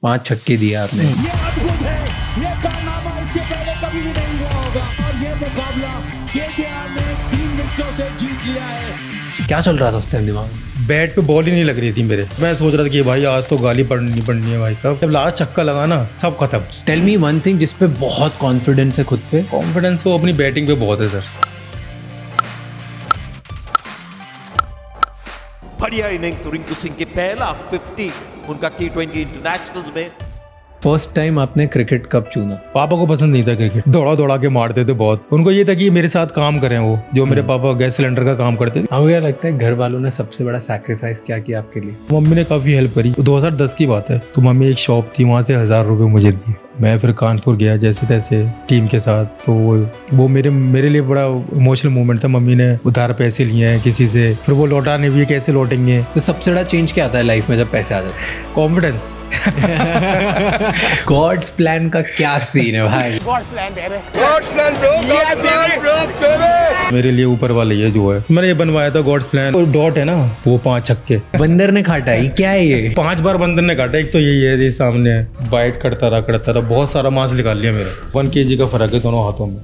5 छक्के दिए आपने। ये अद्भुत है, ये कारनामा इसके पहले कभी भी नहीं हुआ होगा और ये मुकाबला केकेआर ने 3 विकेटों से जीत लिया है। क्या चल रहा था उस टाइम दिमाग में? बैट पे बॉल ही नहीं लग रही थी मेरे। मैं सोच रहा था कि भाई आज तो गाली पड़नी है भाई साहब। जब लास्ट छक्का लगा ना सब खत्म। टेल मी वन थिंग जिस पे बहुत कॉन्फिडेंस है खुद पे। कॉन्फिडेंस तो अपनी बैटिंग पे बहुत है सर। बढ़िया इनिंग्स रिंकू सिंह के पहला 50 उनका T20 इंटरनेशनल्स में। फर्स्ट टाइम आपने क्रिकेट कब चुना? पापा को पसंद नहीं था क्रिकेट, दौड़ा दौड़ा के मारते थे बहुत। उनको ये था कि मेरे साथ काम करें वो, जो मेरे पापा गैस सिलेंडर का काम करते थे। आपको क्या लगता है घर वालों ने सबसे बड़ा सैक्रिफाइस क्या किया आपके लिए? मम्मी ने काफ़ी हेल्प करी। 2010 की बात है, तो मम्मी एक शॉप थी, वहाँ से 1000 रुपये मुझे दिए। मैं फिर कानपुर गया जैसे तैसे टीम के साथ। तो वो मेरे लिए बड़ा इमोशनल मोमेंट था। मम्मी ने उधार पैसे लिए हैं किसी से, फिर वो लौटाने भी कैसे लौटेंगे। तो सबसे बड़ा चेंज क्या आता है लाइफ में जब पैसे आ जाते हैं? कॉन्फिडेंस। गॉड्स प्लान का क्या सीन है भाई? मेरे लिए ऊपर वाले ये जो है, मैंने ये बनवाया था गॉड्स प्लान। और डॉट है ना, वो 5 छक्के बंदर ने काटा है, क्या है ये? 5 बार बंदर ने काटा। एक तो यही है, ये सामने है, बाइट करता रहा, बहुत सारा मांस निकाल लिया मेरा। 1 kg का फर्क है दोनों हाथों में।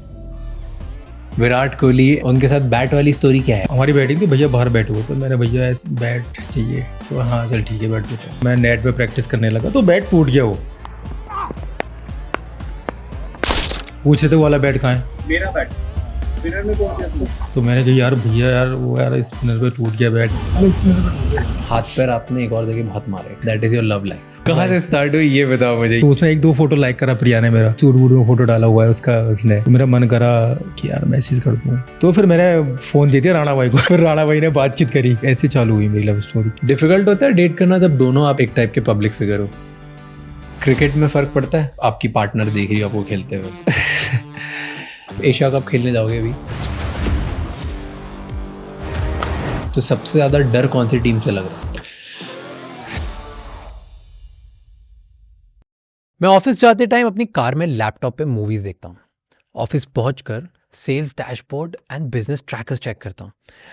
विराट कोहली, उनके साथ बैट वाली स्टोरी क्या है? हमारी बैटिंग थी, भैया बाहर बैठे हुए, तो मैंने भैया बैट चाहिए, तो हाँ चल ठीक है बैट देता हूं। मैं नेट पे प्रैक्टिस करने लगा तो बैट टूट गया। वो पूछे थे वाला बैट कहाँ है, मेरा बैट स्पिनर में कौन सा? तो मैंने कहा यार भैया यार वो यार स्पिनर पे टूट गया बैट। हाथ पैर आपने एक और जगह बहुत मारे। That is your love life. कहाँ से स्टार्ट हुई ये बताओ मुझे। तो उसने 1-2 फोटो लाइक करा, प्रिया ने मेरा सूट वूट में फोटो डाला हुआ है उसका। उसने तो मेरा मन करा कि यार मैसेज कर दूं, तो फिर मैंने फोन दे दिया राणा भाई को। फिर राणा भाई ने बातचीत करी, ऐसे चालू हुई मेरी लव स्टोरी। डिफिकल्ट होता है डेट करना जब दोनों आप एक टाइप के पब्लिक फिगर हो? क्रिकेट में फर्क पड़ता है? आपकी पार्टनर देख रही है आपको खेलते हुए। एशिया कप खेलने जाओगे अभी, तो सबसे ज्यादा डर कौन सी टीम से लग रहा है? मैं ऑफिस जाते टाइम अपनी कार में लैपटॉप पे मूवीज देखता हूँ। ऑफिस पहुंचकर sales dashboard and business trackers check करता हूँ।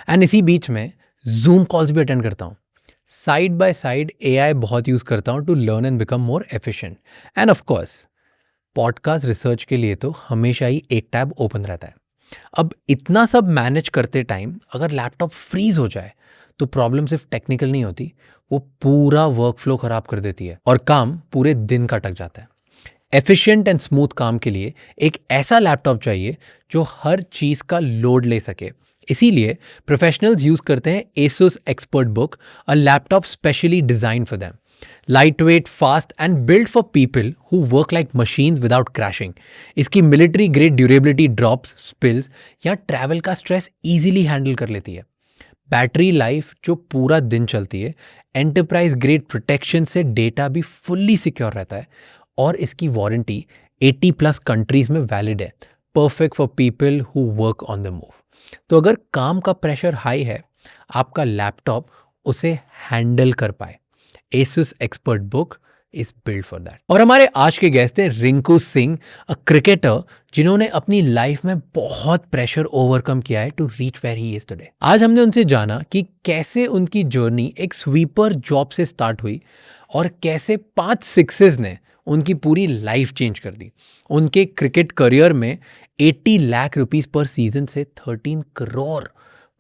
एंड इसी बीच में जूम कॉल्स भी अटेंड करता हूँ। साइड बाय साइड एआई बहुत यूज करता हूँ to learn and become more efficient. And of course podcast research के लिए तो हमेशा ही एक टैब ओपन रहता है। अब इतना सब मैनेज करते टाइम अगर लैपटॉप फ्रीज हो जाए तो प्रॉब्लम सिर्फ टेक्निकल नहीं होती, वो पूरा वर्कफ्लो खराब कर देती है और काम पूरे दिन का अटक जाता है। एफिशिएंट एंड स्मूथ काम के लिए एक ऐसा लैपटॉप चाहिए जो हर चीज का लोड ले सके। इसीलिए प्रोफेशनल्स यूज करते हैं Asus ExpertBook, a laptop specially design for them. Lightweight, fast and built for people who work like machines without crashing. इसकी military grade durability drops, spills या travel का stress easily handle कर लेती है। Battery life जो पूरा दिन चलती है, एंटरप्राइज ग्रेड प्रोटेक्शन से डेटा भी फुल्ली सिक्योर रहता है और इसकी वारंटी 80+ कंट्रीज में वैलिड है। Perfect for people who work on the move. तो अगर काम का प्रेशर हाई है, आपका लैपटॉप उसे हैंडल कर पाए। Asus ExpertBook is built for that. और हमारे आज के गेस्ट हैं रिंकू सिंह, अ क्रिकेटर जिन्होंने अपनी लाइफ में बहुत प्रेशर ओवरकम किया है to reach where he is today. आज हमने उनसे जाना कि कैसे उनकी जर्नी एक स्वीपर जॉब से स्टार्ट हुई और कैसे 5 सिक्सेस ने उनकी पूरी लाइफ चेंज कर दी। उनके क्रिकेट करियर में 80 लाख रुपीस पर सीजन से 13 करोड़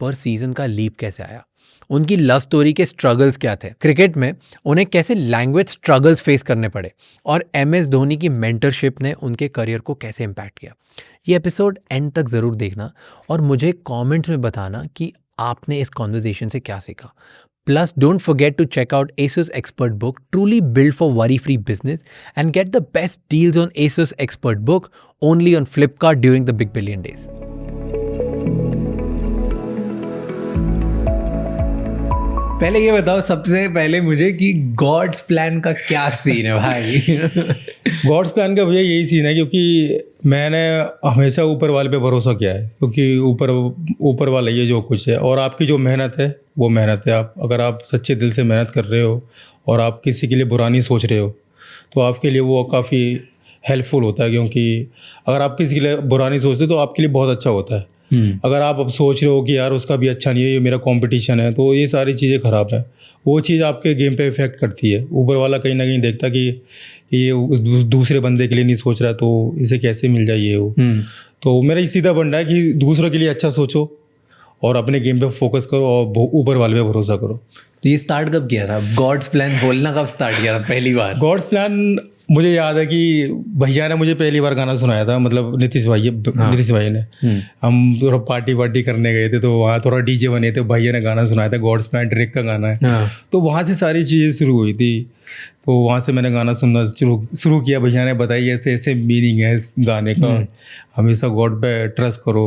पर सीजन का लीप कैसे आया, उनकी लव स्टोरी के स्ट्रगल्स क्या थे, क्रिकेट में उन्हें कैसे लैंग्वेज स्ट्रगल्स फेस करने पड़े और MS धोनी की मेंटरशिप ने उनके करियर को कैसे इम्पैक्ट किया। ये एपिसोड एंड तक ज़रूर देखना और मुझे कमेंट्स में बताना कि आपने इस कॉन्वर्सेशन से क्या सीखा। Plus, don't forget to check out Asus ExpertBook, truly built for worry-free business, and get the best deals on Asus ExpertBook only on Flipkart during the Big Billion Days. पहले ये बताओ सबसे पहले मुझे कि गॉड्स प्लान का क्या scene है भाई? गॉड्स प्लान का भैया यही सीन है, क्योंकि मैंने हमेशा ऊपर वाले पे भरोसा किया है, क्योंकि ऊपर वाला ये जो कुछ है और आपकी जो मेहनत है वो मेहनत है। अगर आप सच्चे दिल से मेहनत कर रहे हो और आप किसी के लिए बुरा नहीं सोच रहे हो तो आपके लिए वो काफ़ी हेल्पफुल होता है, क्योंकि अगर आप किसी के लिए बुरा नहीं सोचते तो आपके लिए बहुत अच्छा होता है। अगर आप अब सोच रहे हो कि यार उसका भी अच्छा नहीं है, ये मेरा कंपटीशन है, तो ये सारी चीज़ें ख़राब है। वो चीज़ आपके गेम पे इफेक्ट करती है। ऊपर वाला कहीं ना कहीं देखता कि ये उस दूसरे बंदे के लिए नहीं सोच रहा है, तो इसे कैसे मिल जाए ये वो। तो मेरा ये सीधा बनना है कि दूसरों के लिए अच्छा सोचो और अपने गेम पे फोकस करो और ऊपर वाले पे भरोसा करो। तो ये स्टार्ट कब किया था? गॉड्स प्लान बोलना कब स्टार्ट किया था पहली बार? गॉड्स प्लान मुझे याद है कि भैया ने मुझे पहली बार गाना सुनाया था, मतलब नीतीश भाई ने। हम थोड़ा पार्टी करने गए थे, तो वहाँ थोड़ा डीजे बने थे, भैया ने गाना सुनाया था, गॉड्स प्लान ड्रेक का गाना है। तो वहाँ से सारी चीज़ें शुरू हुई थी। तो वहाँ से मैंने गाना सुनना शुरू किया। भैया ने बताई ऐसे ऐसे मीनिंग है इस गाने का, हमेशा गॉड पे ट्रस्ट करो।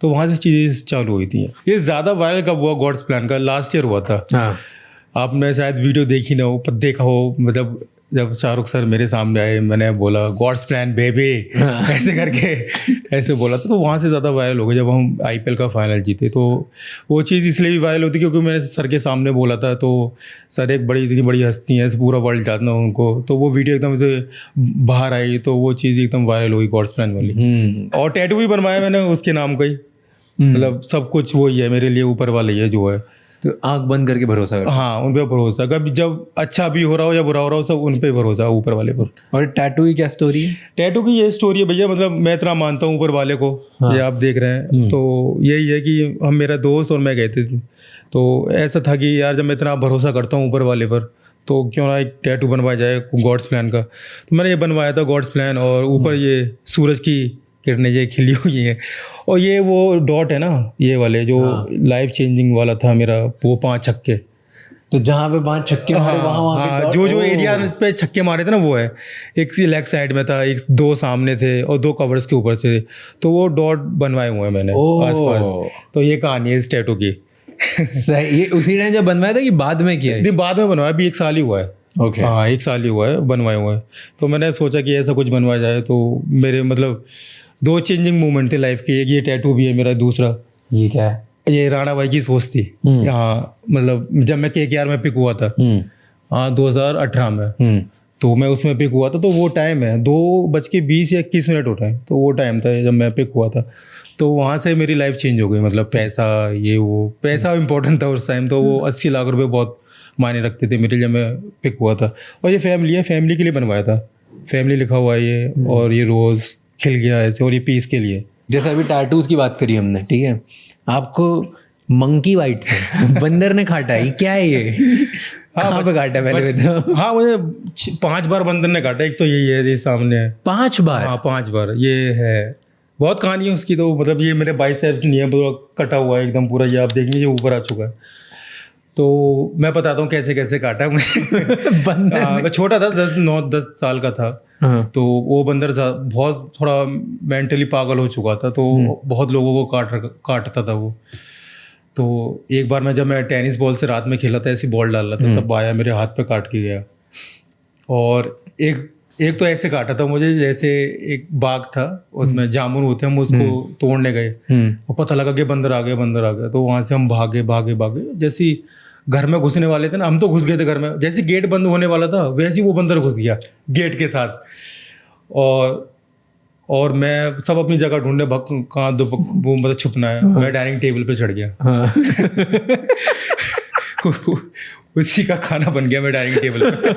तो वहाँ से चीज़ें चालू हुई थी। ये ज़्यादा वायरल कब हुआ गॉड्स प्लान का? लास्ट ईयर हुआ था। आपने शायद वीडियो देखी ना हो, पर देखा हो, मतलब जब शाहरुख सर मेरे सामने आए, मैंने बोला गॉड्स प्लान बेबी ऐसे करके ऐसे बोला था। तो वहाँ से ज़्यादा वायरल हो गया। जब हम IPL का फाइनल जीते तो वो चीज़ इसलिए भी वायरल होती क्योंकि मैंने सर के सामने बोला था। तो सर एक इतनी बड़ी हस्ती है, पूरा वर्ल्ड जानता हूँ उनको। तो वो वीडियो एकदम से बाहर आई, तो वो चीज़ एकदम वायरल हुई गॉड्स प्लान वाली। और टैटू भी बनवाया मैंने उसके नाम का ही, मतलब सब कुछ वही है मेरे लिए, ऊपर वाला ही है जो है। तो आंख बंद करके भरोसा कर। हाँ, उन पे भरोसा। कभी जब अच्छा भी हो रहा हो या बुरा हो रहा हो, सब उन पे भरोसा, ऊपर वाले पर। और टैटू की क्या स्टोरी है? टैटू की ये स्टोरी है भैया, मतलब मैं इतना मानता हूँ ऊपर वाले को। ये आप देख रहे हैं, तो यही है कि हम, मेरा दोस्त और मैं गए थे। तो ऐसा था कि यार जब मैं इतना भरोसा करता हूँ ऊपर वाले पर, तो क्यों ना एक टैटू बनवाया जाए गॉड्स प्लान का। तो मैंने ये बनवाया था गॉड्स प्लान, और ऊपर ये सूरज की किरणें ये खिली हुई हैं, और ये वो डॉट है ना, ये वाले जो लाइफ चेंजिंग वाला था मेरा, वो 5 छक्के। तो जहाँ पे 5 छक्के मारे वहाँ जो एरिया पे छक्के मारे थे ना, वो है। एक लेग साइड में था, एक 2 सामने थे और 2 कवर्स के ऊपर से। तो वो डॉट बनवाए हुए हैं मैंने आसपास। तो ये कहानी है इस टैटू की। सही। ये उसी टाइम जब बनवाया था कि बाद में किया है? नहीं, बाद में बनवाया, अभी 1 साल ही हुआ है। ओके। हाँ, 1 साल ही हुआ है बनवाए हुए हैं। तो मैंने सोचा कि ऐसा कुछ बनवाया जाए। तो मेरे मतलब 2 चेंजिंग मोमेंट थे लाइफ के। एक ये टैटू भी है मेरा, दूसरा ये क्या है? ये राणा भाई की सोच थी। हाँ, मतलब जब मैं KKR में पिक हुआ था, हाँ 2018 में, तो मैं उसमें पिक हुआ था। तो वो टाइम है 2:20 या 21 मिनट होता है, तो वो टाइम था जब मैं पिक हुआ था। तो वहाँ से मेरी लाइफ चेंज हो गई। मतलब पैसा, ये वो पैसा इम्पोर्टेंट था उस टाइम। तो वो 80 लाख रुपए बहुत मायने रखते थे मेरे लिए, जब मैं पिक हुआ था। और ये फैमिली है, फैमिली के लिए बनवाया था। फैमिली लिखा हुआ है ये, और ये रोज़ खिल गया ऐसे, और ये पीस के लिए। जैसे अभी टैटूज की बात करी हमने, ठीक है, आपको मंकी बाइट से बंदर ने काटा है, क्या है ये? कहाँ पे काटा पहले बताओ? हाँ, मुझे 5 बार बंदर ने काटा। एक तो यही है, ये सामने है। 5 बार? हाँ, 5 बार। ये है, बहुत कहानी है उसकी। तो मतलब ये मेरे बाइसेप्स नहीं है, पूरा कटा हुआ है एकदम पूरा। ये आप देखेंगे, ये ऊपर आ चुका है। तो मैं बताता हूँ कैसे कैसे काटा बंदर। मैं छोटा था, 10 साल का था। तो वो बंदर बहुत थोड़ा मेंटली पागल हो चुका था। तो बहुत लोगों को काटता था वो। तो एक बार जब मैं टेनिस बॉल से रात में खेला था, ऐसी बॉल डाल रहा था, तब आया मेरे हाथ पे काट के गया। और एक तो ऐसे काटा था मुझे, जैसे एक बाग था, उसमें जामुन होते हैं, हम उसको तोड़ने गए और पता लगा कि बंदर आ गया। तो वहाँ से हम भागे। जैसे घर में घुसने वाले थे ना, हम तो घुस गए थे घर में। जैसे गेट बंद होने वाला था, वैसे ही वो बंदर घुस गया गेट के साथ। और मैं सब अपनी जगह ढूंढने, कहाँ वो मतलब छुपना है। मैं डाइनिंग टेबल पे चढ़ गया। उसी का खाना बन गया मैं डाइनिंग टेबल पे।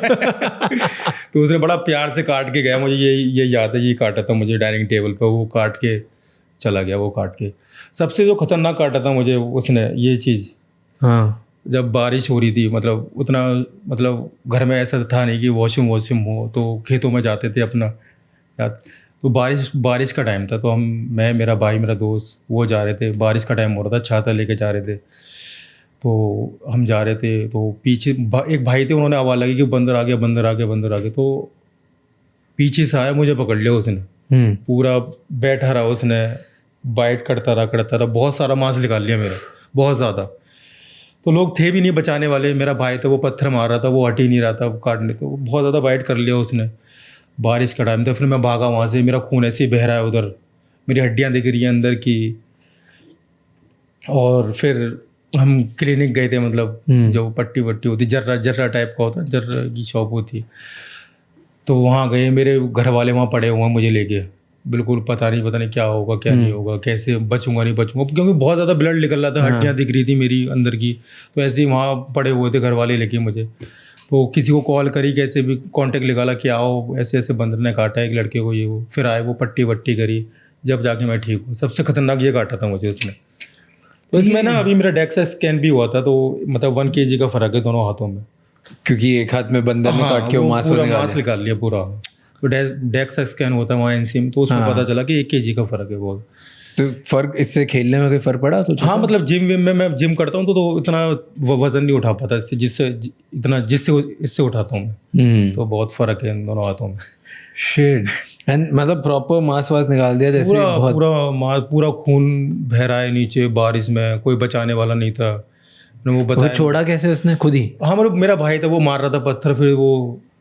तो उसने बड़ा प्यार से काट के गया। मुझे ये याद है, ये काटा था मुझे डाइनिंग टेबल पे। वो काट के चला गया, वो काट के। सबसे जो खतरनाक काटा था मुझे उसने, ये चीज़। हाँ, जब बारिश हो रही थी, मतलब उतना, मतलब घर में ऐसा था नहीं कि वॉशरूम हो, तो खेतों में जाते थे अपना। तो बारिश का टाइम था। तो मैं, मेरा भाई, मेरा दोस्त, वो जा रहे थे। बारिश का टाइम हो रहा था, छाता लेके जा रहे थे। तो हम जा रहे थे, तो पीछे एक भाई थे, उन्होंने आवाज़ लगी कि बंदर आ गया। तो पीछे से आया, मुझे पकड़ लिया उसने। पूरा बैठा रहा उसने, बाइट करता रहा। बहुत सारा मांस निकाल लिया मेरा, बहुत ज़्यादा। तो लोग थे भी नहीं बचाने वाले। मेरा भाई था, वो पत्थर मार रहा था, वो हट ही नहीं रहा था काटने। तो बहुत ज़्यादा बाइट कर लिया उसने। बारिश का टाइम था। फिर मैं भागा वहाँ से। मेरा खून ऐसे ही बह रहा है उधर, मेरी हड्डियाँ दिख रही हैं अंदर की। और फिर हम क्लिनिक गए थे, मतलब जो पट्टी होती, जर्रा टाइप का होता है, जर्रा की शॉप होती है। तो वहाँ गए, मेरे घर वाले वहाँ पड़े हुए हैं मुझे लेके। बिल्कुल पता नहीं क्या होगा क्या नहीं होगा, कैसे बचूंगा नहीं बचूंगा, क्योंकि बहुत ज़्यादा ब्लड निकल रहा था, हड्डियाँ दिख रही थी मेरी अंदर की। तो ऐसे ही वहाँ पड़े हुए थे घर वाले लेके मुझे, तो किसी को कॉल करी, कैसे भी कांटेक्ट निकाला कि आओ ऐसे ऐसे बंदर ने काटा एक लड़के को, ये वो, फिर आए, वो पट्टी वट्टी करी, जब जाके मैं ठीक हूँ। सबसे खतरनाक ये काटा था मुझे उसने। तो इसमें ना अभी मेरा डेक्सा स्कैन भी हुआ था, तो मतलब 1 kg का फ़र्क है दोनों हाथों में, क्योंकि एक हाथ में बंदर ने काट के वो मांस पूरा निकाल मांस निकाल लिया पूरा। तो डेक्सा स्कैन होता है वहाँ एनसीएम, तो उसमें पता चला कि 1 kg का फ़र्क है बहुत। तो फर्क, इससे खेलने में कोई फर्क पड़ा? तो हाँ, मतलब जिम विम में मैं जिम करता हूँ तो इतना वजन नहीं उठा पाता जिससे इससे उठाता हूँ मैं। तो बहुत फ़र्क है इन दोनों हाथों में। शिट। एंड मतलब प्रॉपर मांस वास निकाल दिया जैसे? पूरा खून बह रहा है नीचे, बारिश में कोई बचाने वाला नहीं था। वो बताया, छोड़ा कैसे उसने? खुद ही? हाँ, मतलब मेरा भाई था, वो मार रहा था पत्थर, फिर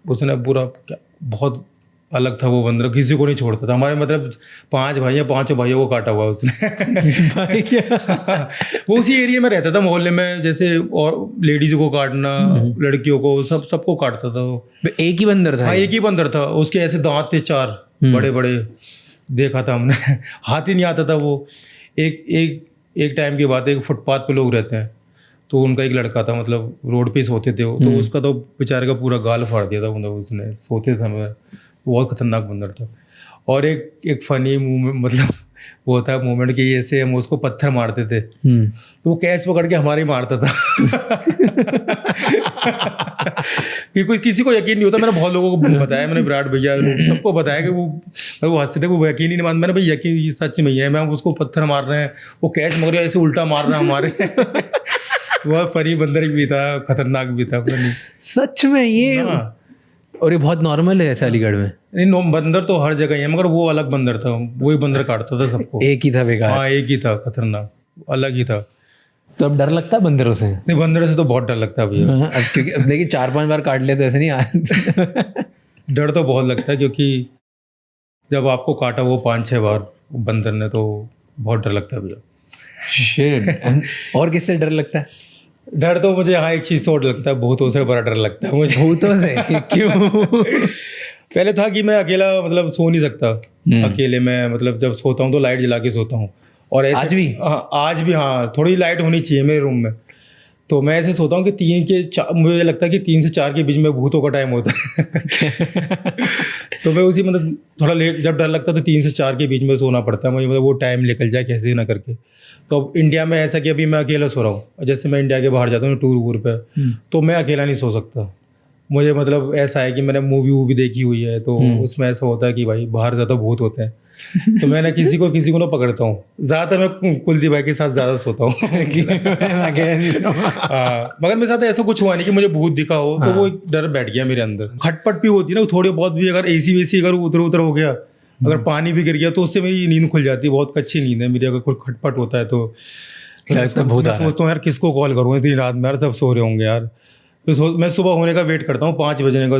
उसने पूरा बहुत अलग था वो बंदर, किसी को नहीं छोड़ता था। हमारे मतलब 5 भाई हैं, 5 भाइयों को काटा हुआ उसने। भाई क्या? वो उसी एरिया में रहता था मोहल्ले में, जैसे और लेडीज को काटना, लड़कियों को, सबको काटता था वो। एक ही बंदर था? हाँ, एक ही बंदर था। उसके ऐसे दांत थे 4 बड़े बड़े, देखा था हमने। हाथ ही नहीं आता था वो। एक टाइम की बात है, एक फुटपाथ पे लोग रहते हैं, तो उनका एक लड़का था, मतलब रोड पे ही सोते थे वो, तो उसका तो बेचारे का पूरा गाल फाड़ दिया था मतलब उसने सोते समय। बहुत खतरनाक बंदर था। और एक फनी मूवमेंट, मतलब वो था मोमेंट कि ऐसे हम उसको पत्थर मारते थे, तो वो कैच पकड़ के हमारे ही मारता था। कि कोई किसी को यकीन नहीं होता। मैंने बहुत लोगों को बताया, मैंने विराट भैया सबको बताया कि वो हंसते थे, वो यकीन ही नहीं मानते। मैंने भाई यकीन, ये सच में है, मैं उसको पत्थर मार रहे हैं, वो कैच मगर ऐसे उल्टा मार रहा है हमारे। वो फनी बंदर भी था, खतरनाक भी था। सच में ये? और ये बहुत नॉर्मल है ऐसे अलीगढ़ में? नहीं, बंदर तो हर जगह ही है, मगर वो अलग बंदर था, वही बंदर काटता था सबको। एक ही था बेकार? हाँ, एक ही था, खतरनाक, अलग ही था। तो अब डर लगता है बंदरों से? नहीं, बंदर से तो बहुत डर लगता है भैया। अब क्योंकि अब देखिए 4-5 बार काट लिया तो ऐसे नहीं डर तो बहुत लगता है, क्योंकि जब आपको काटा वो 5-6 बार बंदर ने, तो बहुत डर लगता है भैया। शिट। और किससे डर लगता है? डर तो मुझे हाँ एक चीज़ से और लगता है, भूतों से बड़ा डर लगता है मुझे। भूतों से? क्यों? पहले था कि मैं अकेला मतलब सो नहीं सकता अकेले में, मतलब जब सोता हूँ तो लाइट जला के सोता हूँ। और ऐसे आज भी? आज भी हाँ, थोड़ी लाइट होनी चाहिए मेरे रूम में। तो मैं ऐसे सोता हूँ कि 3 के 4, मुझे लगता है कि 3 से 4 के बीच में भूतों का टाइम होता है। तो मैं उसी मतलब थोड़ा लेट, जब डर लगता है तो 3 से 4 के बीच में सोना पड़ता है मुझे, मतलब वो टाइम निकल जाए कैसे ना करके। तो अब इंडिया में ऐसा कि अभी मैं अकेला सो रहा हूँ, जैसे मैं इंडिया के बाहर जाता हूँ टूर वूर पे, तो मैं अकेला नहीं सो सकता। मुझे मतलब ऐसा है कि मैंने मूवी वूवी देखी हुई है, तो उसमें ऐसा होता है कि भाई बाहर ज़्यादा भूत होते हैं। तो मैं ना किसी को ना पकड़ता हूँ। ज़्यादातर मैं कुलदीप भाई के साथ ज़्यादा सोता हूँ। मगर मेरे साथ ऐसा कुछ हुआ नहीं कि मुझे भूत दिखा हो, तो वो एक डर बैठ गया मेरे अंदर। खटपट भी होती है ना थोड़ी बहुत भी, अगर एसी वेसी अगर उधर उधर हो गया, अगर पानी भी गिर गया, तो उससे मेरी नींद खुल जाती है। बहुत अच्छी नींद है मेरी, अगर कोई खटपट होता है तो मैं सोचता हूँ यार किसको कॉल करूँ इतनी रात में, यार सब सो रहे होंगे यार। फिर मैं सुबह होने का वेट करता हूँ, 5 बजने का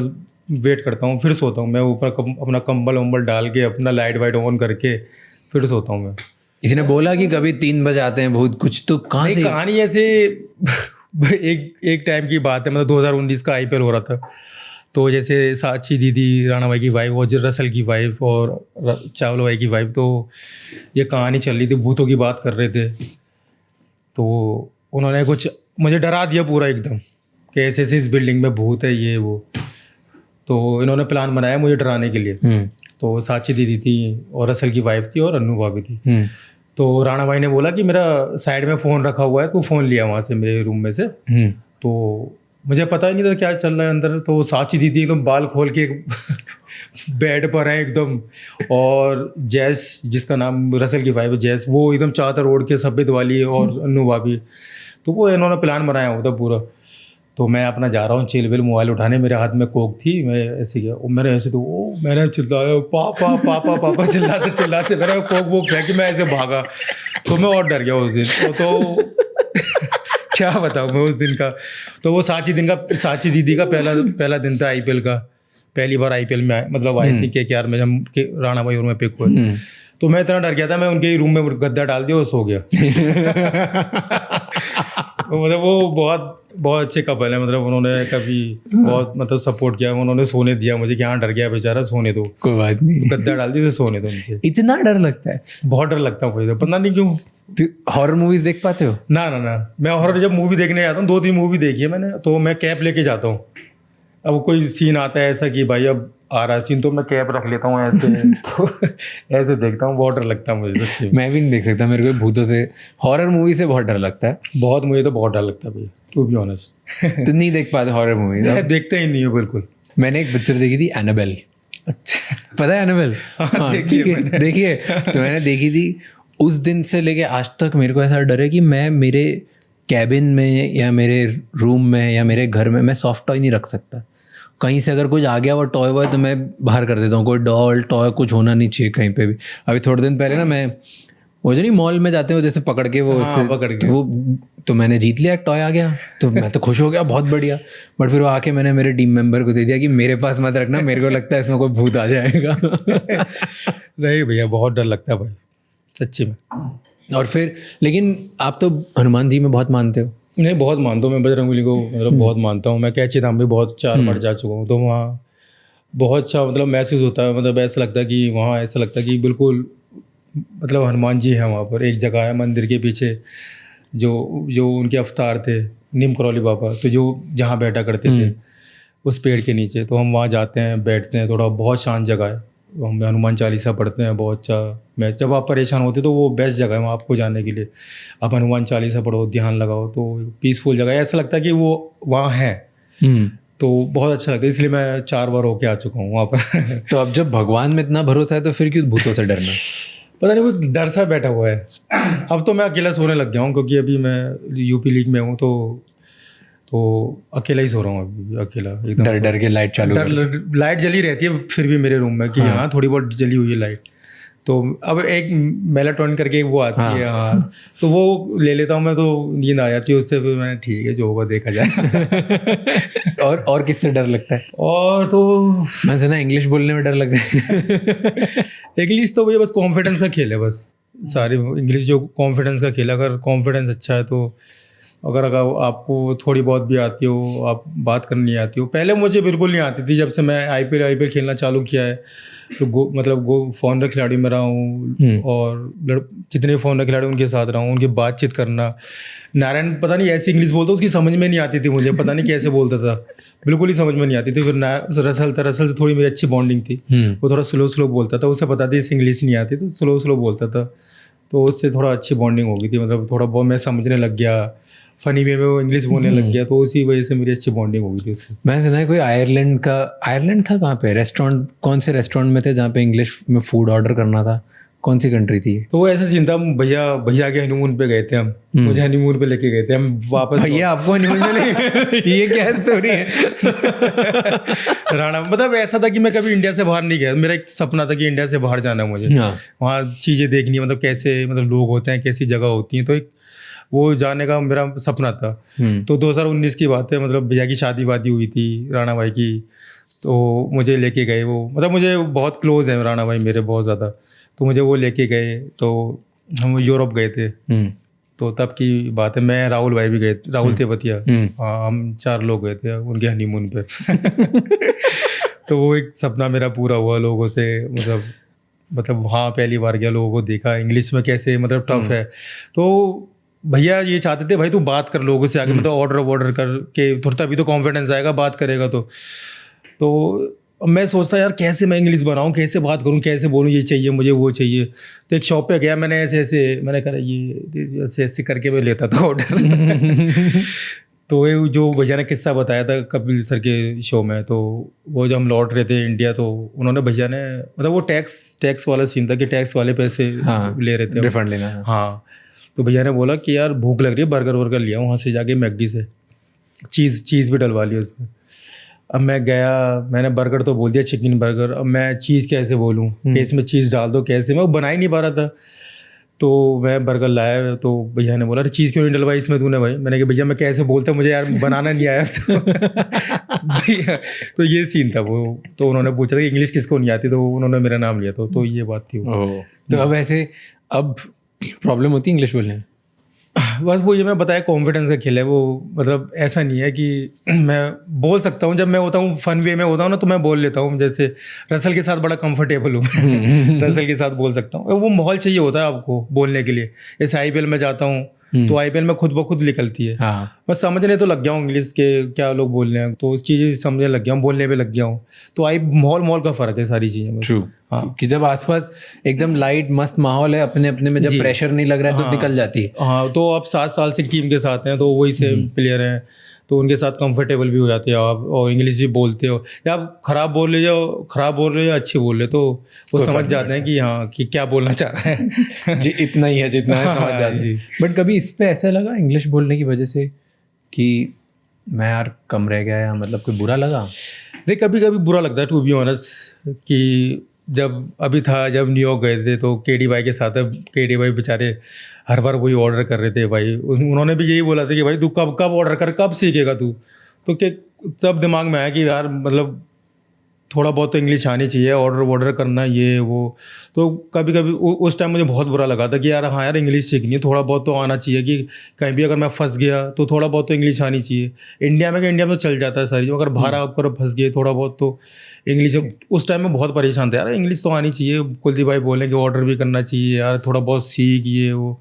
वेट करता हूँ, फिर सोता हूँ मैं ऊपर अपना कंबल वम्बल डाल के, अपना लाइट वाइट ऑन करके फिर सोता हूँ मैं। किसी ने बोला कि कभी 3 बजे आते हैं भूत, कुछ तो कहाँ से? कहानी ऐसे एक टाइम की बात है, मतलब 2019 का IPL हो रहा था, तो जैसे साक्षी दीदी, राणा भाई की वाइफ, और रसल की वाइफ और चावला भाई की वाइफ, तो ये कहानी चल रही थी, भूतों की बात कर रहे थे। तो उन्होंने कुछ मुझे डरा दिया पूरा एकदम कि ऐसे ऐसे इस बिल्डिंग में भूत है, ये वो। तो इन्होंने प्लान बनाया मुझे डराने के लिए। तो साक्षी दीदी थी और रसल की वाइफ थी और अन्नू भाभी थी। तो राणा भाई ने बोला कि मेरा साइड में फ़ोन रखा हुआ है, तो फ़ोन लिया वहाँ से मेरे रूम में से। तो मुझे पता ही नहीं था क्या चल रहा है अंदर। तो साक्षी दीदी एकदम बाल खोल के बेड पर है एकदम, और जैस, जिसका नाम रसल की वाइफ जैस, वो एकदम चादर ओढ़ के सफ़ेद वाली, और अन्नू भाभी। तो वो इन्होंने प्लान बनाया होता पूरा। तो मैं अपना जा रहा हूँ चिलबिल मोबाइल उठाने, मेरे हाथ में कोक थी, मैं ऐसे गया, मैंने ऐसे तो मैंने चिल्लाया पापा पापा पापा चिल्लाते चिल्लाते मैंने कोक वोक फेंकी, मैं ऐसे भागा। तो मैं और डर गया उस दिन। तो क्या बताऊँ मैं उस दिन का। तो वो साक्षी दीदी का पहला दिन था IPL का, पहली बार IPL में मतलब आई थी KKR में, जब राणा भाई और मैं पिक हुए। तो मैं इतना डर गया था, मैं उनके रूम में गद्दा डाल दिया और सो गया। तो मतलब वो बहुत बहुत अच्छे कपल है, मतलब उन्होंने कभी बहुत मतलब सपोर्ट किया, उन्होंने सोने दिया मुझे कि हाँ डर गया बेचारा, सोने दो, कोई बात नहीं। गद्दा डाल दी तो सोने दो मुझे। इतना डर लगता है? बहुत डर लगता है मुझे, पता नहीं क्यों। हॉरर मूवीज देख पाते हो? ना ना ना, मैं हॉरर जब मूवी देखने जाता हूँ, 2-3 मूवी देखी है मैंने, तो मैं कैप लेके जाता हूँ। अब कोई सीन आता है ऐसा कि भाई अब आ रहा है सीन, तो मैं कैप रख लेता हूँ ऐसे तो ऐसे देखता हूँ, बहुत डर लगता है मुझे सच्ची में। मैं भी नहीं देख सकता, मेरे को भूतों से, हॉरर मूवी से बहुत डर लगता है। बहुत, मुझे तो बहुत डर लगता है भाई, टू बी ऑनेस्ट। तो नहीं देख पाते हॉरर मूवी? मैं देखता ही नहीं हूँ बिल्कुल। मैंने एक पिक्चर देखी थी एनाबेल। अच्छा, पता है एनाबेल? हाँ, देखी है मैंने। देखिए, तो मैंने देखी थी। उस दिन से लेके आज तक मेरे को ऐसा डर है कि मैं मेरे कैबिन में या मेरे रूम में या मेरे घर में मैं सॉफ्ट टॉय नहीं रख सकता। कहीं से अगर कुछ आ गया वो टॉय वॉय तो मैं बाहर कर देता हूँ। कोई डॉल टॉय कुछ होना नहीं चाहिए कहीं पे भी। अभी थोड़े दिन पहले ना मैं वो जो नहीं मॉल में जाते हो जैसे पकड़ के वो हाँ, पकड़ के वो, तो मैंने जीत लिया, एक टॉय आ गया, तो मैं तो खुश हो गया, बहुत बढ़िया। बट फिर वो आके मैंने मेरे टीम मेंबर को दे दिया कि मेरे पास मत रखना, मेरे को लगता है इसमें कोई भूत आ जाएगा। नहीं भैया, बहुत डर लगता है भाई सच्ची में। और फिर लेकिन आप तो हनुमान जी में बहुत मानते हो? नहीं, बहुत मानता हूँ मैं बजरंगबली को, मतलब बहुत मानता हूँ मैं। कैची धाम भी बहुत 4 बार जा चुका हूँ, तो वहाँ बहुत अच्छा मतलब महसूस होता है। मतलब ऐसा लगता है कि वहाँ ऐसा लगता है कि बिल्कुल मतलब हनुमान जी है वहाँ पर। एक जगह है मंदिर के पीछे जो उनके अवतार थे, नीम करौली बाबा, तो जो जहाँ बैठा करते थे उस पेड़ के नीचे, तो हम वहाँ जाते हैं, बैठते हैं, थोड़ा बहुत शांत जगह है। हम हनुमान चालीसा पढ़ते हैं, बहुत अच्छा। मैं जब आप परेशान होते तो वो बेस्ट जगह है वहाँ आपको जाने के लिए। आप हनुमान चालीसा पढ़ो, ध्यान लगाओ, तो पीसफुल जगह है। ऐसा लगता है कि वो वहाँ है, तो बहुत अच्छा लगता है। इसलिए मैं 4 बार होके आ चुका हूँ वहाँ पर। तो अब जब भगवान में इतना भरोसा है तो फिर क्यों भूतों से डरना? पता नहीं, वो डर सा बैठा हुआ है। अब तो मैं अकेला सोने लग गया हूँ, क्योंकि अभी मैं यूपी लीग में हूँ, तो अकेला ही सो रहा हूँ अभी, अकेला एकदम। डर डर के लाइट चालू लाइट जली रहती है फिर भी मेरे रूम में कि हाँ थोड़ी बहुत जली हुई है लाइट। तो अब एक मेलाटोनिन करके वो आती है, हाँ, तो वो ले लेता हूँ मैं, तो नींद आ जाती है उससे। फिर मैं ठीक है जो होगा देखा जाए। और किससे डर लगता है? और तो मैं सुना इंग्लिश बोलने में डर लगता है। इंग्लिश तो भैया बस कॉन्फिडेंस का खेल है बस। सारी इंग्लिश जो कॉन्फिडेंस का खेल है, अगर कॉन्फिडेंस अच्छा है तो अगर आपको थोड़ी बहुत भी आती हो, आप बात करनी आती हो। पहले मुझे बिल्कुल नहीं आती थी, जब से मैं आईपीएल खेलना चालू किया है, तो फॉरन खिलाड़ी में रहा हूँ, और जितने फॉरन खिलाड़ी उनके साथ रहा हूँ, उनकी बातचीत करना। नारायण पता नहीं ऐसी इंग्लिश बोलता, उसकी समझ में नहीं आती थी मुझे, पता नहीं कैसे बोलता था, बिल्कुल ही समझ में नहीं आती थी। फिर रसल से थोड़ी मेरी अच्छी बॉन्डिंग थी, वो थोड़ा स्लो बोलता था, उसे पता थी इसे इंग्लिश नहीं आती, तो स्लो बोलता था, तो उससे थोड़ा अच्छी बॉन्डिंग हो गई थी। मतलब थोड़ा बहुत मैं समझने लग गया, फनी वे में वो इंग्लिश बोलने लग गया, तो उसी वजह से मेरी अच्छी बॉन्डिंग हो गई थी उससे। मैं सुना है कोई आयरलैंड था, कहाँ पे रेस्टोरेंट, कौन से रेस्टोरेंट में थे जहाँ पे इंग्लिश में फूड ऑर्डर करना था? कौन सी कंट्री थी? तो वो ऐसा सीन था, भैया के हनीमून पे गए थे हम, मुझे हनीमून पे लेके गए थे हम वापस। भैया आपको हनीमून पे ले ये क्या स्टोरी है? राणा, मतलब ऐसा था कि मैं कभी इंडिया से बाहर नहीं गया, मेरा एक सपना था कि इंडिया से बाहर जाना है मुझे, वहाँ चीज़ें देखनी है, मतलब कैसे मतलब लोग होते हैं, कैसी जगह होती हैं, तो एक वो जाने का मेरा सपना था। तो 2019 की बात है, मतलब भैया की शादी वादी हुई थी राणा भाई की, तो मुझे लेके गए वो, मतलब मुझे बहुत क्लोज है राणा भाई मेरे बहुत ज़्यादा, तो मुझे वो लेके गए, तो हम यूरोप गए थे। तो तब की बात है, मैं राहुल भाई भी गए, राहुल तेवतिया, हाँ, हम 4 लोग गए थे उनके हनीमून पे। तो वो एक सपना मेरा पूरा हुआ लोगों से, मतलब वहाँ पहली बार गया, लोगों को देखा, इंग्लिश में कैसे मतलब टफ है। तो भैया ये चाहते थे भाई तू बात कर लोगों से आगे, मतलब ऑर्डर करके थोड़ा तभी तो कॉन्फिडेंस आएगा, बात करेगा तो मैं सोचता यार कैसे मैं इंग्लिश बनाऊँ, कैसे बात करूँ, कैसे बोलूँ, ये चाहिए मुझे, वो चाहिए। तो एक शॉप पे गया, मैंने मैंने कहा ये ऐसे करके मैं लेता था ऑर्डर। तो ये जो भैया ने किस्सा बताया था कपिल सर के शो में, तो वो जब हम लौट रहे थे इंडिया, तो उन्होंने भैया ने मतलब वो टैक्स वाला सीन था कि टैक्स वाले पैसे ले रहे थे, रिफंड लेना। हाँ, तो भैया ने बोला कि यार भूख लग रही है, बर्गर लिया वहाँ से जाके मैकडी से, चीज़ भी डलवा लिया उसमें। अब मैं गया, मैंने बर्गर तो बोल दिया, चिकन बर्गर, अब मैं चीज़ कैसे बोलूँ कि इसमें चीज़ डाल दो, कैसे, मैं वो बना ही नहीं पा रहा था। तो मैं बर्गर लाया, तो भैया ने बोला अरे चीज़ क्यों नहीं डलवाई इसमें तूने भाई? मैंने कहा भैया मैं कैसे बोलता, मुझे यार बनाना नहीं आया। तो भैया, तो ये सीन था वो, तो उन्होंने पूछा था कि इंग्लिश किसको नहीं आती, तो उन्होंने मेरा नाम लिया, तो ये बात थी। तो अब ऐसे अब प्रॉब्लम होती है इंग्लिश बोलने में? बस वो ये मैं बताया कॉन्फिडेंस का खेल है वो, मतलब ऐसा नहीं है कि मैं बोल सकता हूँ, जब मैं होता हूँ फन वे में होता हूँ ना तो मैं बोल लेता हूँ, जैसे रसल के साथ बड़ा कंफर्टेबल हूँ रसल के साथ बोल सकता हूँ, वो माहौल चाहिए होता है आपको बोलने के लिए। जैसे आईपीएल में जाता हूँ तो आईपीएल में खुद ब खुद निकलती है, बस समझने तो लग गया हूँ इंग्लिश के क्या लोग बोल रहे हैं, तो उस चीज़ें समझने लग गया हूँ, बोलने पे लग गया हूँ, तो माहौल का फ़र्क है सारी चीज़ें। ट्रू, हाँ, कि जब आसपास एकदम लाइट मस्त माहौल है अपने अपने में, जब प्रेशर नहीं लग रहा है तो निकल जाती है। हाँ, तो आप 7 साल से टीम के साथ हैं तो वही सेम प्लेयर हैं, तो उनके साथ कंफर्टेबल भी हो जाते हो आप, और इंग्लिश भी बोलते हो, या आप खराब बोल रहे हो या अच्छी बोल रहे तो वो समझ जाते हैं कि हाँ कि क्या बोलना चाह रहा है जी इतना ही है जितना है समझ जाते हैं। बट कभी इस पे ऐसा लगा इंग्लिश बोलने की वजह से कि मैं यार कम रह गया, या मतलब कोई बुरा लगा? नहीं, कभी कभी बुरा लगता है टू बी ऑनेस्ट, कि जब न्यूयॉर्क गए थे तो केडी भाई के साथ, केडी भाई बेचारे हर बार वही ऑर्डर कर रहे थे भाई, उन्होंने भी यही बोला था कि भाई तू कब ऑर्डर कर, कब सीखेगा तू, तो क्या तब दिमाग में आया कि यार मतलब थोड़ा बहुत तो इंग्लिश आनी चाहिए, ऑर्डर करना ये वो, तो कभी कभी उस टाइम मुझे बहुत बुरा लगा था कि यार हाँ यार इंग्लिश सीखनी है, थोड़ा बहुत तो आना चाहिए, कि कहीं भी अगर मैं फंस गया तो थोड़ा बहुत तो इंग्लिश आनी चाहिए। इंडिया में तो चल जाता है सारी, अगर बाहर आकर फंस गए थोड़ा बहुत तो इंग्लिश, उस टाइम में बहुत परेशान था यार, इंग्लिश तो आनी चाहिए, कुलदीप भाई बोले कि ऑर्डर भी करना चाहिए यार, थोड़ा बहुत सीख ये वो,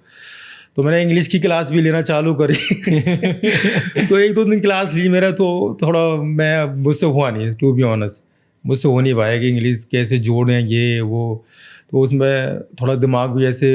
तो मैंने इंग्लिश की क्लास भी लेना चालू करी तो 1-2 दिन क्लास ली मेरा, तो थोड़ा मुझसे हुआ नहीं, टू बी ऑनेस्ट मुझसे हो नहीं पाया कि इंग्लिश कैसे जोड़ें ये वो, तो उसमें थोड़ा दिमाग भी ऐसे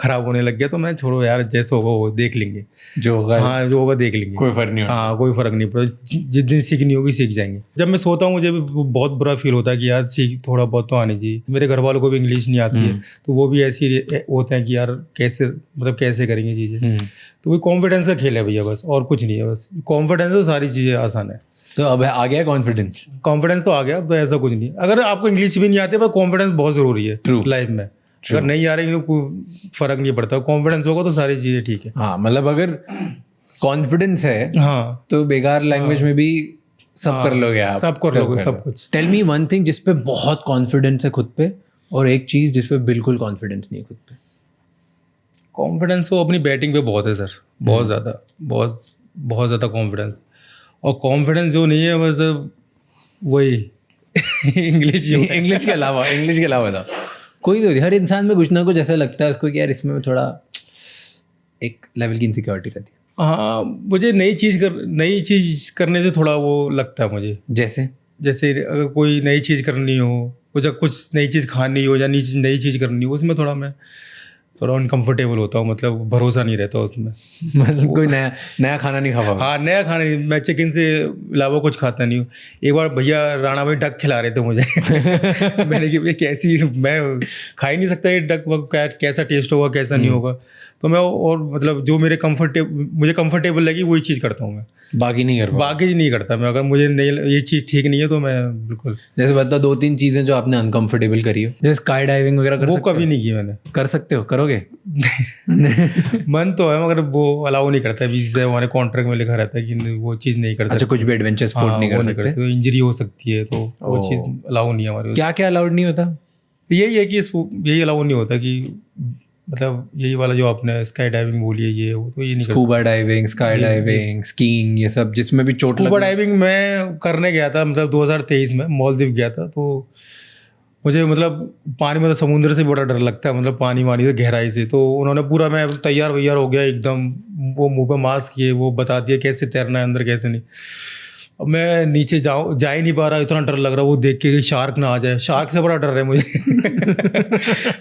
ख़राब होने लग गया, तो मैं छोड़ो यार जैसे होगा वो देख लेंगे, जो होगा हाँ जो होगा देख लेंगे, कोई फ़र्क नहीं होगा। हाँ कोई फ़र्क नहीं पड़ा, जिस दिन सीखनी होगी सीख जाएंगे। जब मैं सोता हूँ मुझे भी बहुत बुरा फील होता है कि यार थोड़ा बहुत तो आनी चाहिए, मेरे घर वालों को भी इंग्लिश नहीं आती है, तो वो भी ऐसे ही होते हैं कि यार कैसे करेंगे चीज़ें, तो वही कॉन्फिडेंस का खेल है भैया, बस और कुछ नहीं है, बस कॉन्फिडेंस तो सारी चीज़ें आसान है। तो अब आ गया कॉन्फिडेंस तो आ गया, तो ऐसा कुछ नहीं, अगर आपको इंग्लिश भी नहीं आती पर कॉन्फिडेंस बहुत ज़रूरी है लाइफ में, अगर नहीं आ रही तो कोई फ़र्क नहीं पड़ता, कॉन्फिडेंस होगा तो सारी चीज़ें ठीक है। हाँ मतलब अगर कॉन्फिडेंस है हाँ तो बेकार लैंग्वेज में भी सब कर लोगे आप, सब कर लोगे सब कुछ। टेल मी वन थिंग जिस पे बहुत कॉन्फिडेंस है खुद पे, और एक चीज़ जिस पे बिल्कुल कॉन्फिडेंस नहीं है खुद पे। कॉन्फिडेंस तो अपनी बैटिंग पे बहुत है सर, बहुत ज़्यादा कॉन्फिडेंस, और कॉन्फिडेंस जो नहीं है बस वही इंग्लिश के अलावा था कोई तो, हर इंसान में कुछ ना कुछ ऐसा लगता है उसको कि यार इसमें थोड़ा एक लेवल की इनसिक्योरिटी रहती है। हाँ, मुझे नई चीज़ करने से थोड़ा वो लगता है मुझे, जैसे अगर कोई नई चीज़ करनी हो, कुछ नई चीज़ खानी हो या नई चीज़ करनी हो, उसमें थोड़ा अनकम्फर्टेबल होता हूँ, मतलब भरोसा नहीं रहता उसमें मतलब कोई नया खाना नहीं खा पाऊंगा। हाँ नया खाना नहीं, मैं चिकन से अलावा कुछ खाता नहीं हूँ। एक बार भैया राणा भाई डक खिला रहे थे मुझे मैंने कि भैया कैसी, मैं खा ही नहीं सकता ये डक, कैसा टेस्ट होगा कैसा नहीं होगा, तो मैं और मतलब जो मुझे कंफर्टेबल लगी वही चीज़ करता हूँ मैं, बाकी नहीं करता मैं, अगर मुझे ये चीज़ ठीक नहीं है तो मैं बिल्कुल। जैसे बता 2-3 चीज़ें जो आपने अनकंफर्टेबल करी हो, जैसे स्काई डाइविंग वगैरह वो कभी नहीं की मैंने। कर सकते हो, करोगे? मन तो है मगर वो अलाउ नहीं करता, बीच से हमारे कॉन्ट्रैक्ट में लिखा रहता है कि वो चीज़ नहीं कर सकते। अच्छा, कुछ भी एडवेंचर स्पोर्ट नहीं कर सकते, इंजरी हो सकती है, तो वो चीज़ अलाउ नहीं है हमारे। क्या अलाउड नहीं होता? यही है कि यही अलाउ नहीं होता कि मतलब यही वाला जो आपने स्काई डाइविंग बोली है ये वो, तो ये नहीं। Scuba diving, sky diving, skiing, ये सब जिसमें भी चोट। स्कूबा डाइविंग मैं करने गया था, मतलब 2023 में मालदीव गया था, तो मुझे मतलब पानी, मतलब समुद्र से बड़ा डर लगता है, मतलब पानी से गहराई से, तो उन्होंने पूरा, मैं तैयार हो गया एकदम, वो मुँह पे मास्क किए, वो बता दिया कैसे तैरना है अंदर कैसे नहीं। अब मैं नीचे जा ही नहीं पा रहा, इतना डर लग रहा वो देख के कि शार्क ना आ जाए, शार्क से बड़ा डर है मुझे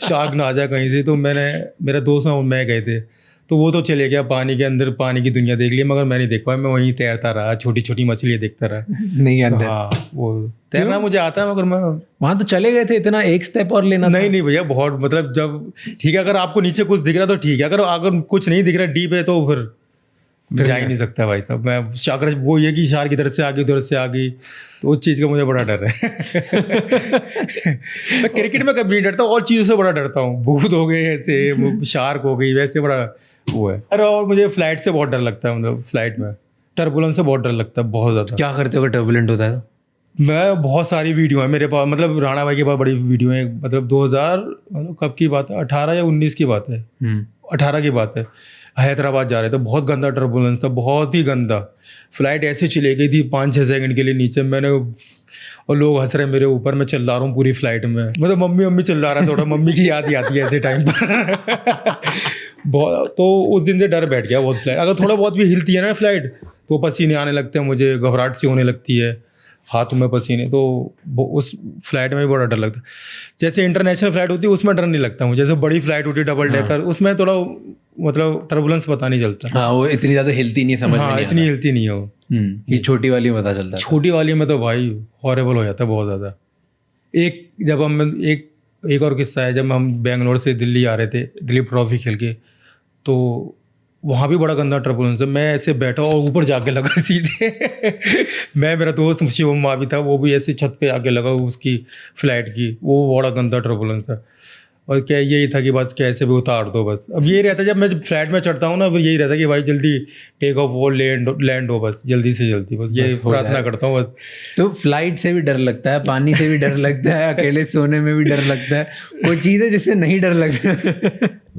शार्क ना आ जाए कहीं से। तो मेरा दोस्त और मैं गए थे, तो वो तो चले गया पानी के अंदर, पानी की दुनिया देख ली, मगर मैं नहीं देख पाया, मैं वहीं तैरता रहा, छोटी छोटी मछलियाँ देखता रहा। नहीं अंदर? हाँ, वो तैरना मुझे आता है, मगर मैं वहाँ तो चले गए थे, इतना एक स्टेप और लेना नहीं भैया, बहुत मतलब जब ठीक है, अगर आपको नीचे कुछ दिख रहा तो ठीक है, अगर कुछ नहीं दिख रहा डीप है तो फिर जा ही नहीं सकता भाई साहब। मैं अगर वो ये कि शार्क इधर से आ गई उधर से आ गई, तो उस चीज़ का मुझे बड़ा डर है मैं क्रिकेट में कभी नहीं डरता, और चीज़ों से बड़ा डरता हूँ, भूत हो गए ऐसे, शार्क हो गई वैसे, बड़ा वो है। अरे और मुझे फ्लाइट से बहुत डर लगता है, मतलब फ्लाइट में टर्बुलेंस से बहुत डर लगता है, बहुत ज़्यादा। क्या करते हो अगर टर्बुलेंट होता है? मैं बहुत सारी वीडियो है मेरे पास, मतलब राणा भाई के पास बड़ी वीडियो है, मतलब 2000 मतलब कब की बात है, 18 या 19 की बात है, 18 की बात है। हैदराबाद जा रहे थे, बहुत गंदा टर्बुलेंस था, बहुत ही गंदा। फ्लाइट ऐसे चली गई थी 5-6 सेकंड के लिए नीचे, मैंने और लोग हंस रहे मेरे ऊपर, मैं चिल्ला रहा हूँ पूरी फ्लाइट में, मतलब मम्मी मम्मी चिल्ला रहा, थोड़ा मम्मी की याद ही आती है ऐसे टाइम पर। बहुत, तो उस दिन से डर बैठ गया बहुत फ्लाइट, अगर थोड़ा बहुत भी हिलती है ना फ्लाइट तो पसीने आने लगते हैं मुझे, घबराहट सी होने लगती है, हाथों में पसीने, तो उस फ्लाइट में भी बड़ा डर लगता है। जैसे इंटरनेशनल फ्लाइट होती है उसमें डर नहीं लगता मुझे, जैसे बड़ी फ्लाइट होती है डबल डेकर, उसमें थोड़ा मतलब टर्बुलेंस पता नहीं चलता। हाँ, वो इतनी ज़्यादा हिलती नहीं, समझ में हाँ, नहीं इतनी हिलती नहीं है वो। ये छोटी वाली में पता चलता है। छोटी वाली में तो भाई हॉरेबल हो जाता है बहुत ज़्यादा। जब हम एक और किस्सा है, जब हम बेंगलोर से दिल्ली आ रहे थे दिलीप ट्रॉफी खेल के, तो वहाँ भी बड़ा गंदा टर्बुलेंस है। मैं ऐसे बैठा और ऊपर जाके लगा सीधे। मेरा दोस्त शिवम माँ भी था, वो भी ऐसे छत पे आके लगा उसकी फ्लाइट की, वो बड़ा गंदा टर्बुलेंस था। और क्या यही था कि बस कैसे भी उतार दो बस। अब यही रहता है जब मैं फ्लाइट में चढ़ता हूँ ना, फिर यही रहता है कि भाई जल्दी टेक ऑफ हो, लैंड हो, बस जल्दी से जल्दी, बस ये प्रार्थना करता हूँ बस। तो फ्लाइट से भी डर लगता है, पानी से भी डर लगता है, अकेले सोने में भी डर लगता है, कोई चीज़ है जिससे नहीं डर लगता?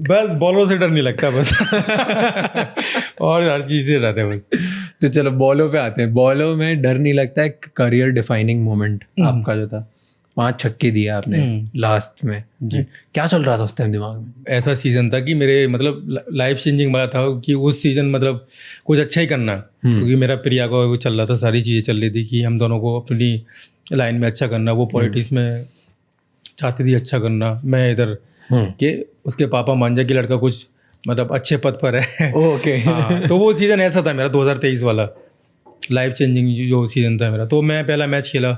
बस बॉलों से डर नहीं लगता बस। और हर चीज़ से डर है बस। तो चलो बॉलों पे आते हैं। बॉलों में डर नहीं लगता है, करियर डिफाइनिंग मोमेंट आपका जो था, 5 छक्के दिए आपने लास्ट में जी, क्या चल रहा था उस टाइम दिमाग में? ऐसा सीज़न था कि मेरे मतलब लाइफ चेंजिंग वाला था कि उस सीज़न मतलब कुछ अच्छा ही करना, क्योंकि मेरा प्रिया का वो चल रहा था, सारी चीज़ें चल रही थी कि हम दोनों को अपनी लाइन में अच्छा करना। वो पॉलिटिक्स में चाहती थी अच्छा करना, मैं इधर कि उसके पापा मान जाए कि लड़का कुछ मतलब अच्छे पद पर है। ओके। हाँ, तो वो सीज़न ऐसा था मेरा 2023 वाला लाइफ चेंजिंग जो सीज़न था मेरा। तो मैं पहला मैच खेला,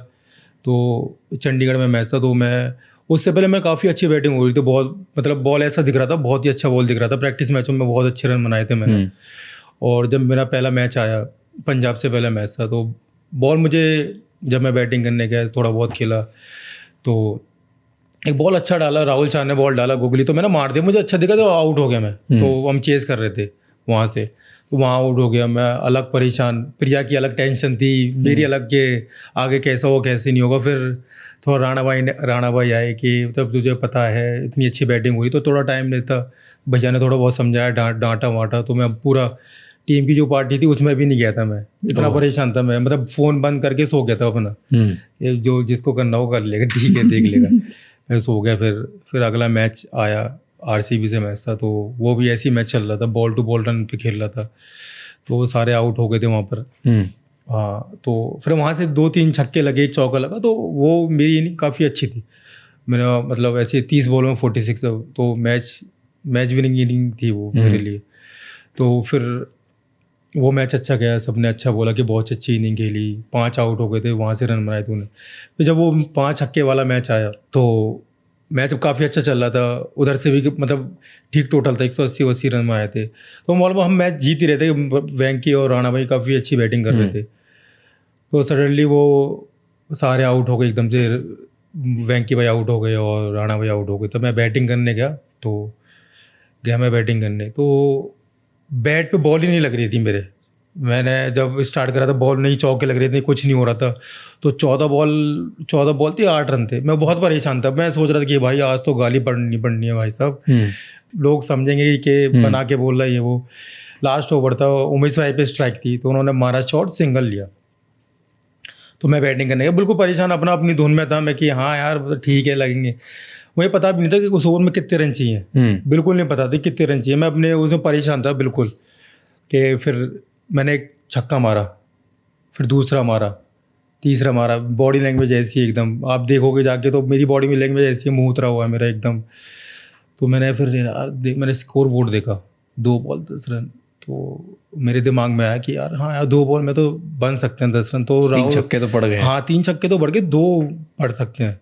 तो चंडीगढ़ में मैच था, तो मैं उससे पहले मैं काफ़ी अच्छी बैटिंग हो रही थी, बहुत मतलब बॉल ऐसा दिख रहा था, बहुत ही अच्छा बॉल दिख रहा था। प्रैक्टिस मैचों में बहुत अच्छे रन बनाए थे मैंने। और जब मेरा पहला मैच आया, पंजाब से पहला मैच था, तो बॉल मुझे जब मैं बैटिंग करने गया थोड़ा बहुत खेला, तो एक बॉल अच्छा डाला, राहुल शाह ने बॉल डाला गुगली, तो मैंने मार दिया, मुझे अच्छा दिखा, तो आउट हो गया मैं। तो हम चेस कर रहे थे वहाँ से, तो वहाँ आउट हो गया मैं, अलग परेशान, प्रिया की अलग टेंशन थी, मेरी अलग के आगे कैसा हो कैसे नहीं होगा। फिर थोड़ा राणा भाई आए कि तब तुझे पता है इतनी अच्छी बैटिंग हुई, तो थोड़ा टाइम लेता, भैया ने थोड़ा बहुत समझाया, डांटा वाटा, तो मैं पूरा टीम की जो पार्टी थी उसमें भी नहीं गया था। मैं इतना परेशान था, मैं मतलब फ़ोन बंद करके सो गया था अपना, ये जो जिसको करना हो कर लेगा, ठीक है देख लेगा। मैं सो गया। फिर अगला मैच आया, आरसीबी से मैच था, तो वो भी ऐसी मैच चल रहा था, बॉल टू बॉल रन पे खेल रहा था, तो वो सारे आउट हो गए थे वहाँ पर। हाँ, तो फिर वहाँ से 2-3 छक्के लगे, एक चौका लगा, तो वो मेरी इनिंग काफ़ी अच्छी थी। मेरा मतलब ऐसे 30 बॉल में 46, तो मैच विनिंग इनिंग थी वो मेरे लिए। तो फिर वो मैच अच्छा गया, सबने अच्छा बोला कि बहुत अच्छी इनिंग खेली, 5 आउट हो गए थे, वहाँ से रन बनाए तूने। फिर जब वो 5 छक्के वाला मैच आया, तो मैच काफ़ी अच्छा चल रहा था, उधर से भी मतलब ठीक टोटल था, 180 रन में आए थे, तो मतलब हम मैच जीत ही रहे थे। वेंकी और राणा भाई काफ़ी अच्छी बैटिंग कर रहे थे, तो सडनली वो सारे आउट हो गए एकदम से, वेंकी भाई आउट हो गए और राणा भाई आउट हो गए। तो मैं बैटिंग करने गया, तो गया मैं बैटिंग करने, तो बैट पे बॉल ही नहीं लग रही थी मेरे। मैंने जब स्टार्ट करा था, बॉल नहीं, चौके लग रहे थे, कुछ नहीं हो रहा था। तो 14 बॉल थी, 8 रन थे। मैं बहुत परेशान था, मैं सोच रहा था कि भाई आज तो गाली पड़नी है भाई साहब, लोग समझेंगे कि बना के बोल रहा है ये वो। लास्ट ओवर था, उमेश भाई पे स्ट्राइक थी, तो उन्होंने मारा शॉट, सिंगल लिया। तो मैं बैटिंग करने गया, बिल्कुल परेशान, अपनी धुन में था मैं कि हाँ यार ठीक है लगेंगे। मुझे पता भी नहीं था कि उस ओवर में कितने रन चाहिए, बिल्कुल नहीं पता था कितने रन चाहिए। मैं अपने उसमें परेशान था बिल्कुल, कि फिर मैंने एक छक्का मारा, फिर दूसरा मारा, तीसरा मारा। बॉडी लैंग्वेज ऐसी है एकदम, आप देखोगे जाके तो मेरी बॉडी में लैंग्वेज ऐसी है, मुँह उतरा हुआ है मेरा एकदम। तो मैंने फिर मैंने स्कोर बोर्ड देखा, 2 बॉल 10 रन। तो मेरे दिमाग में आया कि यार हाँ यार 2 बॉल में तो बन सकते हैं 10 रन। तो 3 छक्के तो पड़ गए। हाँ, 3 छक्के तो बढ़ गए, 2 पड़ सकते हैं।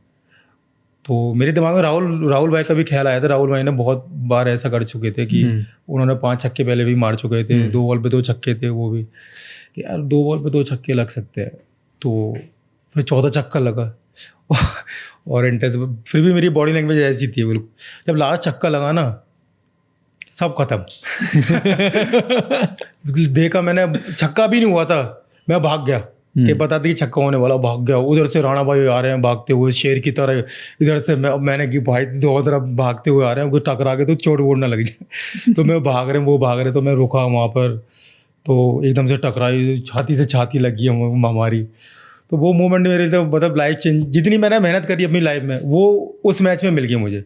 तो मेरे दिमाग में राहुल भाई का भी ख्याल आया था। राहुल भाई ने बहुत बार ऐसा कर चुके थे कि उन्होंने 5 छक्के पहले भी मार चुके थे, 2 बॉल पे 2 छक्के थे वो भी, कि यार 2 बॉल पे 2 छक्के लग सकते हैं। तो फिर 14 छक्का लगा और इंटरेस्ट, फिर भी मेरी बॉडी लैंग्वेज ऐसी थी बिल्कुल। जब लास्ट छक्का लगा ना, सब खत्म। देखा मैंने, छक्का भी नहीं हुआ था, मैं भाग गया, कि पता था कि छक्का होने वाला, भाग गया उधर से, राणा भाई आ रहे हैं भागते हुए शेर की तरह, इधर से मैंने कि भाई दो तरफ भागते हुए आ रहे हैं, कोई टकरा के तो चोट वोट ना लग जाए। तो मैं भाग रहे वो भाग रहे, तो मैं रुका वहाँ पर, तो एकदम से टकराई, छाती से छाती लगी हमारी। तो वो मोमेंट मेरे लिए मतलब लाइफ चेंज, जितनी मैंने मेहनत करी अपनी लाइफ में वो उस मैच में मिल गई मुझे।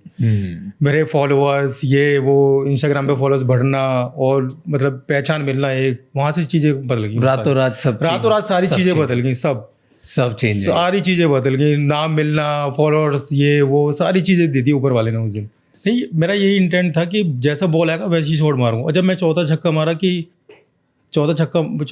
मेरे फॉलोअर्स, ये वो इंस्टाग्राम पे फॉलोअर्स बढ़ना और मतलब पहचान मिलना, एक वहाँ से चीज़ें बदल गई। रातों रात सारी चीज़ें बदल गई, सब चेंज, सारी चीज़ें बदल गई, नाम मिलना, फॉलोअर्स, ये वो सारी चीज़ें दी थी ऊपर वाले ने उस दिन। नहीं, मेरा यही इंटेंट था कि जैसा बॉल आएगा वैसे ही शॉट मारूंगा। और जब मैं चौथा छक्का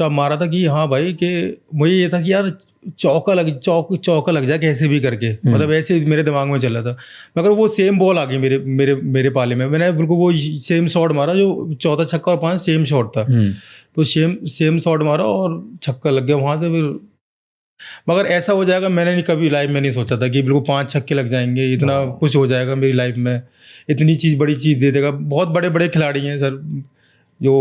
मारा था कि हाँ भाई, कि मुझे ये था कि यार चौका लग जाए कैसे भी करके, मतलब ऐसे मेरे दिमाग में चला था। मगर वो सेम बॉल आ गई मेरे पाले में, मैंने बिल्कुल वो सेम शॉट मारा, जो चौथा छक्का और 5 सेम शॉट था। तो सेम शॉट मारा और छक्का लग गया वहाँ से। फिर मगर ऐसा हो जाएगा मैंने कभी लाइफ में नहीं सोचा था कि बिल्कुल 5 छक्के लग जाएंगे, इतना कुछ हो जाएगा मेरी लाइफ में, इतनी चीज़ बड़ी चीज़ दे देगा। बहुत बड़े बड़े खिलाड़ी हैं सर जो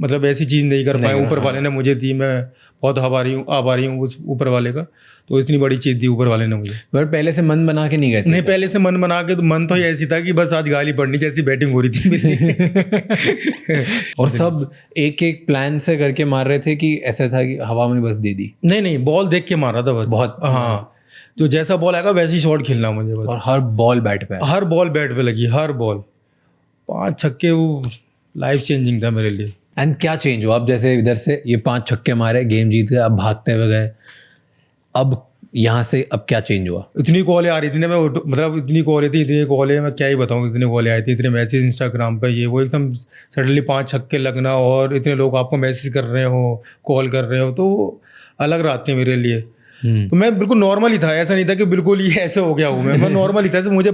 मतलब ऐसी चीज़ नहीं कर पाए, ऊपर वाले ने मुझे दी। मैं बहुत आभारी हूँ उस ऊपर वाले का, तो इतनी बड़ी चीज़ दी ऊपर वाले ने मुझे। पर पहले से मन बना के नहीं गए थे? नहीं, पहले से मन बना के, तो मन तो ऐसी था कि बस आज गाली पड़नी, जैसी बैटिंग हो रही थी मेरी। और सब एक एक प्लान से करके मार रहे थे कि ऐसा था कि हवा में बस दे दी? नहीं, बॉल देख के मार रहा था बस। बहुत, हाँ, जो जैसा बॉल आएगा वैसे ही शॉट खेलना मुझे बस। और हर बॉल बैट पे लगी, हर बॉल 5 छक्के, वो लाइफ चेंजिंग था मेरे लिए। एंड क्या चेंज हुआ? अब जैसे इधर से ये 5 छक्के मारे, गेम जीत गए, अब भागते हुए गए, अब यहाँ से अब क्या चेंज हुआ? इतनी कॉलें आ रही थी ना, मैं मतलब इतनी कॉलें मैं क्या ही बताऊँ, इतनी कॉलें आई थी, इतने मैसेज इंस्टाग्राम पे, ये वो एकदम सडनली 5 छक्के लगना, और इतने लोग आपको मैसेज कर रहे हो, कॉल कर रहे हो, तो अलग रात थी मेरे लिए। तो मैं बिल्कुल नॉर्मल ही था, ऐसा नहीं था कि बिल्कुल ही ऐसे हो गया हूँ मैं नॉर्मल ही था। मुझे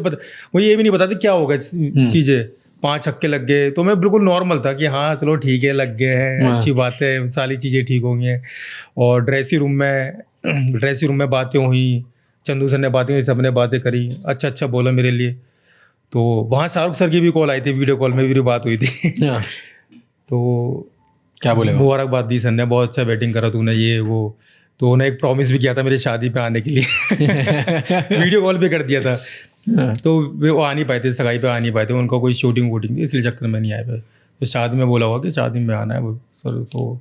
ये भी नहीं पता था क्या होगा चीज़ें। 5 छक्के लग गए तो मैं बिल्कुल नॉर्मल था कि हाँ चलो ठीक है, लग गए हैं, अच्छी बात है, सारी चीज़ें ठीक होंगी। और ड्रेसिंग रूम में बातें हुई, चंदू सर ने बातें की, सब ने बातें करी, अच्छा बोला मेरे लिए। तो वहाँ शाहरुख सर की भी कॉल आई थी, वीडियो कॉल में भी बात हुई थी। तो क्या बोले? मुबारकबाद दी सर ने, बहुत अच्छा बैटिंग करा तूने, ये वो। तो उन्होंने एक प्रॉमिस भी किया था मेरी शादी पे आने के लिए। वीडियो कॉल पे कर दिया था। तो वो आ नहीं पाए थे, सगाई पे आ नहीं पाए थे, उनका कोई शूटिंग थी, इसलिए चक्कर में नहीं आए थे। तो शादी में बोला हुआ कि शादी में आना है वो सर, तो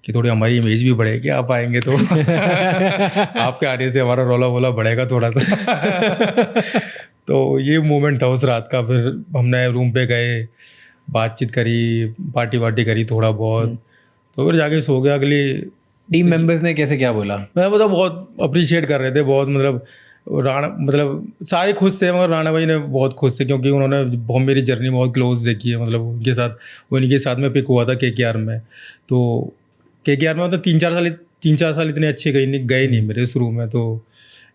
कि थोड़ी हमारी इमेज भी बढ़ेगी, आप आएंगे तो आपके आने से हमारा रोला बढ़ेगा थोड़ा सा। तो ये मोमेंट था उस रात का। फिर हमने रूम पे गए, बातचीत करी, पार्टी करी थोड़ा बहुत, तो फिर जाके सो गया। अगली टीम मेंबर्स ने कैसे क्या बोला? मैं मतलब बहुत अप्रिशिएट कर रहे थे, बहुत मतलब सारे खुश थे, मगर राणा भाई ने बहुत खुश थे, क्योंकि उन्होंने मेरी जर्नी बहुत क्लोज देखी है। मतलब उनके साथ में पिक हुआ था KKR में। तो KKR में मतलब 3-4 साल इतने अच्छे गए नहीं मेरे शुरू में। तो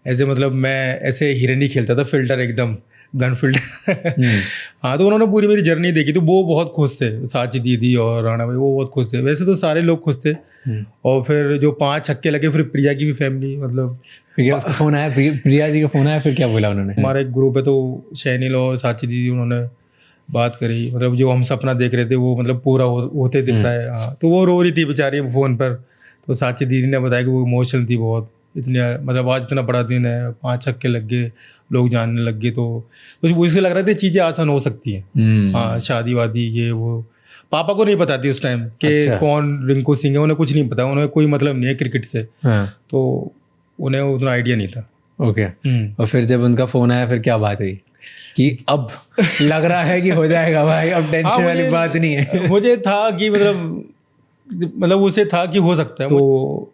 ऐसे मतलब मैं ऐसे हिरन ही खेलता था, फिल्टर एकदम गन फिल्टर। हाँ, तो उन्होंने पूरी मेरी जर्नी देखी, तो वो बहुत खुश थे, साची दीदी और राणा भाई, वो बहुत खुश थे। वैसे तो सारे लोग खुश थे। और फिर जो 5 छक्के लगे, फिर प्रिया की भी फैमिली, मतलब उसका फोन आया, प्रिया जी का फोन आया, फिर क्या बोला उन्होंने? हमारा एक ग्रुप है, तो शैनिल और साची दीदी, उन्होंने बात करी, मतलब जो हम सपना देख रहे थे वो मतलब पूरा होते दिख रहा है। हाँ, तो वो रो रही थी बेचारी फ़ोन पर। तो साची दीदी ने बताया कि वो इमोशनल थी बहुत, इतने मतलब आज इतना बड़ा दिन है, 5 छक्के लग गए, लोग जानने लग गए। तो उससे लग रहा था चीज़ें आसान हो सकती हैं। हाँ, शादी वादी ये वो। पापा को नहीं पता थी उस टाइम कि कौन रिंकू सिंह है, उन्हें कुछ नहीं पता, उन्हें कोई मतलब नहीं है क्रिकेट से। तो उन्हें उतना आइडिया नहीं था। ओके। और फिर जब उनका फ़ोन आया, फिर क्या बात हुई कि अब लग रहा है कि हो जाएगा भाई, अब टेंशन वाली बात नहीं है? मुझे था कि मतलब उसे था कि हो सकता है। तो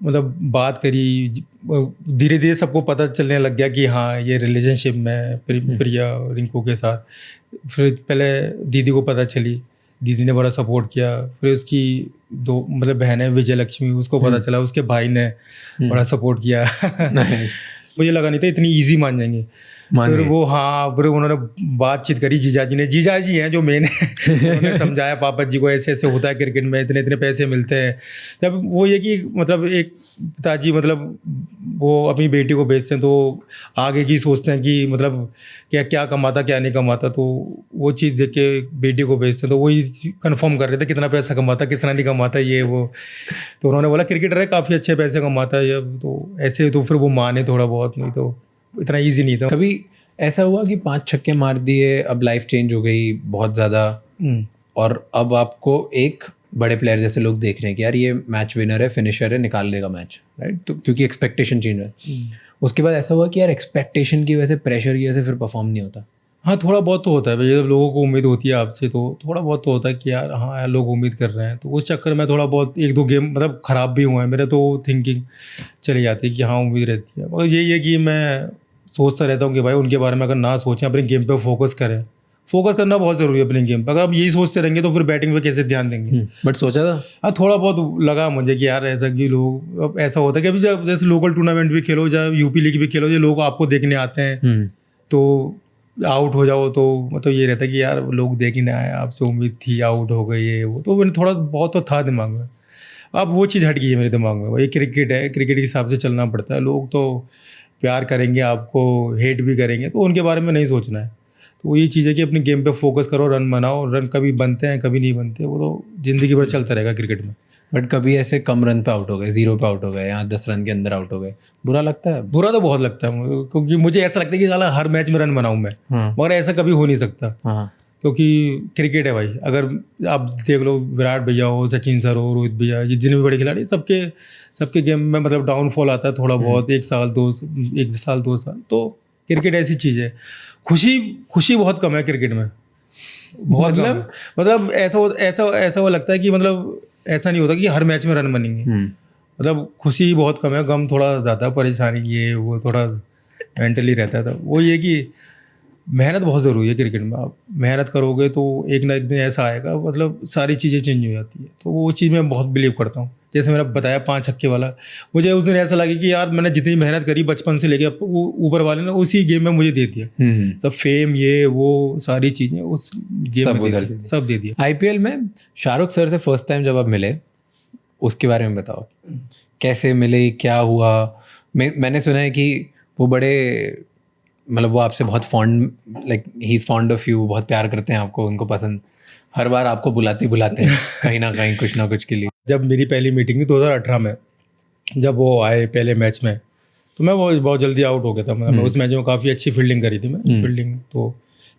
मतलब बात करी, धीरे धीरे सबको पता चलने लग गया कि हाँ ये रिलेशनशिप में प्रिया रिंकू के साथ। फिर पहले दीदी को पता चली, दीदी ने बड़ा सपोर्ट किया। फिर उसकी 2 मतलब बहन है विजय लक्ष्मी, उसको पता चला, उसके भाई ने बड़ा सपोर्ट किया। मुझे लगा नहीं था इतनी इजी मान जाएंगे। मान फिर गए। वो हाँ फिर उन्होंने बातचीत करी जीजाजी ने, जीजाजी हैं जो मेन है उन्होंने समझाया पापा जी को ऐसे ऐसे होता है क्रिकेट में, इतने इतने पैसे मिलते हैं। जब वो ये कि मतलब एक पिताजी मतलब वो अपनी बेटी को भेजते हैं तो आगे की सोचते हैं कि मतलब क्या क्या कमाता क्या नहीं कमाता, तो वो चीज़ देख के बेटी को भेजते हैं तो वही कंफर्म कर रहे थे कितना पैसा कमाता कितना नहीं कमाता ये वो। तो उन्होंने बोला क्रिकेटर है काफ़ी अच्छे पैसे कमाता है ये, तो ऐसे तो फिर वो माने थोड़ा बहुत, नहीं तो इतना ईजी नहीं था। कभी ऐसा हुआ कि 5 छक्के मार दिए, अब लाइफ चेंज हो गई बहुत ज़्यादा, और अब आपको एक बड़े प्लेयर जैसे लोग देख रहे हैं कि यार ये मैच विनर है, फिनिशर है, निकाल देगा मैच, राइट? तो क्योंकि एक्सपेक्टेशन चेंज है, उसके बाद ऐसा हुआ कि यार एक्सपेक्टेशन की वजह से, प्रेशर की वजह से फिर परफॉर्म नहीं होता? हाँ थोड़ा बहुत तो होता है भाई, जब लोगों को उम्मीद होती है आपसे तो थोड़ा बहुत तो होता है कि यार हाँ यार लोग उम्मीद कर रहे हैं, तो उस चक्कर में थोड़ा बहुत एक दो गेम मतलब ख़राब भी हुए हैं मेरे, तो थिंकिंग चली जाती है कि हाँ उम्मीद रहती है। मगर यही है कि मैं सोचता रहता हूँ कि भाई उनके बारे में अगर ना सोचें, अपने गेम पे फोकस करें। फोकस करना बहुत ज़रूरी है अपने गेम पर, अगर आप यही सोचते रहेंगे तो फिर बैटिंग पे कैसे ध्यान देंगे। बट सोचा था? हाँ थोड़ा बहुत लगा मुझे कि यार ऐसा कि लोग, अब ऐसा होता है कि अभी जब जैसे लोकल टूर्नामेंट भी खेलो, जब यूपी लीग भी खेलो, जो लोग आपको देखने आते हैं तो आउट हो जाओ तो मतलब ये रहता है कि यार लोग देख ही ना आए, आपसे उम्मीद थी, आउट हो गए ये वो, तो मैंने थोड़ा बहुत तो था दिमाग में। अब वो चीज़ हट गई है मेरे दिमाग में, भाई क्रिकेट है, क्रिकेट के हिसाब से चलना पड़ता है। लोग तो प्यार करेंगे आपको, हेट भी करेंगे, तो उनके बारे में नहीं सोचना है। तो ये चीज़ है कि अपने गेम पे फोकस करो, रन बनाओ, रन कभी बनते हैं कभी नहीं बनते, वो तो ज़िंदगी भर चलता रहेगा क्रिकेट में। बट कभी ऐसे कम रन पे आउट हो गए, 0 पे आउट हो गए, या 10 रन के अंदर आउट हो गए, बुरा लगता है? बुरा तो बहुत लगता है मुझे, क्योंकि मुझे ऐसा लगता है कि साला हर मैच में रन बनाऊँ मैं, मगर ऐसा कभी हो नहीं सकता। हाँ, क्योंकि क्रिकेट है भाई। अगर आप देख लो विराट भैया हो, सचिन सर हो, रोहित भैया, जितने भी बड़े खिलाड़ी, सबके गेम में मतलब डाउनफॉल आता है थोड़ा बहुत, 1 साल 2 साल। तो क्रिकेट ऐसी चीज़ है, खुशी बहुत कम है क्रिकेट में, बहुत कम है। मतलब ऐसा वो लगता है कि मतलब ऐसा नहीं होता कि हर मैच में रन बनेंगे, मतलब खुशी बहुत कम है, गम थोड़ा ज़्यादा, परेशानी ये वो थोड़ा मेंटली रहता था। वो ये कि मेहनत बहुत ज़रूरी है क्रिकेट में। आप मेहनत करोगे तो एक ना एक दिन ऐसा आएगा, मतलब सारी चीज़ें चेंज हो जाती है। तो वो चीज़ मैं बहुत बिलीव करता हूँ। जैसे मैंने बताया 5 छक्के वाला, मुझे उस दिन ऐसा लगा कि यार मैंने जितनी मेहनत करी बचपन से लेके ऊपर वाले ने उसी गेम में मुझे दे दिया। सब फेम ये वो सारी चीज़ें उस गेम में सब दे दिया। आईपीएल में शाहरुख सर से फर्स्ट टाइम जब आप मिले, उसके बारे में बताओ, कैसे मिले, क्या हुआ? मैंने सुना है कि वो बड़े, मतलब वो आपसे बहुत fond, like he is fond of you, बहुत प्यार करते हैं आपको, उनको पसंद, हर बार आपको बुलाते हैं कहीं ना कहीं कुछ ना कुछ के लिए। जब मेरी पहली मीटिंग थी 2018 में, जब वो आए पहले मैच में, तो मैं वो बहुत जल्दी आउट हो गया था। मैं उस मैच में काफ़ी अच्छी फील्डिंग करी थी मैं। फील्डिंग तो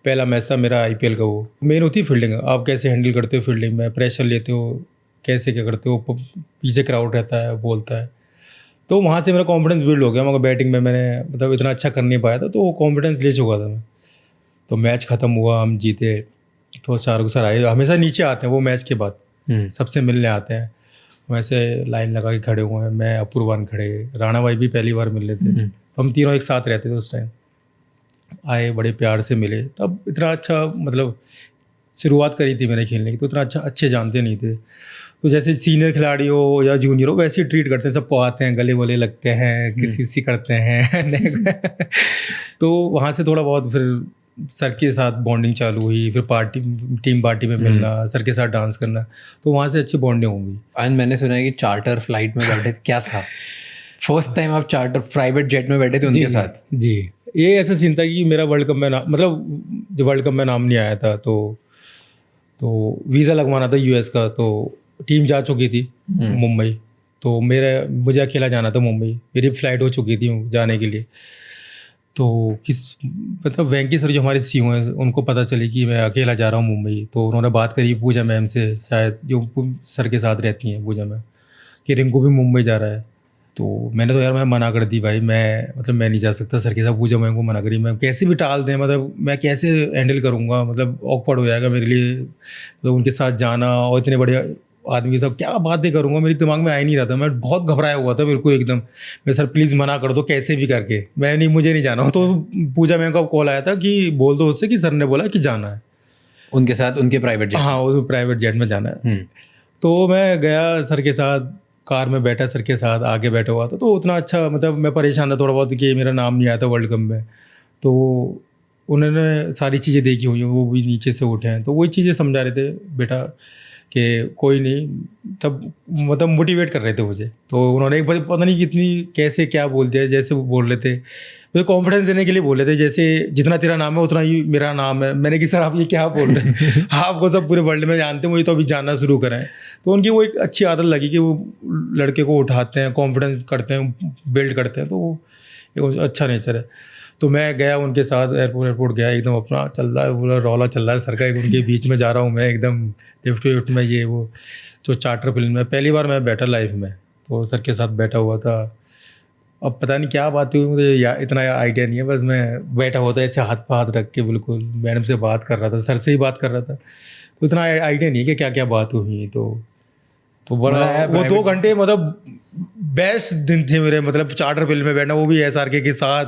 पहला मैच था मेरा आईपीएल का, वो मेन होती है फील्डिंग। आप कैसे हैंडल करते हो फील्डिंग में, प्रेशर लेते हो, कैसे क्या करते हो, पीछे क्राउड रहता है, बोलता है, तो वहाँ से मेरा कॉन्फिडेंस बिल्ड हो गया। मगर बैटिंग में मैंने मतलब इतना अच्छा कर नहीं पाया था, तो वो कॉन्फिडेंस ले चुका था मैं। तो मैच ख़त्म हुआ, हम जीते, तो शाहरुख सर आए, हमेशा नीचे आते हैं वो मैच के बाद, सबसे मिलने आते हैं। वैसे लाइन लगा के खड़े हुए हैं, मैं अपूर्वान खड़े, राणा भाई भी पहली बार मिल रहे थे, तो हम तीनों एक साथ रहते थे उस टाइम। आए, बड़े प्यार से मिले। तब इतना अच्छा मतलब शुरुआत करी थी मैंने खेलने की, तो इतना अच्छे जानते नहीं थे। तो जैसे सीनियर खिलाड़ी हो या जूनियर हो वैसे ही ट्रीट करते हैं, सबको आते हैं, गले वले लगते हैं, किसी करते हैं तो वहाँ से थोड़ा बहुत फिर सर के साथ बॉन्डिंग चालू हुई, फिर टीम पार्टी में मिलना, सर के साथ डांस करना, तो वहाँ से अच्छी बॉन्डिंग होगी। एंड मैंने सुना है कि चार्टर फ्लाइट में बैठे थे, क्या था फर्स्ट टाइम आप चार्टर प्राइवेट जेट में बैठे थे उनके साथ? जी, ये ऐसा सीन था कि मेरा वर्ल्ड कप में मतलब जब वर्ल्ड कप में नाम नहीं आया था, तो वीज़ा लगवाना था यूएस का, तो टीम जा चुकी थी मुंबई, तो मुझे अकेला जाना था मुंबई, मेरी फ़्लाइट हो चुकी थी जाने के लिए। तो मतलब वेंकी सर जो हमारे सीईओ हैं, उनको पता चली कि मैं अकेला जा रहा हूँ मुंबई, तो उन्होंने बात करी पूजा मैम से, शायद जो सर के साथ रहती हैं पूजा मैम, कि रिंकू भी मुंबई जा रहा है। तो मैंने तो यार मैं मना कर दी भाई, मैं नहीं जा सकता सर के साथ। पूजा मैम को मना करी, मैं कैसे भी टाल दें, मतलब मैं कैसे हैंडल करूँगा, मतलब ऑकवर्ड हो जाएगा मेरे लिए, मतलब उनके साथ जाना और इतने बड़े आदमी के साथ क्या बातें करूँगा, मेरे दिमाग में आ ही नहीं रहा था। मैं बहुत घबराया हुआ था, मेरे को एकदम, मैं सर प्लीज़ मना कर दो कैसे भी करके, मुझे नहीं जाना। तो पूजा मैम का कॉल आया था कि बोल दो उससे कि सर ने बोला कि जाना है उनके साथ, उनके प्राइवेट जेट। हाँ, वो प्राइवेट जेट में जाना है। तो मैं गया सर के साथ, कार में बैठा सर के साथ, आगे बैठा हुआ था। तो उतना अच्छा मतलब मैं परेशान था थोड़ा बहुत कि मेरा नाम नहीं आया था वर्ल्ड कप में, तो उन्होंने सारी चीज़ें देखी हुई हैं, वो भी नीचे से उठे हैं, तो वही चीज़ें समझा रहे थे बेटा कि कोई नहीं, तब मतलब मोटिवेट कर रहे थे मुझे। तो उन्होंने एक बार पता नहीं कितनी कैसे क्या बोल दिया, जैसे वो बोल रहे थे मुझे कॉन्फिडेंस देने के लिए बोल रहे थे, जैसे जितना तेरा नाम है उतना ही मेरा नाम है। मैंने कि सर आप ये क्या बोल रहे हैं आपको सब पूरे वर्ल्ड में जानते हैं, मुझे तो अभी जानना शुरू करें। तो उनकी वो एक अच्छी आदत लगी कि वो लड़के को उठाते हैं, कॉन्फिडेंस करते हैं, बिल्ड करते हैं, तो वो अच्छा नेचर है। तो मैं गया उनके साथ, एयरपोर्ट गया, एकदम अपना चल रहा है, पूरा रौला चल रहा है सर का, उनके बीच में जा रहा हूँ मैं एकदम लिफ्ट में, ये वो जो चार्टर प्लेन में पहली बार मैं बैठा लाइफ में, तो सर के साथ बैठा हुआ था। अब पता नहीं क्या बात हुई मुझे इतना आइडिया नहीं है, बस मैं बैठा हुआ था ऐसे हाथ पे हाथ रख के, बिल्कुल मैडम से बात कर रहा था, सर से ही बात कर रहा था, तो इतना आइडिया नहीं है कि क्या क्या बात हुई। तो बड़ा वो 2 घंटे मतलब बेस्ट दिन थे मेरे, मतलब चार्टर प्लेन में बैठना, वो भी SRK के साथ,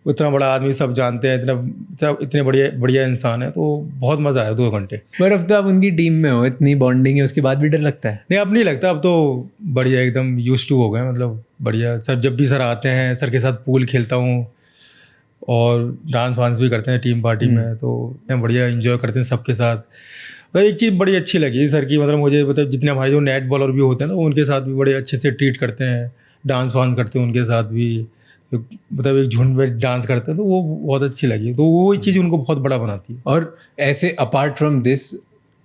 उतना बड़ा आदमी, सब जानते हैं, इतने बढ़िया इंसान है, तो बहुत मज़ा आया 2 घंटे। पर अब तो आप उनकी टीम में हो, इतनी बॉन्डिंग है, उसके बाद भी डर लगता है? नहीं, अब नहीं लगता, अब तो बढ़िया एकदम यूज्ड टू हो गए, मतलब बढ़िया। सर जब भी सर आते हैं, सर के साथ पूल खेलता हूँ और डांस वांस भी करते हैं टीम पार्टी में, तो बढ़िया इन्जॉय करते हैं सबके साथ। तो एक चीज़ बड़ी अच्छी लगी सर की, मतलब मुझे, मतलब जितने हमारे जो नेट बॉलर भी होते हैं ना, उनके साथ भी बड़े अच्छे से ट्रीट करते हैं, डांस वांस करते हैं उनके साथ भी, मतलब एक झुंड में डांस करते हैं, तो वो बहुत अच्छी लगी। तो वो चीज़ उनको बहुत बड़ा बनाती है। और ऐसे अपार्ट फ्रॉम दिस,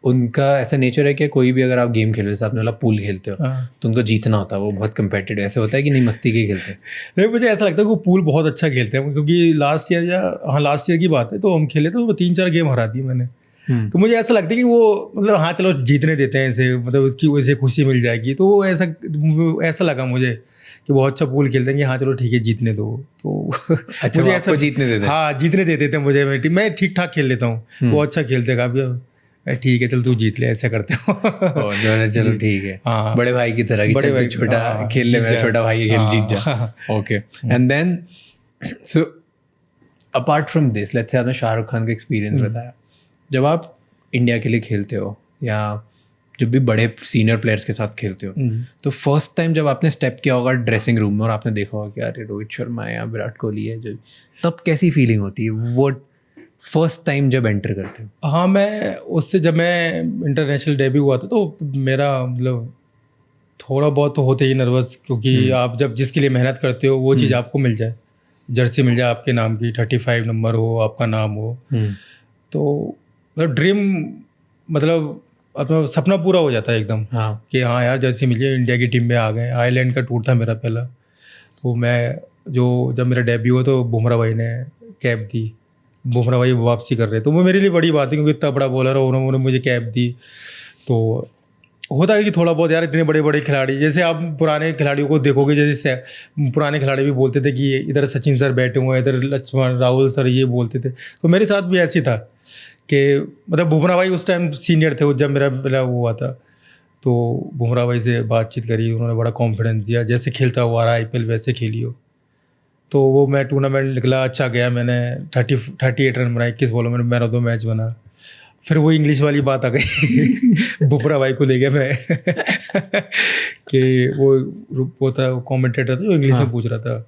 उनका ऐसा नेचर है कि कोई भी अगर आप गेम खेल रहे हो, जैसे आपने वाला पूल खेलते हो, तो उनको जीतना होता है, वो बहुत कम्पिटिटिव ऐसे होता है कि नहीं मस्ती के खेलते हैं? नहीं, मुझे ऐसा लगता है कि वो पूल बहुत अच्छा खेलते हैं, क्योंकि लास्ट ईयर की बात है, तो हम खेले तो 3-4 गेम हरा दी मैंने। तो मुझे ऐसा लगता है कि वो मतलब हाँ चलो जीतने देते हैं इसे, मतलब उसकी वजह से खुशी मिल जाएगी, तो वो ऐसा लगा मुझे कि बहुत अच्छा पूल खेलते हैं कि हाँ चलो ठीक है जीतने दो। तो अच्छा, मुझे ऐसा जीतने देते हैं? हाँ, जीतने देते थे मुझे, मैं ठीक ठाक खेल लेता हूँ, वो अच्छा खेलते हैं, ठीक है चल तू जीत ले, ऐसा करते हो। चलो ठीक है, हाँ, बड़े भाई की तरह, बड़े भाई छोटा खेल ले, मेरा छोटा भाई खेल जीत जा। Okay, and then so apart from this, let's say आपने शाहरुख खान का एक्सपीरियंस बताया, जब आप इंडिया के लिए खेलते हो या जब भी बड़े सीनियर प्लेयर्स के साथ खेलते हो, तो फर्स्ट टाइम जब आपने स्टेप किया होगा ड्रेसिंग रूम में और आपने देखा होगा कि अरे रोहित शर्मा है या विराट कोहली है, जो तब कैसी फीलिंग होती है वो फर्स्ट टाइम जब एंटर करते हो? हाँ, मैं उससे जब मैं इंटरनेशनल डेब्यू हुआ था, तो मेरा मतलब थोड़ा बहुत तो होते ही नर्वस, क्योंकि आप जब जिसके लिए मेहनत करते हो वो चीज़ आपको मिल जाए, जर्सी मिल जाए आपके नाम की, 35 नंबर हो, आपका नाम हो, तो मतलब ड्रीम, मतलब अपना सपना पूरा हो जाता है एकदम। हाँ, कि हाँ यार जर्सी मिल गई, इंडिया की टीम में आ गए। आयरलैंड का टूर था मेरा पहला, तो मैं जब मेरा डेब्यू हुआ तो बुमराह भाई ने कैप दी, बुमराह भाई वापसी कर रहे, तो वो मेरे लिए बड़ी बात है, क्योंकि इतना बड़ा बॉलर है, उन्होंने मुझे कैप दी। तो होता है कि थोड़ा बहुत यार, इतने बड़े बड़े खिलाड़ी, जैसे आप पुराने खिलाड़ियों को देखोगे, जैसे पुराने खिलाड़ी भी बोलते थे कि इधर सचिन सर बैठे हुए हैं, इधर लक्ष्मण राहुल सर, ये बोलते थे, तो मेरे साथ भी ऐसी था कि मतलब बुमराह भाई उस टाइम सीनियर थे, जब मेरा वो हुआ था, तो बुमराह भाई से बातचीत करी, उन्होंने बड़ा कॉन्फिडेंस दिया, जैसे खेलता हुआ रहा IPL वैसे खेलियो। तो वो मैं टूर्नामेंट निकला, अच्छा गया, मैंने 38 रन बनाए 21 बॉलों में, मैन ऑफ द मैच बना। फिर वो इंग्लिश वाली बात आ गई बुमराह भाई को ले गया मैं कि वो था कमेंटेटर था जो इंग्लिश में पूछ रहा था,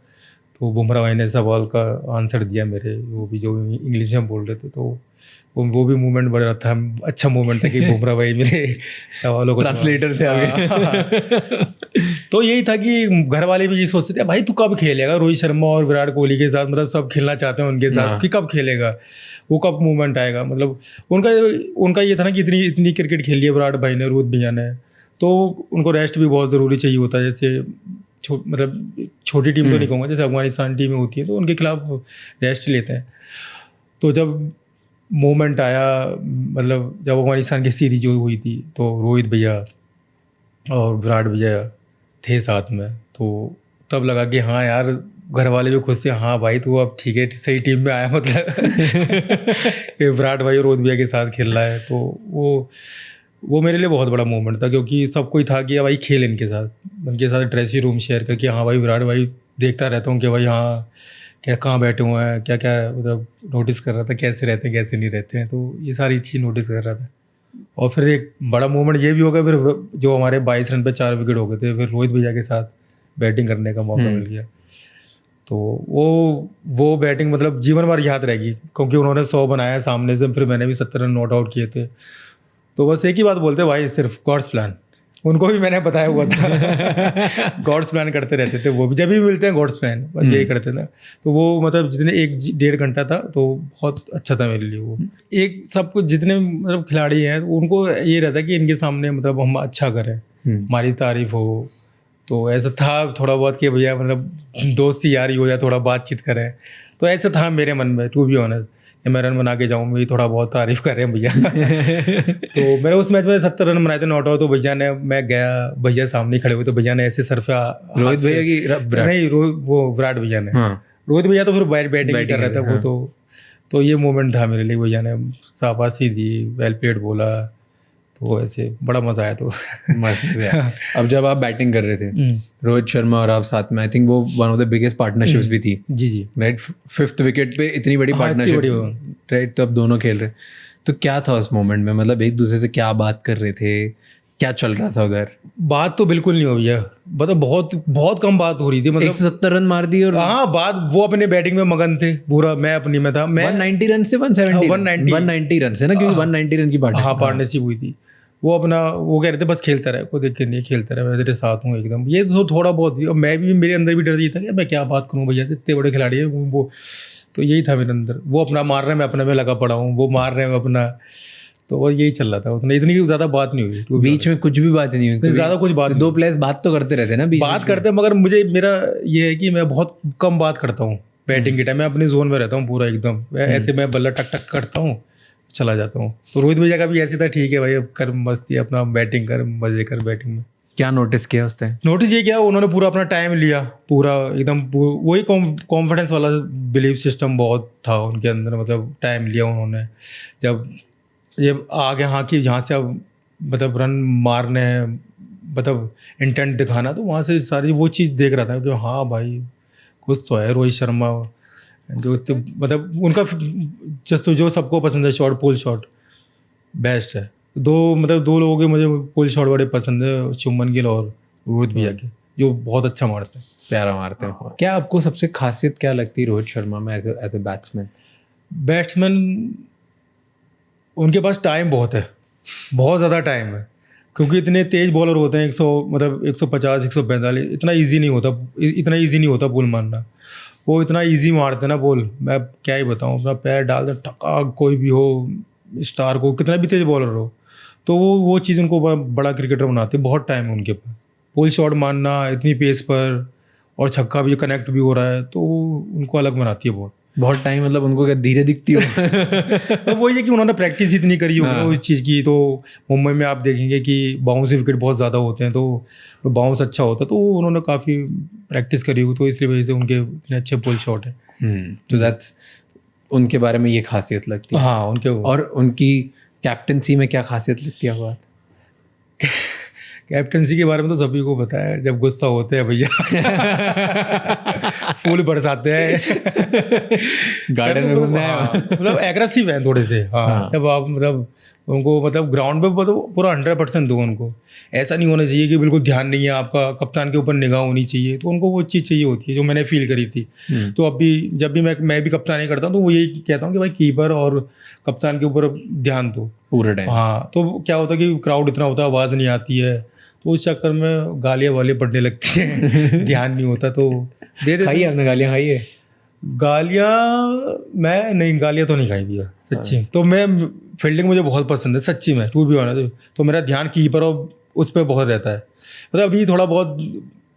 तो बुमराह भाई ने सवाल का आंसर दिया मेरे, वो भी जो इंग्लिश में बोल रहे थे, तो वो भी मूवमेंट बड़ा था, अच्छा मूवमेंट था कि बुमराह भाई मेरे सवालों को ट्रांसलेटर से आगे। तो यही था कि घर वाले भी ये सोचते थे भाई तू कब खेलेगा रोहित शर्मा और विराट कोहली के साथ, मतलब सब खेलना चाहते हैं उनके साथ, कि कब खेलेगा, वो कब मूवमेंट आएगा। मतलब उनका ये था ना कि इतनी क्रिकेट खेली है विराट भाई ने, रोहित भैया ने, तो उनको रेस्ट भी बहुत ज़रूरी चाहिए होता है। जैसे मतलब छोटी टीम तो नहीं कहूँगा, जैसे अफगानिस्तान टीमें होती है तो उनके खिलाफ रेस्ट लेते हैं। तो जब मोमेंट आया, मतलब जब अफगानिस्तान की सीरीज जो हुई थी, तो रोहित भैया और विराट भैया थे साथ में, तो तब लगा कि हाँ यार, घर वाले भी खुश थे, हाँ भाई तू अब ठीक है, सही टीम में आया, मतलब विराट भाई और रोहित भैया के साथ खेल रहा है। तो वो मेरे लिए बहुत बड़ा मोमेंट था, क्योंकि सबको ही था कि भाई खेल इनके साथ ड्रेसिंग रूम शेयर करके, हाँ भाई विराट भाई देखता रहता हूँ कि भाई हाँ क्या कहाँ बैठे हुए हैं, क्या क्या मतलब नोटिस कर रहा था, कैसे रहते हैं कैसे नहीं रहते हैं, तो ये सारी चीज़ नोटिस कर रहा था। और फिर एक बड़ा मोमेंट ये भी हो गया, फिर जो हमारे 22 रन पे 4 विकेट हो गए थे, फिर रोहित भैया के साथ बैटिंग करने का मौका मिल गया। तो वो बैटिंग मतलब जीवन भर याद रहेगी, क्योंकि उन्होंने 100 बनाया सामने से, फिर मैंने भी 70 रन नॉट आउट किए थे। तो बस एक ही बात बोलते भाई, सिर्फ गॉड्स प्लान। उनको भी मैंने बताया हुआ था गॉड्स प्लान करते रहते थे वो भी, जब भी मिलते हैं गॉड्स प्लान बस यही करते थे। तो वो मतलब जितने 1-1.5 घंटा था तो बहुत अच्छा था मेरे लिए वो। एक सब कुछ जितने मतलब खिलाड़ी हैं उनको ये रहता है कि इनके सामने मतलब हम अच्छा करें, हमारी तारीफ हो। तो ऐसा था थोड़ा बहुत कि भैया मतलब दोस्ती यारी हो या थोड़ा बातचीत करें, तो ऐसा था मेरे मन में, टू बी ऑनेस्ट। मैं रन बना के जाऊँ, मेरी थोड़ा बहुत तारीफ कर रहे हैं भैया तो मैंने उस मैच में 70 रन बनाए थे नॉट आउट। तो भैया ने, मैं गया भैया सामने खड़े हुए, तो भैया ने ऐसे सर पे रोहित भैया की नहीं वो विराट भैया ने, रोहित भैया तो फिर बैटिंग कर रहा था वो। तो ये मोमेंट था मेरे लिए, भैया ने शाबाशी दी, वेल प्लेड बोला, तो ऐसे बड़ा मजा आया। तो मस्त। अब जब आप बैटिंग कर रहे थे रोहित शर्मा और आप साथ में, आई थिंक वो one of the biggest partnerships भी थी। जी राइट, 5th विकेट पे इतनी बड़ी पार्टनरशिप, राइट। तो अब दोनों खेल रहे, तो क्या था उस मोमेंट में, मतलब एक दूसरे से क्या बात कर रहे थे, क्या चल रहा था उधर? बात तो बिल्कुल नहीं हो भैया, मतलब बहुत कम बात हो रही थी। मतलब 170 रन मार दिए और हाँ, बात वो अपने बैटिंग में मगन थे पूरा, मैं अपनी में था। मैं 190 रन से 190 रन से ना, क्योंकि 190 रन की पार्टनरशिप हुई थी। वो अपना वो कह रहे थे बस खेलता रहे, कोई दिक्कत नहीं, खेलता रहे, मैं तेरे साथ हूँ एकदम। ये तो थोड़ा बहुत, मैं भी, मेरे अंदर भी डर ये था कि मैं क्या बात करूँ भैया से, इतने बड़े खिलाड़ी है वो। तो यही था मेरे अंदर, वो अपना मार रहे हैं, मैं अपने में लगा पड़ा हूँ, वो मार रहे हैं, मैं अपना। तो वो यही चल रहा था, उतना इतनी ज़्यादा बात नहीं हुई बीच में, कुछ भी बात नहीं हुई, ज़्यादा कुछ बात। 2 प्लेयर्स बात तो करते रहते हैं ना, बात करते हैं, मगर मुझे मेरा ये है कि मैं बहुत कम बात करता हूँ बैटिंग के टाइम। मैं अपने जोन में रहता हूँ पूरा एकदम, ऐसे मैं बल्ला टक टक करता हूँ, चला जाता हूँ। तो रोहित भैया का भी ऐसे था, ठीक है भाई अब कर मस्ती, अपना बैटिंग कर, मजे कर बैटिंग में। क्या नोटिस किया उस टाइम? नोटिस ये किया, उन्होंने पूरा अपना टाइम लिया, पूरा एकदम वही कॉन्फिडेंस वाला बिलीव सिस्टम बहुत था उनके अंदर। मतलब टाइम लिया उन्होंने, जब ये आगे हाँ कि यहाँ से अब मतलब रन मारने हैं, मतलब इंटेंट दिखाना, तो वहाँ से सारी वो चीज़ देख रहा था कि हाँ भाई कुछ तो है। रोहित शर्मा जो तो मतलब उनका जो सबको पसंद है शॉट, पुल शॉट बेस्ट है। दो लोगों के मुझे पुल शॉट बड़े पसंद है, शुभमन गिल और रोहित भैया के, जो बहुत अच्छा मारते हैं, प्यारा मारते हैं। क्या आपको सबसे खासियत क्या लगती है रोहित शर्मा में एज ए बैट्समैन? उनके पास टाइम बहुत है, बहुत ज़्यादा टाइम है, क्योंकि इतने तेज बॉलर होते हैं, 150 145, इतना ईजी नहीं होता बॉल मारना। वो इतना इजी मारते हैं ना बॉल, मैं क्या ही बताऊँ, अपना पैर डालते ठका, कोई भी हो, स्टार को, कितना भी तेज बॉलर हो, तो वो चीज़ उनको बड़ा क्रिकेटर बनाते हैं। बहुत टाइम है उनके पास, पुल शॉट मारना इतनी पेस पर, और छक्का भी कनेक्ट भी हो रहा है, तो उनको अलग बनाती है बहुत टाइम। मतलब उनको क्या धीरे दिखती हो तो वही है कि उन्होंने प्रैक्टिस इतनी करी हो उस चीज़ की। तो मुंबई में आप देखेंगे कि बाउंस विकेट बहुत ज़्यादा होते हैं, तो बाउंस अच्छा होता है, तो उन्होंने काफ़ी प्रैक्टिस करी हो, तो इसलिए वजह से उनके इतने अच्छे पुल शॉट है। तो दैट्स उनके बारे में ये खासियत लगती है। हाँ उनके। और उनकी कैप्टनसी में क्या खासियत लगती है बात? कैप्टनसी के बारे में तो सभी को पता है, जब गुस्सा होते हैं भैया फूल बरसाते हैं गार्डन में घूमना है, मतलब एग्रेसिव है थोड़े से। हाँ, जब आप मतलब उनको मतलब ग्राउंड पे तो पूरा 100% दो उनको। ऐसा नहीं होना चाहिए कि बिल्कुल ध्यान नहीं है आपका, कप्तान के ऊपर निगाह होनी चाहिए, तो उनको वो चीज़ चाहिए होती है जो मैंने फील करी थी। तो अब भी जब भी मैं भी कप्तानी करता हूँ, तो वो यही कहता हूँ कि भाई कीपर और कप्तान के ऊपर ध्यान दो पूरे टाइम। हाँ, तो क्या होता है कि क्राउड इतना होता है, आवाज़ नहीं आती है, तो उस चक्कर में गालियाँ वालियाँ पड़ने लगती हैं ध्यान नहीं होता, तो दे दे। खाई आपने गालियाँ? खाई है गालियाँ? मैं नहीं, गालियाँ तो नहीं खाई भैया सच्ची। तो मैं फील्डिंग मुझे बहुत पसंद है सच्ची में, टू बी ऑनेस्ट। तो मेरा ध्यान कीपर और उस पर बहुत रहता है। मतलब अभी थोड़ा बहुत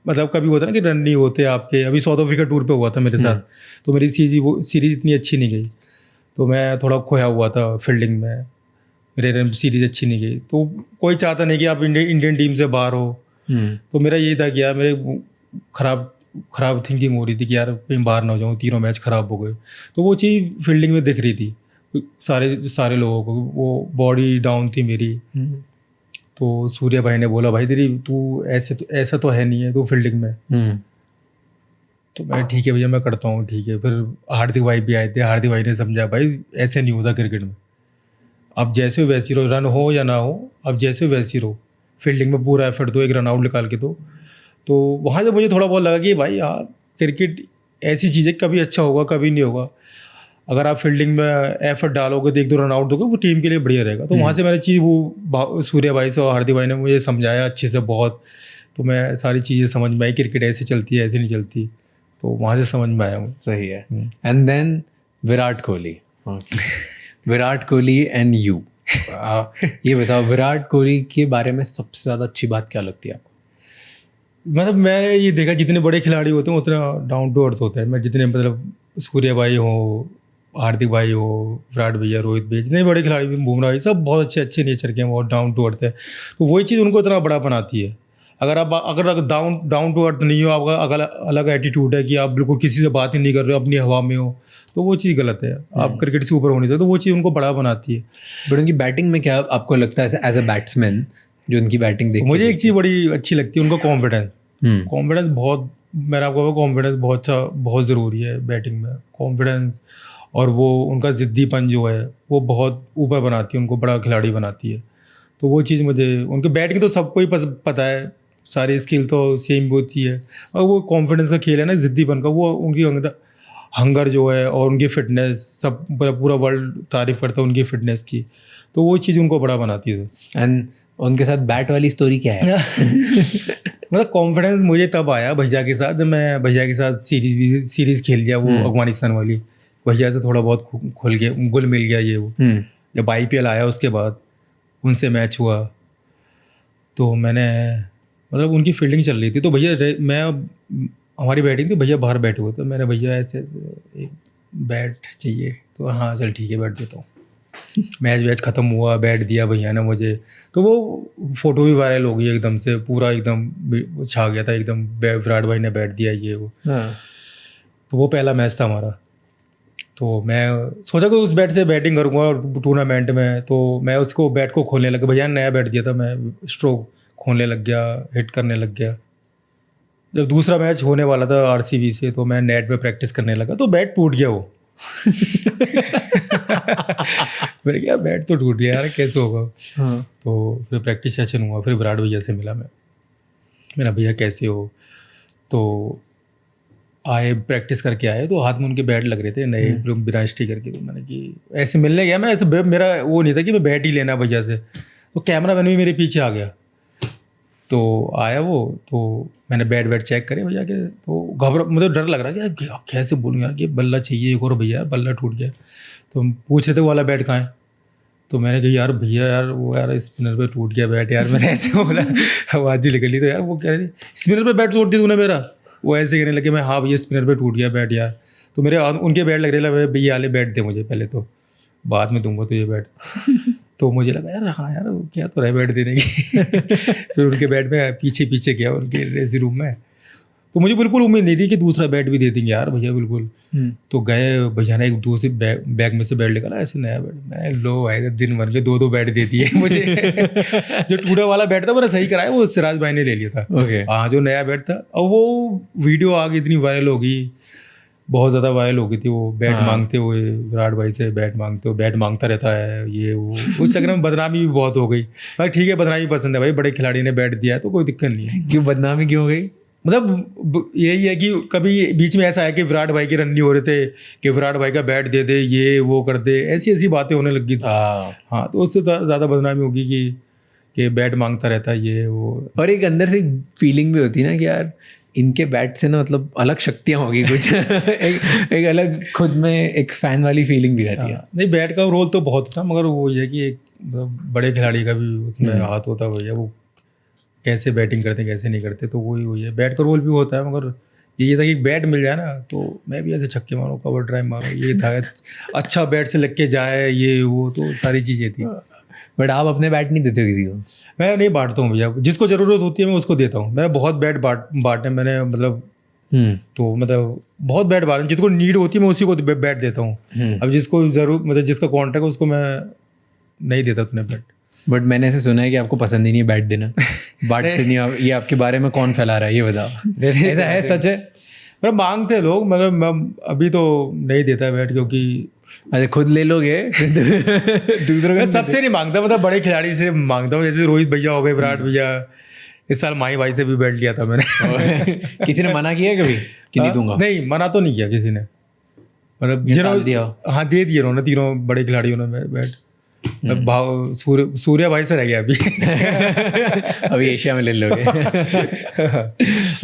मतलब कभी होता है ना कि रन नहीं होते आपके। अभी साउथ अफ्रीका टूर पे हुआ था मेरे साथ, तो मेरी सीरीज इतनी अच्छी नहीं गई, तो मैं थोड़ा खोया हुआ था फील्डिंग में, मेरे रन सीरीज अच्छी नहीं गई। तो कोई चाहता नहीं कि आप इंडियन टीम से बाहर हो, तो मेरा यही था कि यार मेरे खराब थिंकिंग हो रही थी कि यार कहीं बाहर ना हो जाऊँ, 3 मैच खराब हो गए। तो वो चीज़ फील्डिंग में दिख रही थी सारे लोगों को, वो बॉडी डाउन थी मेरी। तो सूर्या भाई ने बोला भाई तेरी तू ऐसा तो है नहीं है तो फील्डिंग में। तो मैं ठीक है भैया मैं करता हूँ, ठीक है। फिर हार्दिक भाई भी आए थे, हार्दिक भाई ने समझा भाई ऐसे नहीं होता क्रिकेट में, अब जैसे वैसी रहो, रन हो या ना हो, अब जैसे वैसी रहो, फील्डिंग में पूरा एफर्ट दो, 1 रन आउट निकाल के दो। तो वहाँ से मुझे थोड़ा बहुत लगा कि भाई यार क्रिकेट ऐसी चीज़ है कभी अच्छा होगा कभी नहीं होगा। अगर आप फील्डिंग में एफर्ट डालोगे तो 1-2 रन आउट दोगे वो टीम के लिए बढ़िया रहेगा। तो वहाँ से मैंने चीज़ वो सूर्या भाई से और हार्दिक भाई ने मुझे समझाया अच्छे से बहुत, तो मैं सारी चीज़ें समझ में आई, क्रिकेट ऐसे चलती है ऐसे नहीं चलती, तो वहाँ से समझ में आया हूँ। सही है। And then Virat Kohli, Virat Kohli and you, ये बताओ विराट कोहली के बारे में सबसे ज़्यादा अच्छी बात क्या लगती है आपको? मतलब मैं ये देखा जितने बड़े खिलाड़ी होते हैं उतना डाउन टू अर्थ होता है। मैं जितने मतलब सूर्या भाई हो, हार्दिक भाई हो, विराट भैया, रोहित भैया, जितने बड़े खिलाड़ी भी, बुमराह भाई, सब बहुत अच्छे नेचर के हैं, बहुत डाउन टू अर्थ है। तो वही चीज़ उनको इतना बड़ा बनाती है। अगर डाउन टू अर्थ नहीं हो, आपका अगर अलग एटीट्यूड है कि आप बिल्कुल किसी से बात ही नहीं कर रहे हो, अपनी हवा में हो, तो वो चीज़ गलत है। आप क्रिकेट से ऊपर होने चाहिए, तो वो चीज़ उनको बड़ा बनाती है। बट उनकी बैटिंग में क्या आपको लगता है एज अ बैट्समैन जो उनकी बैटिंग देखते मुझे एक चीज़ बड़ी अच्छी लगती है, उनका कॉन्फिडेंस। कॉन्फिडेंस बहुत, मेरा आपको कॉन्फिडेंस बहुत अच्छा, बहुत ज़रूरी है बैटिंग में, कॉन्फिडेंस। और वो उनका ज़िद्दीपन जो है वो बहुत ऊपर बनाती है, उनको बड़ा खिलाड़ी बनाती है। तो वो चीज़ मुझे, उनके बैटिंग तो सबको ही पता है, सारी स्किल तो सेम होती है, और वो कॉन्फिडेंस का खेल है ना, ज़िद्दीपन का, वो उनकी हंगर जो है और उनकी फ़िटनेस, सब पूरा वर्ल्ड तारीफ़ करता है उनकी फ़िटनेस की, तो वो चीज़ उनको बड़ा बनाती है। एंड उनके साथ बैट वाली स्टोरी क्या है? मतलब कॉन्फिडेंस मुझे तब आया भैया के साथ, जब मैं भैया के साथ सीरीज़ खेल लिया, वो अफगानिस्तान वाली, भैया से थोड़ा बहुत खुल गया, घुल मिल गया ये वो। जब IPL आया उसके बाद उनसे मैच हुआ, तो मैंने मतलब उनकी फील्डिंग चल रही थी, तो भैया हमारी बैटिंग थी, भैया बाहर बैठे हुए थे, मैंने भैया ऐसे एक बैट चाहिए, तो हाँ चल ठीक है बैट देता हूँ। मैच ख़त्म हुआ, बैट दिया भैया ने मुझे, तो वो फ़ोटो भी वायरल हो गई एकदम से, पूरा एकदम छा गया था एकदम, विराट भाई ने बैट दिया ये वो। तो वो पहला मैच था हमारा, तो मैं सोचा कि उस बैट से बैटिंग करूँगा टूर्नामेंट में, तो मैं उसको बैट को खोलने लगा, भैया ने नया बैट दिया था, मैं स्ट्रोक खोलने लग गया, हिट करने लग गया। जब दूसरा मैच होने वाला था RCB से, तो मैं नेट पे प्रैक्टिस करने लगा, तो बैट टूट गया वो। मैंने कहा बैट तो टूट गया यार, कैसे होगा? तो फिर प्रैक्टिस सेशन हुआ, फिर विराट भैया से मिला मैं, मेरा भैया कैसे हो? तो आए, प्रैक्टिस करके आए, तो हाथ में उनके बैट लग रहे थे नए, बिना स्टिकर के। तो मैंने कि ऐसे मिलने गया मैं, ऐसे मेरा वो नहीं था कि मैं बैट ही लेना भैया से, तो कैमरा मैन भी मेरे पीछे आ गया, तो आया वो, तो मैंने बैट चेक करे भैया के, तो घबरा, मुझे डर लग रहा है कि यार कैसे बोलूँ यार कि बल्ला चाहिए एक और, भैया यार बल्ला टूट गया। तो पूछ रहे थे वो वाला बैट कहाँ है, तो मैंने कहा यार भैया यार वो यार स्पिनर पे टूट गया बैट यार, मैंने ऐसे बोला, आवाज़ ही निकली। तो यार वो कह रहे थे स्पिनर पे बैट तोड़ दी तूने मेरा, वो ऐसे कहने लगे, मैं हाँ भैया स्पिनर पे टूट गया बैट यार। तो मेरे उनके बैट लग रहे, भैया वाले बैट दे मुझे पहले, तो बाद में दूंगा तुझे बैट। तो मुझे लगा यार हाँ यार क्या तो रहा बैट देने की। फिर उनके बैट में पीछे गया उनके ड्रेसिंग रूम में, तो मुझे बिल्कुल उम्मीद नहीं थी कि दूसरा बैट भी दे देंगे यार भैया, बिल्कुल। तो गए, भैया ने एक दूसरे बैग में से बैट निकाला, ऐसे नया बैट, मैं लो आए दिन भर के 2 बैट दे दिए मुझे। जो टूटा वाला बैट था मैंने सही कराया, वो सिराज भाई ने ले लिया था। हाँ जो नया बैट था, और वो वीडियो आगे इतनी वायरल हो गई, बहुत ज़्यादा वायरल हो गई थी वो बैट मांगते हुए, विराट भाई से बैट मांगते हुए, बैट मांगता रहता है ये वो, उस चक्कर में बदनामी भी बहुत हो गई। भाई ठीक है बदनामी पसंद है भाई, बड़े खिलाड़ी ने बैट दिया है तो कोई दिक्कत नहीं है। क्यों बदनामी क्यों हो गई? मतलब यही है कि कभी बीच में ऐसा है कि विराट भाई के रन नहीं हो रहे थे, कि विराट भाई का बैट दे दे, ये वो कर दे, ऐसी बातें होने लगी थी। हाँ तो उससे ज़्यादा बदनामी होगी कि बैट मांगता रहता है ये वो। और एक अंदर से फीलिंग भी होती है ना कि यार इनके बैट से ना मतलब अलग शक्तियाँ होगी कुछ। एक अलग खुद में एक फ़ैन वाली फीलिंग भी रहती है। नहीं बैट का रोल तो बहुत था, मगर वो ये है कि एक बड़े खिलाड़ी का भी उसमें हाथ होता है, वो कैसे बैटिंग करते कैसे नहीं करते, तो वही है, बैट का रोल भी होता है। मगर ये था कि बैट मिल जाए ना तो मैं भी ऐसे छक्के मारूँ, कवर ड्राइव मारूँ, ये था। अच्छा बैट से लग के जाए ये वो, तो सारी चीज़ें थी। बट आप अपने बैट नहीं देते हो किसी को? मैं नहीं बांटता हूँ भैया, जिसको ज़रूरत होती है मैं उसको देता हूँ। मैंने बहुत बैट बांटे मैंने, मतलब तो मतलब बहुत बैट बांटे, जिसको नीड होती है मैं उसी को बैट देता हूँ। अब जिसको ज़रूर, मतलब जिसका कॉन्ट्रैक्ट है उसको मैं नहीं देता तुम्हें बैट। बट मैंने ऐसे सुना है कि आपको पसंद ही नहीं है बैट देना, बांटते नहीं आप, ये आपके बारे में कौन फैला रहा है ये बताओ। ऐसा है, सच है? मतलब मांगते लोग, मगर मैं अभी तो नहीं देता बैट, क्योंकि अरे खुद ले लोगे दूसरों मैं सबसे नहीं मांगता, मतलब बड़े खिलाड़ी से मांगता हूँ, जैसे रोहित भैया हो गए, विराट भैया, इस साल माही भाई से भी बैट लिया था मैंने। किसी ने मना किया कभी कि नहीं दूंगा? नहीं, मना तो नहीं किया किसी ने, मतलब ये टाल दिया? हाँ दे दिए उन्होंने, तीनों बड़े खिलाड़ियों ने बैट। भाव सूर्या भाई से रह गया अभी। अभी एशिया में ले लोगे।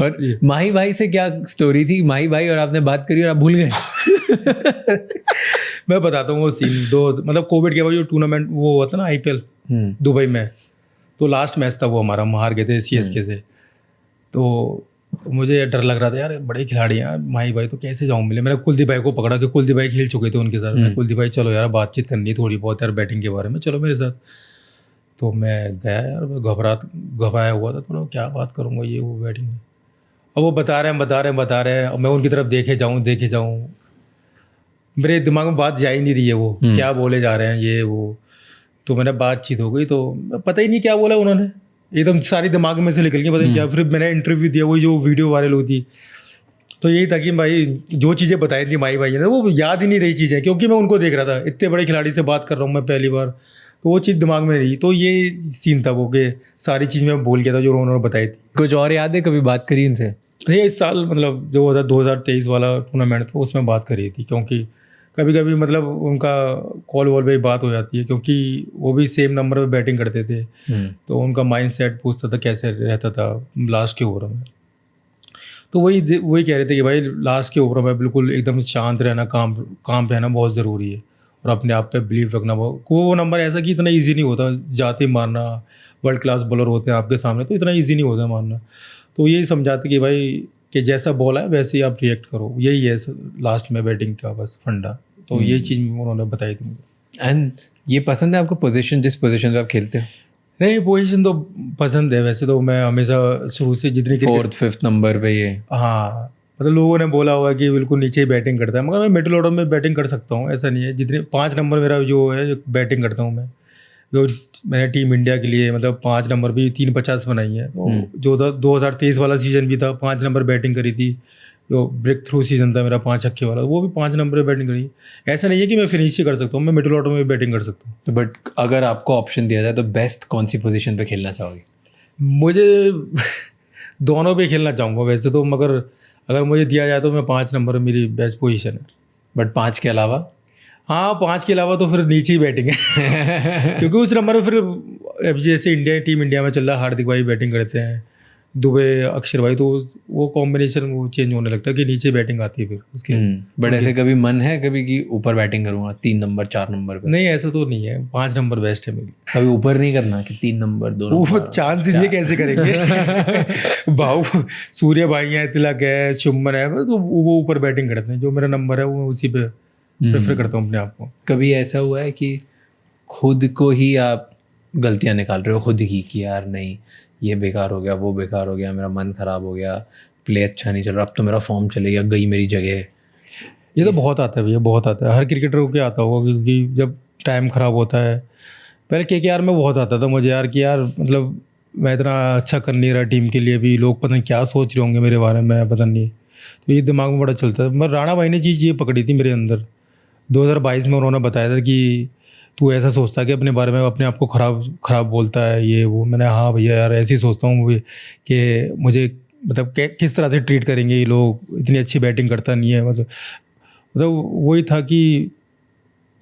और माही भाई से क्या स्टोरी थी? माही भाई और आपने बात करी और आप भूल गए? मैं बताता हूँ वो सीन। मतलब कोविड के बाद जो टूर्नामेंट वो हुआ था ना IPL दुबई में, तो लास्ट मैच था वो हमारा, हम हार गए थे CSK से। तो मुझे डर लग रहा था यार, बड़े खिलाड़ी हैं माही भाई, तो कैसे जाऊँ मिले। मैंने कुलदीप भाई को पकड़ा कि कुलदीप भाई खेल चुके थे उनके साथ। मैं कुलदीप भाई चलो यार बातचीत करनी थोड़ी बहुत यार बैटिंग के बारे में, चलो मेरे साथ। तो मैं गया यार, मैं घबराया हुआ था थोड़ा, क्या बात करूँगा ये वो बैटिंग में। अब वो बता रहे हैं, मैं उनकी तरफ देखे जाऊँ, मेरे दिमाग में बात जा ही नहीं रही है, वो क्या बोले जा रहे हैं ये वो। तो मैंने बातचीत हो गई, तो पता ही नहीं क्या बोला उन्होंने, एकदम सारी दिमाग में से निकल गई, पता नहीं क्या। फिर मैंने इंटरव्यू दिया, वही जो वीडियो वायरल हुई थी, तो यही था कि भाई जो चीज़ें बताई थी माही भाई ने, वो याद ही नहीं रही चीज़ें, क्योंकि मैं उनको देख रहा था, इतने बड़े खिलाड़ी से बात कर रहा हूँ मैं पहली बार, तो वो चीज़ दिमाग में रही। तो ये सीन था वो, कि सारी चीज़ मैं भूल गया था जो उन्होंने बताई थी। कुछ और याद है, कभी बात करी उनसे? ये इस साल मतलब जो होता 2023 वाला टूर्नामेंट था, उसमें बात करी थी, क्योंकि कभी कभी मतलब उनका कॉल वॉल पे बात हो जाती है, क्योंकि वो भी सेम नंबर पे बैटिंग करते थे। तो उनका माइंड सेट पूछता था कैसे रहता था लास्ट के ओवर में। तो वही कह रहे थे कि भाई लास्ट के ओवर में बिल्कुल एकदम शांत रहना, काम रहना बहुत ज़रूरी है, और अपने आप पे बिलीव रखना। वो नंबर ऐसा कि इतना ईजी नहीं होता जाते मारना, वर्ल्ड क्लास बॉलर होते हैं आपके सामने, तो इतना ईजी नहीं होता मारना। तो यही समझाते कि भाई कि जैसा बॉल है वैसे ही आप रिएक्ट करो, यही है लास्ट में बैटिंग का बस फंडा। तो ये चीज़ उन्होंने बताई थी मुझे। एंड ये पसंद है आपको पोजीशन, जिस पोजीशन पे आप खेलते हो? नहीं, पोजीशन तो पसंद है वैसे तो, मैं हमेशा शुरू से जितनी 4th 5th नंबर पे ये। हाँ, मतलब लोगों ने बोला हुआ कि बिल्कुल नीचे ही बैटिंग करता है, मगर मैं मिडिल ऑर्डर में बैटिंग कर सकता हूँ, ऐसा नहीं है। जितने 5 नंबर मेरा जो है बैटिंग करता हूँ मैं, जो मैंने टीम इंडिया के लिए मतलब 5 नंबर भी 350 बनाई है। तो जो 2023 वाला सीज़न भी था, 5 नंबर बैटिंग करी थी, जो ब्रेक थ्रू सीज़न था मेरा 5 छक्के वाला, वो भी 5 नंबर पे बैटिंग करी। ऐसा नहीं है कि मैं फिनिश ही कर सकता हूँ, मैं मिडिल ऑर्डर में बैटिंग कर सकता हूँ। तो बट अगर आपको ऑप्शन दिया जाए तो बेस्ट कौन सी पोजीशन पे खेलना चाहोगे? मुझे दोनों पे खेलना चाहूँगा वैसे तो, मगर अगर मुझे दिया जाए तो मैं 5 नंबर मेरी बेस्ट पोजीशन है। बट 5 के अलावा? हाँ, 5 के अलावा तो फिर नीचे ही बैटिंग है। क्योंकि उस नंबर में फिर जैसे टीम इंडिया में चल रहा है, हार्दिक भाई बैटिंग करते हैं, दुबे, अक्षर भाई, तो वो कॉम्बिनेशन वो चेंज होने लगता है कि नीचे बैटिंग आती है फिर उसके। बट ऐसे कभी मन है कभी कि ऊपर बैटिंग करूँगा 3 नंबर 4 नंबर पे? नहीं, ऐसा तो नहीं है, 5 नंबर बेस्ट है मेरी। कभी ऊपर नहीं करना कि 3 नंबर 2 वो नंबर? चांस ये कैसे करेंगे? भाव सूर्य भाई है, तिलक है, शुभमन है, तो वो ऊपर बैटिंग करते हैं, जो मेरा नंबर है वो उसी पे प्रेफर करता हूँ अपने आप को। कभी ऐसा हुआ है कि खुद को ही आप गलतियाँ निकाल रहे हो खुद ही कि यार नहीं ये बेकार हो गया, वो बेकार हो गया, मेरा मन ख़राब हो गया, प्ले अच्छा नहीं चल रहा, अब तो मेरा फॉर्म चलेगा, गई मेरी जगह? ये तो बहुत आता है भैया, बहुत आता है, हर क्रिकेटर को क्या आता होगा, क्योंकि जब टाइम ख़राब होता है, पहले KKR में बहुत आता था मुझे यार कि यार मतलब मैं इतना अच्छा कर नहीं रहा टीम के लिए भी, लोग पता नहीं क्या सोच रहे होंगे मेरे बारे में, पता नहीं। तो ये दिमाग में बड़ा चलता है। मगर राणा भाई ने चीज़ ये पकड़ी थी मेरे अंदर 2022 में, उन्होंने बताया था कि तू ऐसा सोचता है कि अपने बारे में अपने आप को ख़राब बोलता है ये वो। मैंने हाँ भैया यार ऐसे ही सोचता हूँ कि मुझे मतलब किस तरह से ट्रीट करेंगे ये लोग, इतनी अच्छी बैटिंग करता नहीं है, मतलब वही था कि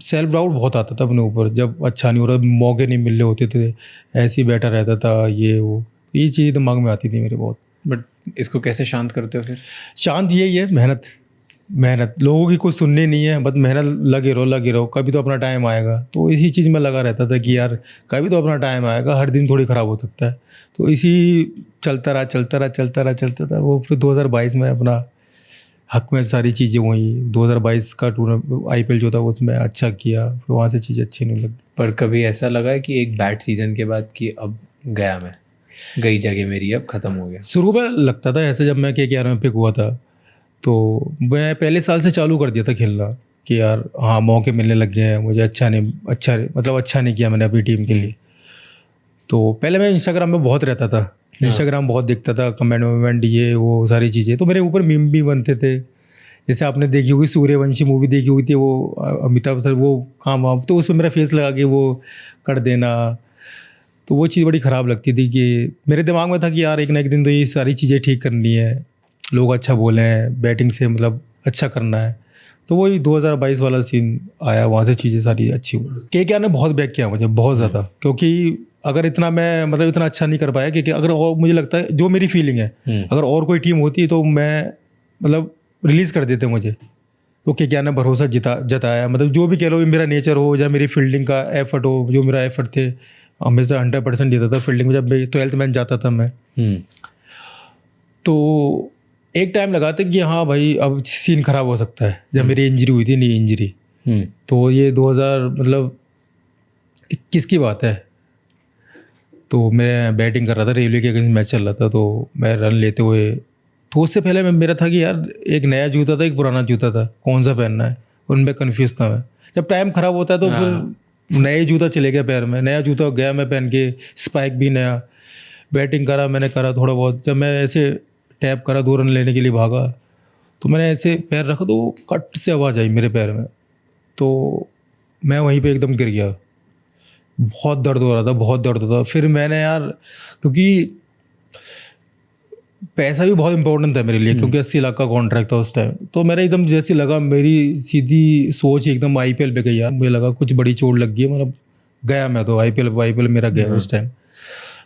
सेल्फ डाउट बहुत आता था अपने ऊपर, जब अच्छा नहीं हो रहा, मौके नहीं मिल रहे होते थे, ऐसे ही बैठा रहता था ये वो, ये चीज़ दिमाग में आती थी मेरे बहुत। बट इसको कैसे शांत करते हो फिर? शांत यही है, मेहनत, लोगों की कुछ सुननी नहीं है, बस मेहनत, लगे रहो, कभी तो अपना टाइम आएगा। तो इसी चीज़ में लगा रहता था कि यार कभी तो अपना टाइम आएगा, हर दिन थोड़ी ख़राब हो सकता है। तो इसी चलता रहा। वो फिर 2022 में अपना हक में सारी चीज़ें हुई। 2022 का IPL जो था उसमें अच्छा किया, फिर वहाँ से चीज़ें अच्छी नहीं लगी। पर कभी ऐसा लगा है कि एक बैड सीजन के बाद कि अब गया, मैं गई जगह मेरी, अब ख़त्म हो गया? शुरू में लगता था ऐसे, जब मैं KKR में पिक हुआ था तो मैं पहले साल से चालू कर दिया था खेलना कि यार हाँ मौके मिलने लग गए हैं मुझे, अच्छा नहीं किया मैंने अपनी टीम के लिए। तो पहले मैं इंस्टाग्राम में बहुत रहता था, इंस्टाग्राम बहुत देखता था, कमेंट ये वो सारी चीज़ें, तो मेरे ऊपर मीम भी बनते थे। जैसे आपने देखी होगी सूर्यवंशी मूवी देखी हुई थी, वो अमिताभ सर वो काम, तो उसमें मेरा फेस लगा के वो कर देना। तो वो चीज़ बड़ी ख़राब लगती थी कि मेरे दिमाग में था कि यार एक ना एक दिन तो ये सारी चीज़ें ठीक करनी है, लोग अच्छा बोलें, बैटिंग से मतलब अच्छा करना है। तो वही 2022 वाला सीन आया, वहाँ से चीज़ें सारी अच्छी हुई। KKR ने बहुत बैक किया मुझे, बहुत ज़्यादा, क्योंकि अगर इतना मैं मतलब इतना अच्छा नहीं कर पाया कि अगर और मुझे लगता है जो मेरी फीलिंग है, अगर और कोई टीम होती तो मैं मतलब रिलीज़ कर देते मुझे। तो KKR ने भरोसा जताया, मतलब जो भी कह लो, मेरा नेचर हो या मेरी फील्डिंग का एफर्ट हो, जो मेरा एफर्ट थे हमेशा 100% देता था फील्डिंग में। जब मैं 12th मैच जाता था मैं, तो एक टाइम लगा था कि हाँ भाई अब सीन ख़राब हो सकता है, जब मेरी इंजरी हुई थी, नी इंजरी। तो ये 2021 की बात है। तो मैं बैटिंग कर रहा था, रेलवे के अगेंस्ट मैच चल रहा था, तो मैं रन लेते हुए, तो उससे पहले मेरा था कि यार एक नया जूता था, एक पुराना जूता था, कौन सा पहनना है, उनमें कन्फ्यूज़ था मैं। जब टाइम ख़राब होता है तो फिर नए जूता चले गया पैर में, नया जूता गया मैं पहन के, स्पाइक भी नया, बैटिंग करा मैंने, करा थोड़ा बहुत। जब मैं ऐसे टैप करा 2 रन लेने के लिए भागा, तो मैंने ऐसे पैर रखा तो कट से आवाज़ आई मेरे पैर में, तो मैं वहीं पे एकदम गिर गया। बहुत दर्द हो रहा था, बहुत दर्द होता। फिर मैंने यार, क्योंकि पैसा भी बहुत इंपॉर्टेंट था मेरे लिए, क्योंकि 80 लाख का कॉन्ट्रैक्ट था उस टाइम। तो मेरा एकदम जैसे लगा, मेरी सीधी सोच एकदम IPL पे गई यार। मुझे लगा कुछ बड़ी चोट लग गई है, मतलब गया मैं तो IPL मेरा गया उस टाइम।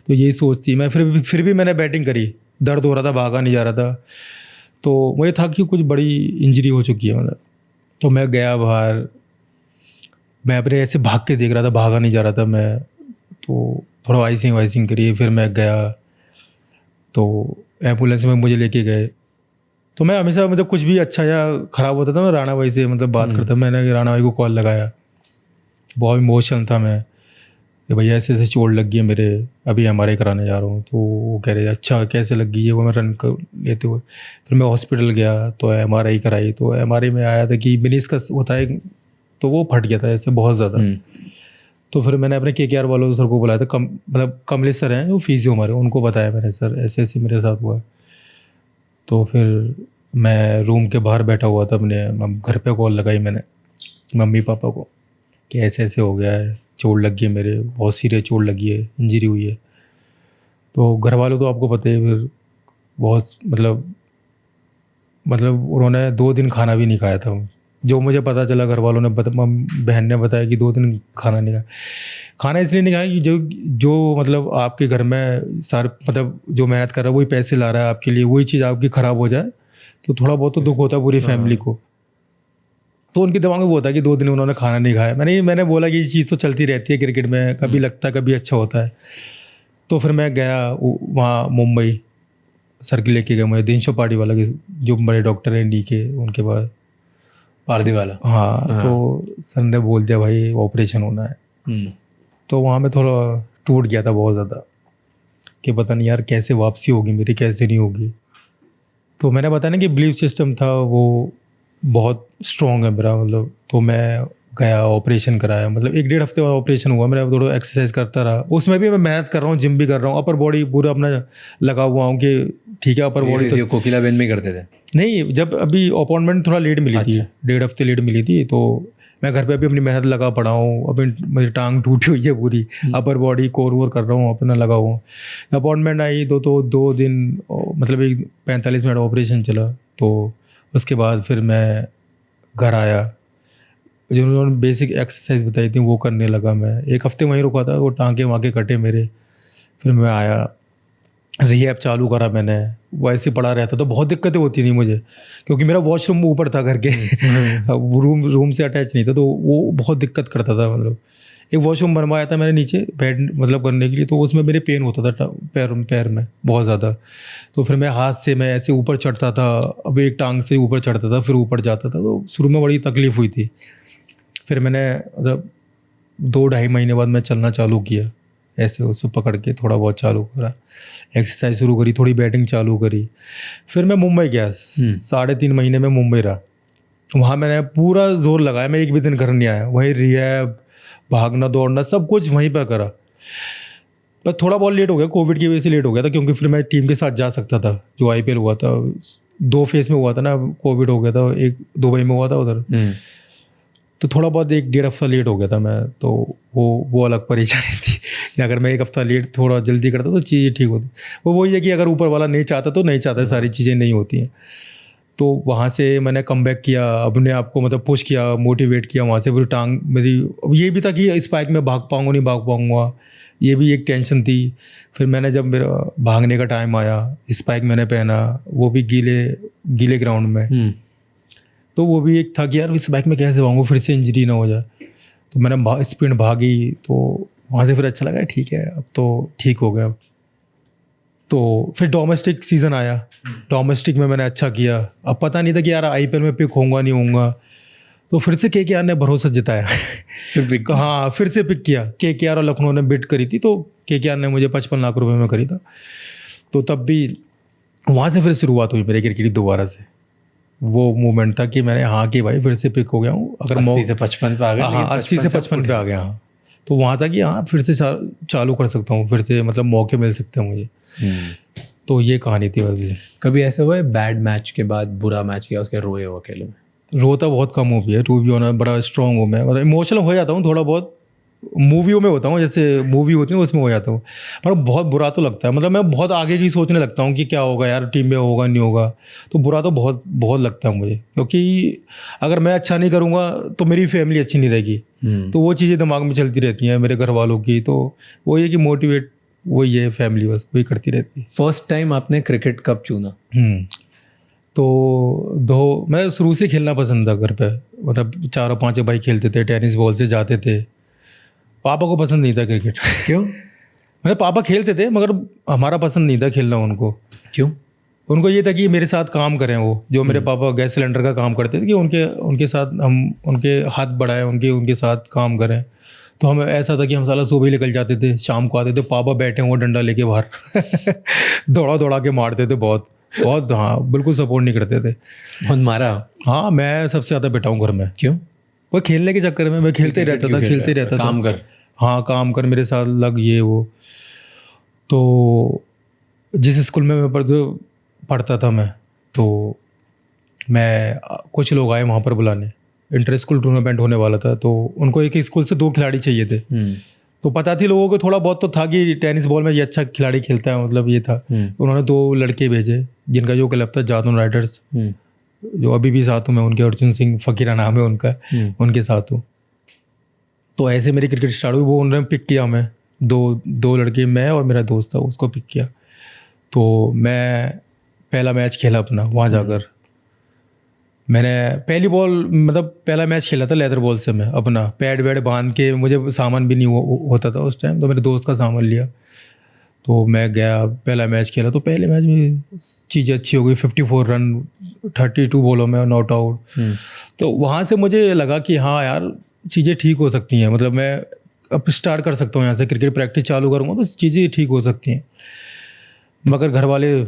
तो यही सोच थी मैं। फिर भी मैंने बैटिंग करी, दर्द हो रहा था, भागा नहीं जा रहा था। तो मुझे था कि कुछ बड़ी इंजरी हो चुकी है मतलब। तो मैं गया बाहर, मैं अपने ऐसे भाग के देख रहा था, भागा नहीं जा रहा था मैं। तो थोड़ा वाइसिंग करी, फिर मैं गया, तो एम्बुलेंस में मुझे लेके गए। तो मैं हमेशा मतलब कुछ भी अच्छा या ख़राब होता था, मैं राणा भाई से मतलब बात करता। मैंने राणा भाई को कॉल लगाया, बहुत इमोशनल था मैं कि भैया ऐसे ऐसे चोट लग गई है मेरे, अभी MRI कराने जा रहा हूँ। तो वो कह रहे अच्छा कैसे लग गई है, वो मैं रन कर लेते हुए। फिर मैं हॉस्पिटल गया, तो MRI कराई, तो MRI में आया था कि मेनिस्कस होता है, तो वो फट गया था ऐसे बहुत ज़्यादा। तो फिर मैंने अपने KKR वालों सर को बुलाया था, मतलब कमलेश सर हैं जो फिजियो हमारे, उनको बताया मैंने, सर ऐसे ऐसे मेरे साथ हुआ है। तो फिर मैं रूम के बाहर बैठा हुआ था, अपने घर पे कॉल लगाई मैंने मम्मी पापा को कि ऐसे ऐसे हो गया है, चोट लग गई है मेरे, बहुत सीरियस चोट लगी है, इंजरी हुई है। तो घर वालों तो आपको पता है, फिर बहुत मतलब उन्होंने 2 दिन खाना भी नहीं खाया था। जो मुझे पता चला, घर वालों ने बहन ने बताया कि 2 दिन खाना नहीं खाया। खाना इसलिए नहीं खाया कि जो मतलब आपके घर में सारे मतलब जो मेहनत कर रहा है वही पैसे ला रहा है आपके लिए, वही चीज़ आपकी ख़राब हो जाए तो थोड़ा बहुत तो दुख होता है पूरी फैमिली को। तो उनके दिमाग में वो होता है कि 2 दिन उन्होंने खाना नहीं खाया। मैंने बोला कि ये चीज़ तो चलती रहती है क्रिकेट में, कभी लगता है कभी अच्छा होता है। तो फिर मैं गया वहाँ मुंबई, सर के लेके गए मुझे, दिनशो पार्टी वाला के, जो बड़े डॉक्टर हैं डी के, उनके पास, पारदी वाला। हाँ। तो सर ने बोल दिया भाई ऑपरेशन होना है। तो वहाँ में थोड़ा टूट गया था बहुत ज़्यादा कि पता नहीं यार कैसे वापसी होगी मेरी, कैसे नहीं होगी। तो मैंने बताया ना कि बिलीफ सिस्टम था वो बहुत स्ट्रॉन्ग है मेरा, मतलब। तो मैं गया, ऑपरेशन कराया, मतलब 1-1.5 हफ्ते बाद ऑपरेशन हुआ मेरा। थोड़ा एक्सरसाइज करता रहा, उसमें भी मैं मेहनत कर रहा हूँ, जिम भी कर रहा हूँ, अपर बॉडी पूरा अपना लगा हुआ हूँ कि ठीक है अपर बॉडी। तो कोकिलाबेन में करते थे? नहीं, जब अभी अपॉइंटमेंट थोड़ा लेट मिली थी, 1.5 हफ्ते लेट मिली थी, तो मैं घर पे अभी अपनी मेहनत लगा पड़ा हूँ। अभी मेरी टांग टूटी हुई है पूरी, अपर बॉडी कोर वोर कर रहा हूँ, अपना लगा हुआ हूँ। अपॉइंटमेंट आई तो 2 दिन मतलब 45 मिनट ऑपरेशन चला। तो उसके बाद फिर मैं घर आया, जो उन्होंने बेसिक एक्सरसाइज बताई थी वो करने लगा मैं। 1 हफ्ते वहीं रुका था, वो टाँके वाँके कटे मेरे। फिर मैं आया, रिहैब चालू करा मैंने। वैसे पड़ा रहता तो बहुत दिक्कतें होती थी मुझे, क्योंकि मेरा वॉशरूम ऊपर था घर के, रूम से अटैच नहीं था, तो वो बहुत दिक्कत करता था। मतलब एक वॉशरूम बनवाया था मैंने नीचे बेड मतलब करने के लिए, तो उसमें मेरे पेन होता था पैर में बहुत ज़्यादा। तो फिर मैं हाथ से मैं ऐसे ऊपर चढ़ता था, अब एक टांग से ऊपर चढ़ता था फिर ऊपर जाता था। तो शुरू में बड़ी तकलीफ़ हुई थी। फिर मैंने मतलब 2-2.5 महीने बाद मैं चलना चालू किया, ऐसे उसको पकड़ के थोड़ा बहुत चालू करा, एक्सरसाइज शुरू करी, थोड़ी बैटिंग चालू करी। फिर मैं मुंबई गया, 3.5 महीने में मुंबई रहा। वहाँ मैंने पूरा जोर लगाया, मैं एक भी दिन घर नहीं आया। वहीं रिहैब, भागना दौड़ना सब कुछ वहीं पर करा। पर थोड़ा बहुत लेट हो गया, कोविड की वजह से लेट हो गया था, क्योंकि फिर मैं टीम के साथ जा सकता था। जो IPL हुआ था 2 फेज़ में हुआ था ना, कोविड हो गया था, एक दुबई में हुआ था उधर, तो थोड़ा बहुत 1-1.5 हफ्ता लेट हो गया था मैं। तो वो अलग परेशानी थी या अगर मैं एक हफ्ता लेट थोड़ा जल्दी करता तो चीज़ें ठीक होती। वो वही है कि अगर ऊपर वाला नहीं चाहता तो नहीं चाहता, सारी चीज़ें नहीं होती हैं। तो वहाँ से मैंने कमबैक किया, अपने आप को मतलब पुश किया, मोटिवेट किया। वहाँ से पूरी टांग मेरी, ये भी था कि स्पाइक में भाग पाऊँगा नहीं भाग पाऊँगा, ये भी एक टेंशन थी। फिर मैंने जब मेरा भागने का टाइम आया, स्पाइक मैंने पहना, वो भी गीले ग्राउंड में, तो वो भी एक था कि यार इस बाइक में कैसे भागूँ, फिर से इंजरी ना हो जाए। तो मैंने स्पीड भागी, तो वहाँ से फिर अच्छा लगा, ठीक है अब तो ठीक हो गया। तो फिर डोमेस्टिक सीज़न आया, डोमेस्टिक में मैंने अच्छा किया। अब पता नहीं था कि यार IPL में पिक होऊंगा नहीं होऊंगा, तो फिर से KKR ने भरोसा जताया। फिर पिक हाँ, फिर से पिक किया। KKR और लखनऊ ने बिड करी थी, तो KKR ने मुझे 55 लाख रुपए में करी था। तो तब भी वहाँ से फिर शुरुआत हुई मेरी क्रिकेट की दोबारा से। वो मूवमेंट था कि मैंने हाँ कि भाई फिर से पिक हो गया हूँ। अगर 80 से 55 पे आ गया। हाँ, 80 से 55 पे आ गया। हाँ, तो वहाँ था कि हाँ फिर से चालू कर सकता हूँ, फिर से मतलब मौके मिल सकते हैं मुझे। तो ये कहानी थी अभी से। कभी ऐसे हुआ है बैड मैच के बाद, बुरा मैच किया उसके रोए हो अकेले में? रोता बहुत कम हो गया, टू बी ऑनेस्ट। बड़ा स्ट्रॉन्ग हूँ मैं, मतलब इमोशनल हो जाता हूँ थोड़ा बहुत, मूवियों में होता हूँ, जैसे मूवी होती है उसमें हो जाता हूँ। पर बहुत बुरा तो लगता है, मतलब मैं बहुत आगे की सोचने लगता हूँ कि क्या होगा यार, टीम में होगा नहीं होगा। तो बुरा तो बहुत बहुत लगता है मुझे, क्योंकि अगर मैं अच्छा नहीं करूँगा तो मेरी फैमिली अच्छी नहीं रहेगी। तो वो चीज़ें दिमाग में चलती रहती हैं मेरे घर वालों की। तो वो ये कि मोटिवेट वही है फैमिली, बस वही करती रहती है। फर्स्ट टाइम आपने क्रिकेट कब चुना? तो मैं शुरू से खेलना पसंद था घर पे, मतलब 4-5 भाई खेलते थे, टेनिस बॉल से जाते थे। पापा को पसंद नहीं था क्रिकेट। क्यों? मेरे पापा खेलते थे मगर हमारा पसंद नहीं था खेलना उनको। क्यों? उनको ये था कि मेरे साथ काम करें, वो जो मेरे पापा गैस सिलेंडर का काम करते थे, कि उनके साथ हम उनके हाथ बढ़ाएं, उनके साथ काम करें। तो हमें ऐसा था कि हम साला सुबह ही निकल जाते थे, शाम को आते थे, पापा बैठे हुए डंडा लेके बाहर दौड़ा के मारते थे बहुत। हाँ, बिल्कुल सपोर्ट नहीं करते थे। बहुत मारा? हाँ, मैं सबसे ज़्यादा बैठा हूँ घर में। क्यों? वो खेलने के चक्कर में मैं खेलते रहता था। काम कर। हाँ, काम कर, मेरे साथ लग, ये वो। तो जिस स्कूल में मैं पढ़ता था मैं, तो मैं कुछ लोग आए वहाँ पर बुलाने, इंटर स्कूल टूर्नामेंट होने वाला था। तो उनको एक स्कूल से 2 खिलाड़ी चाहिए थे। तो पता थी लोगों को, थोड़ा बहुत तो था कि टेनिस बॉल में ये अच्छा खिलाड़ी खेलता है, मतलब ये था। उन्होंने 2 लड़के भेजे, जिनका जो क्लब था जादून राइडर्स, जो अभी भी साथ हूँ मैं उनके, अर्जुन सिंह फकीरा नाम है उनका, उनके साथ हूँ। तो ऐसे मेरी क्रिकेट स्टार्ट हुई। वो उन्होंने पिक किया, मैं दो लड़के, मैं और मेरा दोस्त था, उसको पिक किया। तो मैं पहला मैच खेला अपना वहाँ जाकर। मैंने पहली बॉल, मतलब पहला मैच खेला था लेदर बॉल से, मैं अपना पैड वैड बांध के, मुझे सामान भी नहीं होता था उस टाइम, तो मेरे दोस्त का सामान लिया। तो मैं गया, पहला मैच खेला। तो पहले मैच में चीज़ें अच्छी हो गई, 54 रन 32 बॉलों में नॉट आउट। तो वहाँ से मुझे लगा कि हाँ यार, चीज़ें ठीक हो सकती हैं, मतलब मैं अब स्टार्ट कर सकता हूँ यहाँ से, क्रिकेट प्रैक्टिस चालू करूँगा तो चीज़ें ठीक हो सकती हैं। मगर घर वाले,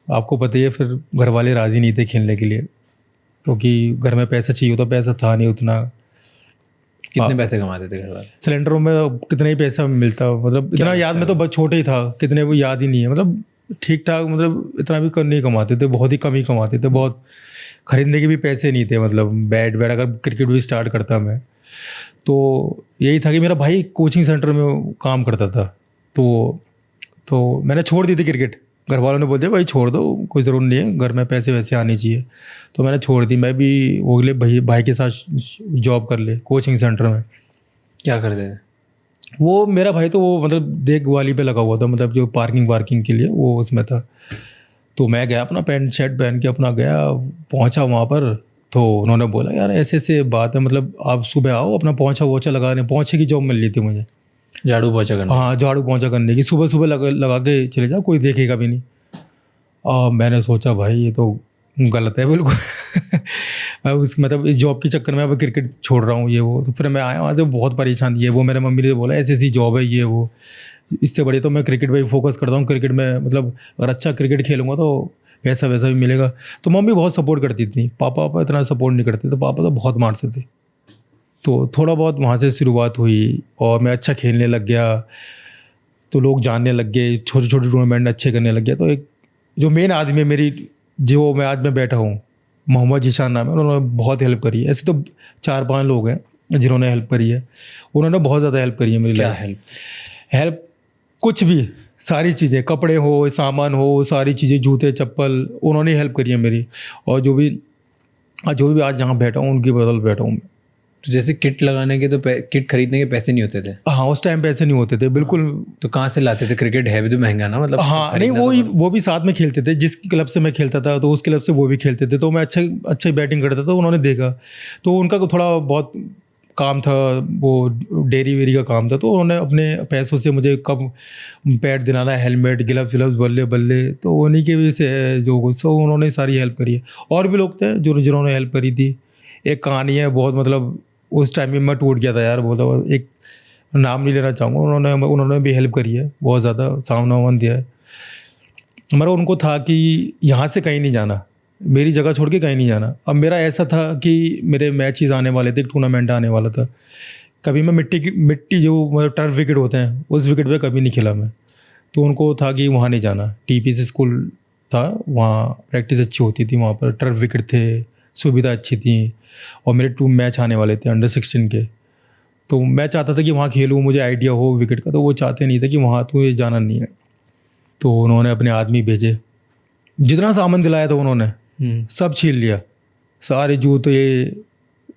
आपको पता ही है, फिर घर वाले राज़ी नहीं थे खेलने के लिए, क्योंकि घर में पैसा चाहिए होता, पैसा था नहीं उतना। कितने पैसे कमाते थे घर वाले? सिलेंडरों में कितना ही पैसा मिलता, मतलब इतना याद में तो बहुत छोटे ही था, कितने वो याद ही नहीं है, मतलब ठीक ठाक, मतलब इतना भी नहीं कमाते थे, बहुत ही कम ही कमाते थे, बहुत खरीदने के भी पैसे नहीं थे, मतलब बैट अगर क्रिकेट भी स्टार्ट करता मैं। तो यही था कि मेरा भाई कोचिंग सेंटर में काम करता था, तो मैंने छोड़ दी थी क्रिकेट। घर वालों ने बोल दिया भाई छोड़ दो, कोई ज़रूरत नहीं है, घर में पैसे वैसे आने चाहिए। तो मैंने छोड़ दी, मैं भी वो ले भाई के साथ जॉब कर ले कोचिंग सेंटर में। क्या करते थे वो? मेरा भाई तो वो मतलब देखभाली पे लगा हुआ था, मतलब जो पार्किंग के लिए वो उसमें था। तो मैं गया, अपना पैंट शर्ट पहन के अपना गया, पहुंचा वहाँ पर। तो उन्होंने बोला यार ऐसे बात है, मतलब आप सुबह आओ, अपना पोंछा लगाने, पोंछे की जॉब मिल रही थी मुझे, झाड़ू पोंछा करने। हाँ, झाड़ू पोंछा करने की, सुबह लगा के चले जाओ, कोई देखेगा भी नहीं। मैंने सोचा भाई ये तो गलत है बिल्कुल। मतलब इस जॉब के चक्कर में अब क्रिकेट छोड़ रहा हूँ, ये वो। तो फिर मैं आया वहाँ से, बहुत परेशान, ये वो। मेरे मम्मी ने बोला ऐसी जॉब है, ये वो, इससे बड़ी तो मैं क्रिकेट पे फोकस करता हूँ। क्रिकेट में मतलब अगर अच्छा क्रिकेट खेलूँगा तो पैसा वैसा भी मिलेगा। तो मम्मी बहुत सपोर्ट करती थी, पापा इतना सपोर्ट नहीं करते, तो पापा तो बहुत मारते थे। तो थोड़ा बहुत वहाँ से शुरुआत हुई और मैं अच्छा खेलने लग गया, तो लोग जानने लग गए, छोटे छोटे टूर्नामेंट अच्छे करने लग गया। तो एक जो मेन आदमी है मेरी, जो मैं आज में बैठा हूँ, मोहम्मद जीशान नाम है, उन्होंने बहुत हेल्प करी है। ऐसे तो 4-5 लोग हैं जिन्होंने हेल्प करी है, उन्होंने बहुत ज़्यादा हेल्प करी है मेरी। क्या लाइफ हेल्प कुछ भी, सारी चीज़ें, कपड़े हो, सामान हो, सारी चीज़ें, जूते चप्पल, उन्होंने हेल्प करी है मेरी। और जो भी आज जहाँ बैठा हूँ उनकी बदौलत बैठा हूँ मैं। तो जैसे किट लगाने के तो किट खरीदने के पैसे नहीं होते थे? हाँ, उस टाइम पैसे नहीं होते थे बिल्कुल। तो कहाँ से लाते थे? क्रिकेट है भी तो महंगा ना, मतलब हाँ नहीं, वो भी साथ में खेलते थे। जिस क्लब से मैं खेलता था तो उस क्लब से वो भी खेलते थे, तो मैं अच्छा बैटिंग करता था। उन्होंने देखा तो उनका थोड़ा बहुत काम था, वो डेयरी वेरी का काम था, तो उन्होंने अपने पैसों से मुझे कब पैड दिलाना, हेलमेट, ग्लव्स बल्ले बल्ले, तो उन्हीं की वजह से है जो कुछ, तो उन्होंने सारी हेल्प करी है। और भी लोग थे जिन्होंने हेल्प करी थी। एक कहानी है बहुत, मतलब उस टाइम में मैं टूट गया था यार, बहुत, एक नाम नहीं लेना चाहूँगा, उन्होंने भी हेल्प करी है बहुत ज़्यादा, सामना दिया है। हमारा उनको था कि यहाँ से कहीं नहीं जाना, मेरी जगह छोड़ के कहीं नहीं जाना। अब मेरा ऐसा था कि मेरे मैचेस आने वाले थे, एक टूर्नामेंट आने वाला था। कभी मैं मिट्टी जो मतलब टर्फ विकेट होते हैं उस विकेट पे कभी नहीं खेला मैं, तो उनको था कि वहाँ नहीं जाना। टीपीसी स्कूल था, वहाँ प्रैक्टिस अच्छी होती थी, वहाँ पर टर्फ विकेट थे, सुविधा अच्छी थी, और मेरे 2 मैच आने वाले थे अंडर 16 के। तो मैं चाहता था कि वहाँ खेलूँ, मुझे आइडिया हो विकेट का, तो वो चाहते नहीं थे कि वहाँ तो ये जाना नहीं है। तो उन्होंने अपने आदमी भेजे, जितना सामान दिलाया था उन्होंने सब छीन लिया, सारे जूते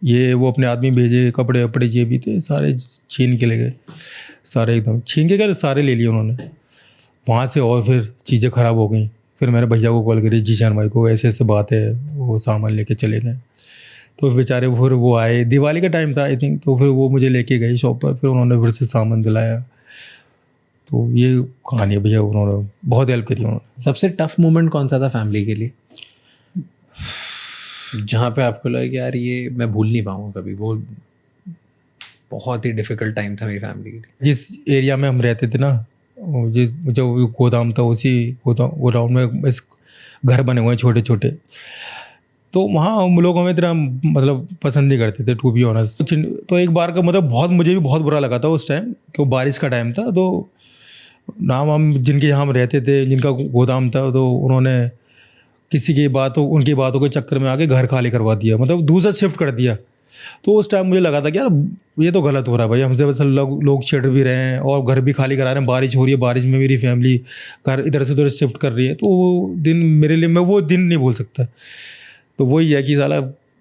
ये वो अपने आदमी भेजे, कपड़े वपड़े ये भी थे, सारे छीन के ले गए, सारे एकदम छीन के सारे ले लिए उन्होंने वहाँ से। और फिर चीज़ें ख़राब हो गई। फिर मैंने भैया को कॉल करी, जीशान भाई को, ऐसे बात है, वो सामान लेके चले गए। तो बेचारे फिर वो आए, दिवाली का टाइम था आई थिंक, तो फिर वो मुझे लेके गए शॉप पर, फिर उन्होंने फिर से सामान दिलाया। तो ये कहानी है भैया, उन्होंने बहुत हेल्प करी उन्होंने। सबसे टफ मोमेंट कौन सा था फैमिली के लिए, जहाँ पे आपको लगा कि यार ये मैं भूल नहीं पाऊँगा कभी? वो बहुत ही डिफ़िकल्ट टाइम था मेरी फैमिली के लिए। जिस एरिया में हम रहते थे ना, जो गोदाम था, उसी गोदाम में बस घर बने हुए हैं छोटे छोटे, तो वहाँ हम लोग हमें इतना मतलब पसंद नहीं करते थे, टू बी ऑनेस्ट। तो एक बार का मतलब मुझे भी बहुत बुरा लगा था उस टाइम, क्यों बारिश का टाइम था। तो नाम हम जिनके यहाँ हम रहते थे, जिनका गोदाम था, तो उन्होंने उनकी बातों के चक्कर में आके घर खाली करवा दिया, मतलब दूसरा शिफ्ट कर दिया। तो उस टाइम मुझे लगा था कि यार ये तो गलत हो रहा है भाई, हमसे बस लोग चिढ़ भी रहे हैं और घर भी खाली करा रहे हैं, बारिश हो रही है, बारिश में मेरी फैमिली घर इधर से उधर शिफ्ट कर रही है। तो वो दिन मेरे लिए, मैं वो दिन नहीं भूल सकता। तो वही है कि साला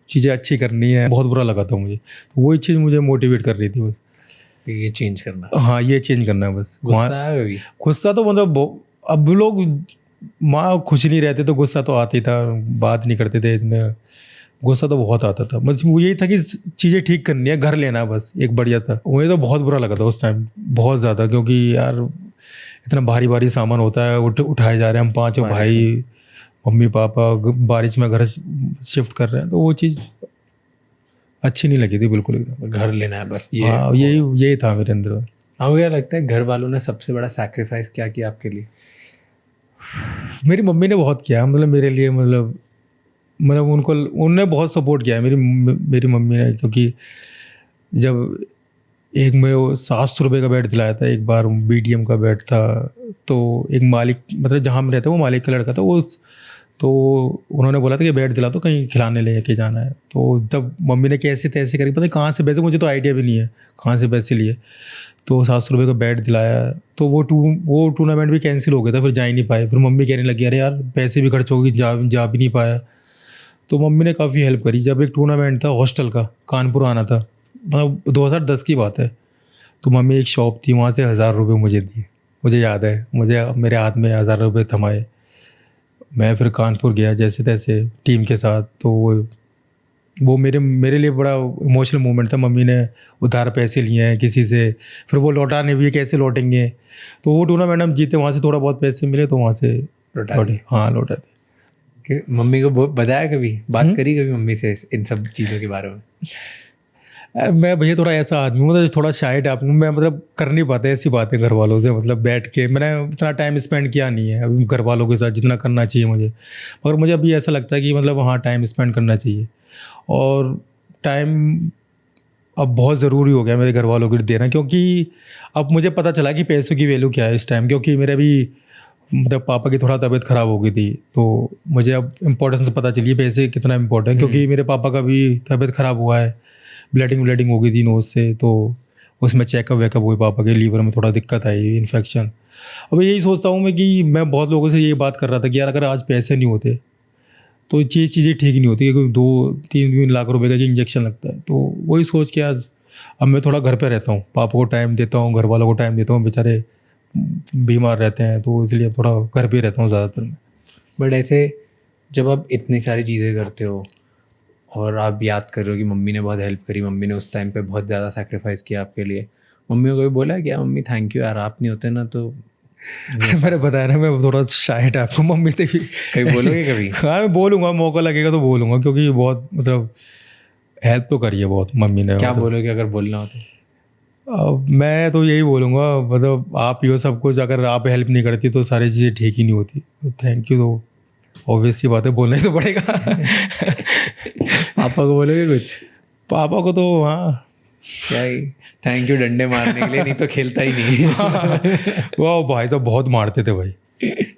चीज़ें अच्छी करनी है, बहुत बुरा लगा था मुझे। तो वही चीज़ मुझे मोटिवेट कर रही थी बस, ये चेंज करना। हाँ, ये चेंज करना है बस। गुस्सा तो मतलब अब लोग माँ खुश नहीं रहते तो गुस्सा तो आता ही था, बात नहीं करते थे इतने, गुस्सा तो बहुत आता था। बस वो यही था कि चीज़ें ठीक करनी है, घर लेना बस, एक बढ़िया था। मुझे तो बहुत बुरा लगा था उस टाइम, बहुत ज़्यादा, क्योंकि यार इतना भारी भारी सामान होता है, उठाए जा रहे हैं हम पाँचों भाई, मम्मी पापा, बारिश में घर शिफ्ट कर रहे हैं, तो वो चीज़ अच्छी नहीं लगी थी बिल्कुल एकदम। घर लेना है बस, ये हाँ, यही था मेरे अंदर। आपको क्या लगता है घर वालों ने सबसे बड़ा सैक्रिफाइस क्या किया आपके लिए? मेरी मम्मी ने बहुत किया, मतलब मेरे लिए, मतलब उन्होंने बहुत सपोर्ट किया है मेरी मम्मी ने। क्योंकि जब एक मेरे 700 रुपये का बैट दिलाया था एक बार, BDM का बैट था, तो एक मालिक, मतलब जहाँ हम रहते हैं वो मालिक का लड़का था, तो उन्होंने बोला था कि बैट दिला तो कहीं खिलाने ले जाना है। तो तब मम्मी ने कैसे तैसे करके, पता कहाँ से पैसे, मुझे तो आइडिया भी नहीं है कहाँ से पैसे लिए, तो 700 रुपये का बैट दिलाया। तो वो टूर्नामेंट भी कैंसिल हो गया था, फिर जा ही नहीं पाए। फिर मम्मी कहने लगी अरे यार पैसे भी खर्च हो गए, जा भी नहीं पाया। तो मम्मी ने काफ़ी हेल्प करी। जब एक टूर्नामेंट था हॉस्टल का, कानपुर आना था, मतलब 2010 की बात है, तो मम्मी एक शॉप थी, वहाँ से 1000 रुपये मुझे दिए, मुझे याद है, मेरे हाथ में 1000 रुपये थमाए। मैं फिर कानपुर गया जैसे तैसे टीम के साथ। तो वो मेरे लिए बड़ा इमोशनल मोमेंट था। मम्मी ने उधार पैसे लिए हैं किसी से, फिर वो लौटाने भी, कैसे लौटेंगे। तो वो टूर्नामेंट हम जीते, वहाँ से थोड़ा बहुत पैसे मिले, तो वहाँ से लौटे। हाँ, लौटा थे। मम्मी को बताया कभी, बात करी कभी मम्मी से इन सब चीज़ों के बारे में? मैं भैया थोड़ा ऐसा आदमी हूँ, मतलब थोड़ा शाय टाइप हूँ मैं, मतलब कर नहीं पाते ऐसी बातें घर वालों से, मतलब बैठ के मैंने इतना टाइम स्पेंड किया नहीं है अभी घर वालों के साथ जितना करना चाहिए मुझे। मगर मुझे अभी ऐसा लगता है कि मतलब हाँ, टाइम स्पेंड करना चाहिए, और टाइम अब बहुत ज़रूरी हो गया मेरे घर वालों को देना, क्योंकि अब मुझे पता चला कि पैसों की वैल्यू क्या है इस टाइम। क्योंकि मेरे भी मतलब पापा की थोड़ा तबीयत ख़राब हो गई थी, तो मुझे अब इम्पोर्टेंस पता चली पैसे कितना इम्पोर्टेंट है। क्योंकि मेरे पापा का भी तबीयत ख़राब हुआ है, ब्लीडिंग हो गई थी नोज़ से, तो उसमें चेकअप वेकअप हुए, पापा के लीवर में थोड़ा दिक्कत आई, इन्फेक्शन। अब यही सोचता हूँ मैं कि मैं बहुत लोगों से ये बात कर रहा था कि यार अगर आज पैसे नहीं होते तो ये चीज़ें ठीक नहीं होती, क्योंकि 2-3 लाख रुपए का इंजेक्शन लगता है। तो वही सोच के आज अब मैं थोड़ा घर पे रहता हूँ, पापा को टाइम देता हूँ, घर वालों को टाइम देता हूँ, बेचारे बीमार रहते हैं, तो इसलिए थोड़ा घर पे रहता हूँ ज़्यादातर मैं। बट ऐसे जब आप इतनी सारी चीज़ें करते हो और आप याद कर रहे हो कि मम्मी ने बहुत हेल्प करी, मम्मी ने उस टाइम पे बहुत ज़्यादा सैक्रिफाइस किया आपके लिए, मम्मी को कभी बोला क्या मम्मी थैंक यू यार, आप नहीं होते ना तो मैंने बताया ना, मैं थोड़ा शाय टाइप को, मम्मी तो भी कभी बोलोगे कभी? हाँ मैं बोलूँगा, मौका लगेगा तो बोलूँगा, क्योंकि बहुत मतलब हेल्प तो करी है बहुत मम्मी ने। क्या मतलब, बोलोगे अगर बोलना हो तो? अब मैं तो यही बोलूँगा, मतलब आप ही हो सब कुछ, अगर आप हेल्प नहीं करती तो सारी चीज़ें ठीक ही नहीं होती। तो थैंक यू तो ऑब्वियस सी बात है, बोलना ही तो पड़ेगा। पापा को बोलोगे कुछ? पापा को तो हाँ क्या थैंक यू डंडे मारने के लिए, नहीं तो खेलता ही नहीं। वो भाई साहब बहुत मारते थे भाई।